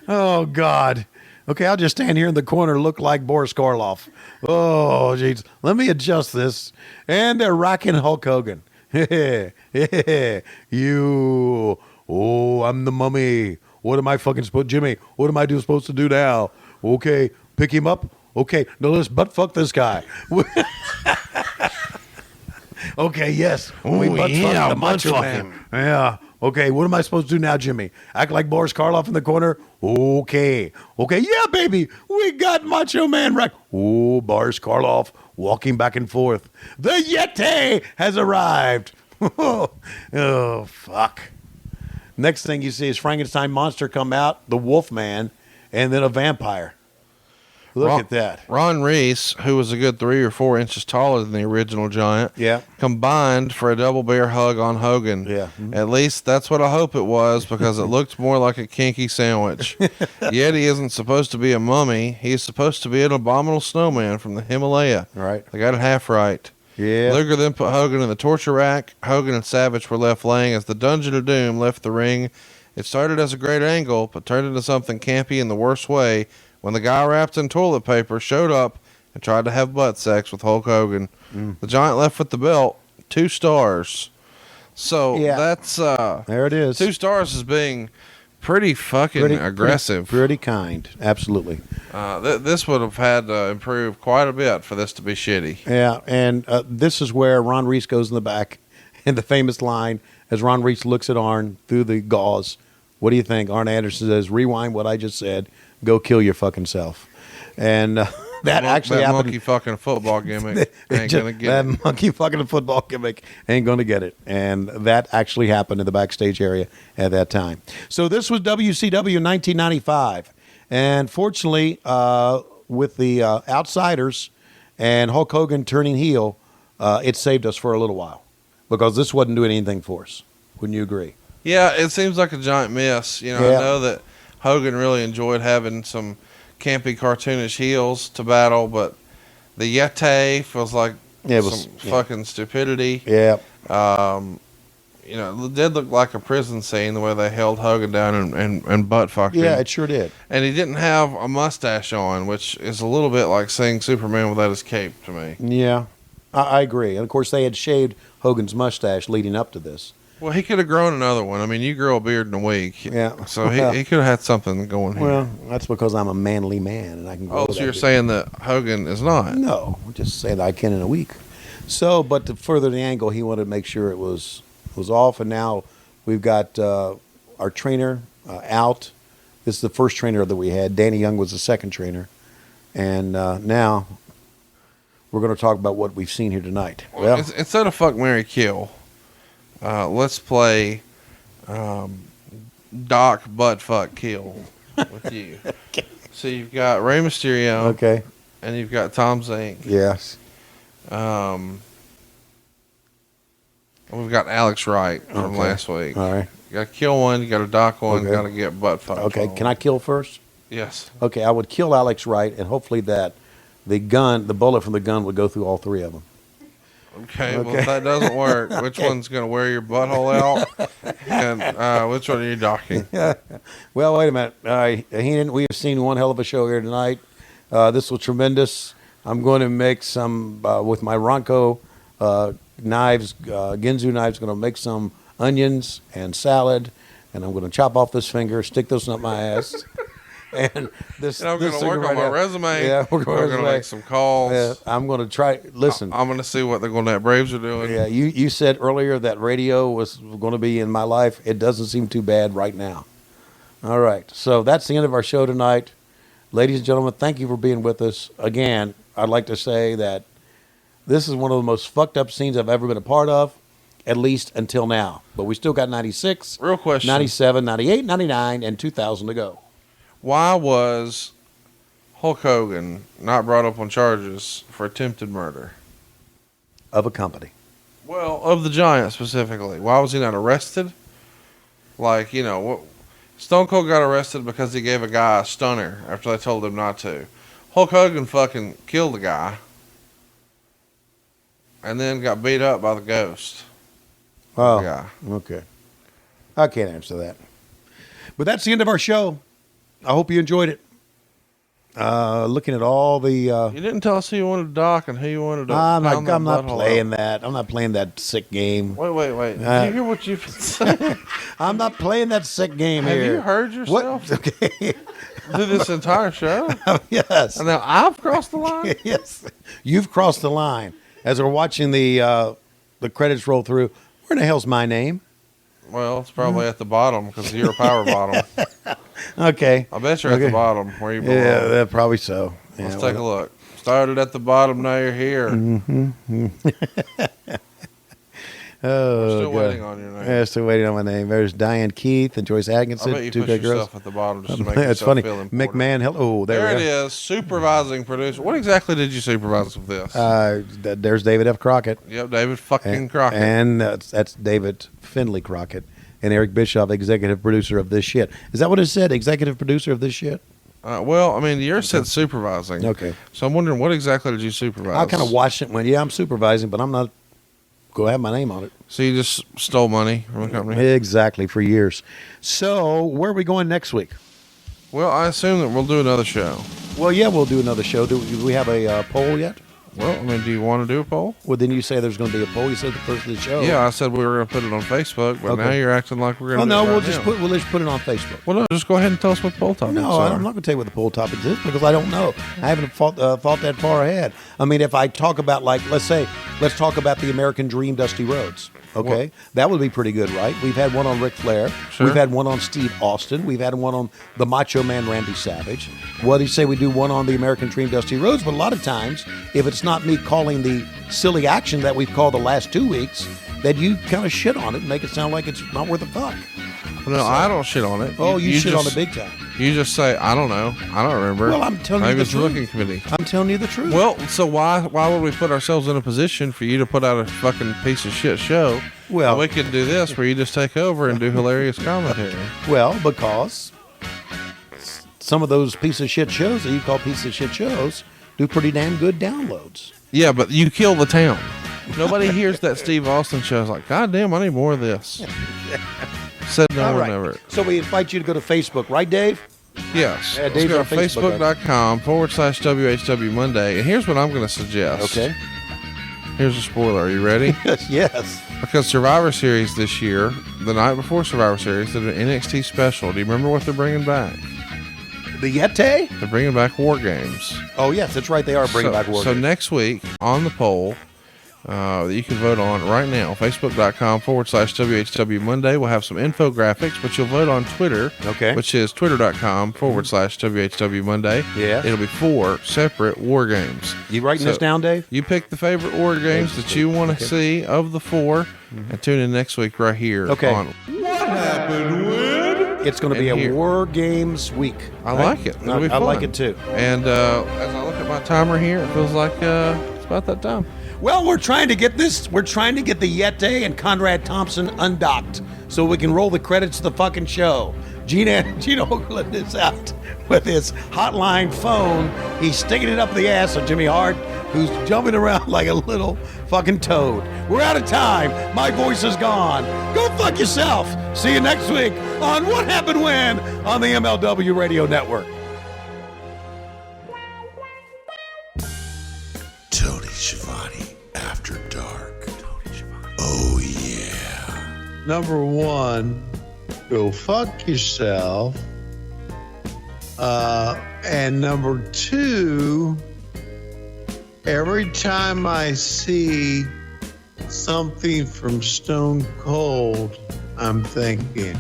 Speaker 2: Oh, God. Okay, I'll just stand here in the corner, look like Boris Karloff. Oh, jeez. Let me adjust this. And they're rocking Hulk Hogan. You. Oh, I'm the mummy. What am I fucking supposed, Jimmy? What am I supposed to do now? Okay, pick him up. Okay, no, let's butt fuck this guy. Okay, yes. We butt fuck the Macho Man. Yeah. Okay, what am I supposed to do now, Jimmy? Act like Boris Karloff in the corner? Okay. Okay, yeah, baby. We got Macho Man right. Oh, Boris Karloff walking back and forth. The Yeti has arrived. Oh, fuck. Next thing you see is Frankenstein monster come out, the Wolf Man, and then a vampire. Look at that.
Speaker 1: Ron Reese, who was a good 3 or 4 inches taller than the original Giant, combined for a double bear hug on Hogan.
Speaker 2: Yeah.
Speaker 1: At least that's what I hope it was, because it looked more like a kinky sandwich. Yeti isn't supposed to be a mummy. He's supposed to be an abominable snowman from the Himalaya.
Speaker 2: Right.
Speaker 1: They got it half right.
Speaker 2: Yeah.
Speaker 1: Luger then put Hogan in the torture rack. Hogan and Savage were left laying as the Dungeon of Doom left the ring. It started as a great angle, but turned into something campy in the worst way when the guy wrapped in toilet paper showed up and tried to have butt sex with Hulk Hogan. The Giant left with the belt, 2 stars. So that's
Speaker 2: there it is.
Speaker 1: 2 stars as being pretty fucking aggressive.
Speaker 2: Pretty kind. Absolutely.
Speaker 1: This would have had to improve quite a bit for this to be shitty.
Speaker 2: Yeah, and this is where Ron Reese goes in the back, and the famous line as Ron Reese looks at Arn through the gauze. What do you think? Arn Anderson says, "Rewind what I just said. Go kill your fucking self." And that actually
Speaker 1: that
Speaker 2: happened.
Speaker 1: Monkey fucking football gimmick ain't gonna get it.
Speaker 2: That monkey fucking football gimmick ain't gonna get it. And that actually happened in the backstage area at that time. So this was WCW 1995, and fortunately, with the Outsiders and Hulk Hogan turning heel, it saved us for a little while, because this wasn't doing anything for us. Wouldn't you agree?
Speaker 1: Yeah, it seems like a giant miss. I know that Hogan really enjoyed having some campy, cartoonish heels to battle, but the Yeti feels like some fucking stupidity.
Speaker 2: Yeah.
Speaker 1: It did look like a prison scene the way they held Hogan down and butt fucked him.
Speaker 2: Yeah, it sure did.
Speaker 1: And he didn't have a mustache on, which is a little bit like seeing Superman without his cape to me.
Speaker 2: Yeah, I agree. And of course, they had shaved Hogan's mustache leading up to this.
Speaker 1: Well, he could have grown another one. I mean, you grow a beard in a week.
Speaker 2: Yeah.
Speaker 1: So he could have had something going here.
Speaker 2: Well, that's because I'm a manly man and I can grow
Speaker 1: so you're saying that Hogan is not?
Speaker 2: No, I'm just saying that I can in a week. So, but to further the angle, he wanted to make sure it was off. And now we've got our trainer out. This is the first trainer that we had. Danny Young was the second trainer. And now we're going to talk about what we've seen here tonight.
Speaker 1: Well, instead of fuck, marry, kill, let's play Doc butt fuck kill with you. Okay. So you've got Rey Mysterio.
Speaker 2: Okay.
Speaker 1: And you've got Tom Zink.
Speaker 2: Yes.
Speaker 1: We've got Alex Wright from last week.
Speaker 2: All right.
Speaker 1: You got to kill one. You got to dock one. You got to get butt fucked.
Speaker 2: Okay. Can I kill first?
Speaker 1: Yes.
Speaker 2: Okay. I would kill Alex Wright, and hopefully that the bullet from the gun would go through all 3 of them.
Speaker 1: Okay, well, if that doesn't work, which one's going to wear your butthole out? And which one are you docking?
Speaker 2: Well, wait a minute. Heenan, we have seen one hell of a show here tonight. This was tremendous. I'm going to make some, with my Ronco knives, Ginzu knives, going to make some onions and salad, and I'm going to chop off this finger, stick this up my ass. And
Speaker 1: I'm going to work on my resume.
Speaker 2: Yeah, we're going
Speaker 1: to make some calls.
Speaker 2: I'm going to try. Listen,
Speaker 1: I'm going to see what the Gwinnett Braves are doing.
Speaker 2: Yeah, you said earlier that radio was going to be in my life. It doesn't seem too bad right now. All right, so that's the end of our show tonight. Ladies and gentlemen, thank you for being with us. Again, I'd like to say that this is one of the most fucked up scenes I've ever been a part of, at least until now. But we still got 96,
Speaker 1: real question,
Speaker 2: 97, 98, 99, and 2000 to go. Why
Speaker 1: was Hulk Hogan not brought up on charges for attempted murder?
Speaker 2: Of a company.
Speaker 1: Well, of the Giant specifically. Why was he not arrested? Like, Stone Cold got arrested because he gave a guy a stunner after they told him not to. Hulk Hogan fucking killed the guy and then got beat up by the ghost.
Speaker 2: Oh, yeah. Okay. I can't answer that. But that's the end of our show. I hope you enjoyed it. Looking at all the...
Speaker 1: You didn't tell us who you wanted to dock and who you wanted to...
Speaker 2: I'm not playing that. I'm not playing that sick game.
Speaker 1: Wait. Did you hear what you've been saying?
Speaker 2: I'm not playing that sick game
Speaker 1: Have
Speaker 2: here.
Speaker 1: Have you heard yourself?
Speaker 2: What? Okay.
Speaker 1: Through this entire show?
Speaker 2: Yes.
Speaker 1: And now I've crossed the line?
Speaker 2: Yes. You've crossed the line. As we're watching the credits roll through, where the hell's my name?
Speaker 1: Well, it's probably at the bottom because you're a power bottom.
Speaker 2: Okay.
Speaker 1: I bet you're at the bottom where you belong.
Speaker 2: Yeah, probably so.
Speaker 1: Let's take a look. Started at the bottom, now you're here.
Speaker 2: Mm-hmm. Oh,
Speaker 1: We're still
Speaker 2: God.
Speaker 1: waiting on your name.
Speaker 2: Yeah, still waiting on my name. There's Diane Keith and Joyce
Speaker 1: I bet
Speaker 2: Atkinson,
Speaker 1: you
Speaker 2: two
Speaker 1: put
Speaker 2: big girls.
Speaker 1: yourself at the bottom just to make
Speaker 2: That's
Speaker 1: yourself
Speaker 2: funny.
Speaker 1: feel important.
Speaker 2: McMahon, hello. Oh, there
Speaker 1: There
Speaker 2: we
Speaker 1: it
Speaker 2: go.
Speaker 1: is. Supervising producer. What exactly did you supervise with this?
Speaker 2: There's David F. Crockett.
Speaker 1: Yep, David fucking Crockett.
Speaker 2: And that's David Finley Crockett. And Eric Bischoff, executive producer of this shit. Is that what it said? Executive producer of this shit?
Speaker 1: Well, I mean, yours said supervising.
Speaker 2: Okay.
Speaker 1: So I'm wondering, what exactly did you supervise?
Speaker 2: I kind of watched it and went, yeah, I'm supervising, but I'm not going to have my name on it.
Speaker 1: So you just stole money from the company?
Speaker 2: Exactly, for years. So where are we going next week?
Speaker 1: Well, I assume that we'll do another show.
Speaker 2: Well, yeah, we'll do another show. Do we have a poll yet?
Speaker 1: Well, I mean, do you want to do a poll?
Speaker 2: Well, then you say there's going to be a poll. You said the first of the show.
Speaker 1: Yeah, I said we were going to put it on Facebook, but
Speaker 2: Okay.
Speaker 1: now you're acting like we're going to.
Speaker 2: Oh no,
Speaker 1: do it
Speaker 2: we'll
Speaker 1: right
Speaker 2: just
Speaker 1: now.
Speaker 2: we'll just put it on Facebook.
Speaker 1: Well, no, just go ahead and tell us what the poll topics
Speaker 2: No,
Speaker 1: are.
Speaker 2: I'm not going to tell you what the poll topic is because I don't know. I haven't thought that far ahead. I mean, if I talk about, like, let's talk about the American Dream, Dusty Rhodes. Okay, that would be pretty good, right? We've had one on Ric Flair.
Speaker 1: Sure.
Speaker 2: We've had one on Steve Austin. We've had one on the Macho Man Randy Savage. Well, you say we do one on the American Dream, Dusty Rhodes, but a lot of times, if it's not me calling the silly action that we've called the last 2 weeks, that you kind of shit on it and make it sound like it's not worth a fuck.
Speaker 1: No, I don't shit on it.
Speaker 2: Oh, you shit on
Speaker 1: just-
Speaker 2: it big time.
Speaker 1: You just say, I don't know. I don't remember.
Speaker 2: Well, I'm telling you
Speaker 1: Maybe
Speaker 2: the
Speaker 1: it's the
Speaker 2: truth.
Speaker 1: looking committee.
Speaker 2: I'm telling you the truth.
Speaker 1: Well, so why would we put ourselves in a position for you to put out a fucking piece of shit show?
Speaker 2: Well-
Speaker 1: we could do this where you just take over and do hilarious commentary.
Speaker 2: Well, because some of those piece of shit shows that you call piece of shit shows do pretty damn good downloads.
Speaker 1: Yeah, but you kill the town. Nobody hears that Steve Austin show. It's like, God damn, I need more of this. Said no
Speaker 2: All
Speaker 1: one
Speaker 2: right.
Speaker 1: ever.
Speaker 2: So we invite you to go to Facebook, right, Dave?
Speaker 1: Yes.
Speaker 2: Yeah,
Speaker 1: Let's
Speaker 2: Dave's
Speaker 1: go
Speaker 2: on
Speaker 1: to
Speaker 2: Facebook,
Speaker 1: facebook.com/WHW Monday. And here's what I'm going to suggest.
Speaker 2: Okay.
Speaker 1: Here's a spoiler. Are you ready?
Speaker 2: Yes.
Speaker 1: Because Survivor Series this year, the night before Survivor Series, did an NXT special. Do you remember what they're bringing back?
Speaker 2: The Yeti?
Speaker 1: They're bringing back War Games.
Speaker 2: Oh, yes, that's right. They are bringing back War
Speaker 1: So
Speaker 2: Games.
Speaker 1: next week on the poll that you can vote on right now, facebook.com/WHW Monday. We'll have some infographics, but you'll vote on Twitter,
Speaker 2: Okay.
Speaker 1: which is twitter.com/WHW Monday.
Speaker 2: Yeah.
Speaker 1: It'll be 4 separate War Games.
Speaker 2: You writing this
Speaker 1: So-
Speaker 2: down, Dave?
Speaker 1: You pick the favorite War Games that you want to see of the 4 and tune in next week right here
Speaker 2: Okay.
Speaker 1: on What Happened When?
Speaker 2: It's going to be
Speaker 1: And
Speaker 2: a
Speaker 1: here.
Speaker 2: War Games week.
Speaker 1: I
Speaker 2: right?
Speaker 1: like it. It'll be
Speaker 2: I like
Speaker 1: fun.
Speaker 2: it too.
Speaker 1: And as I look at my timer here, it feels like it's about that time.
Speaker 2: Well, we're trying to get this. We're trying to get the Yeti and Conrad Thompson undocked so we can roll the credits of the fucking show. Gino Okerlund is out with his hotline phone. He's sticking it up the ass of Jimmy Hart, who's jumping around like a little fucking toad. We're out of time. My voice is gone. Go fuck yourself. See you next week on What Happened When on the MLW Radio Network.
Speaker 5: Tony Schiavone, After Dark. Oh, yeah.
Speaker 6: Number one, go fuck yourself. And number two, every time I see something from Stone Cold, I'm thinking,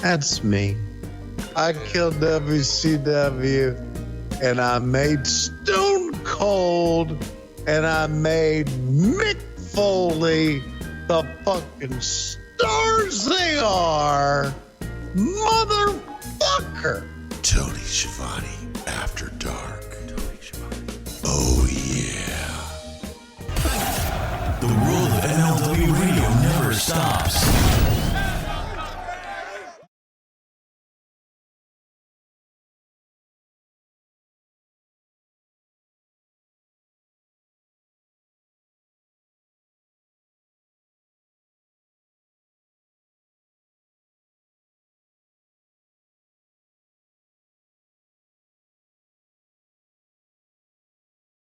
Speaker 6: that's me. I killed WCW and I made Stone Cold and I made Mick Foley the fucking stars they are. Motherfucker.
Speaker 5: Tony Schiavone, After Dark.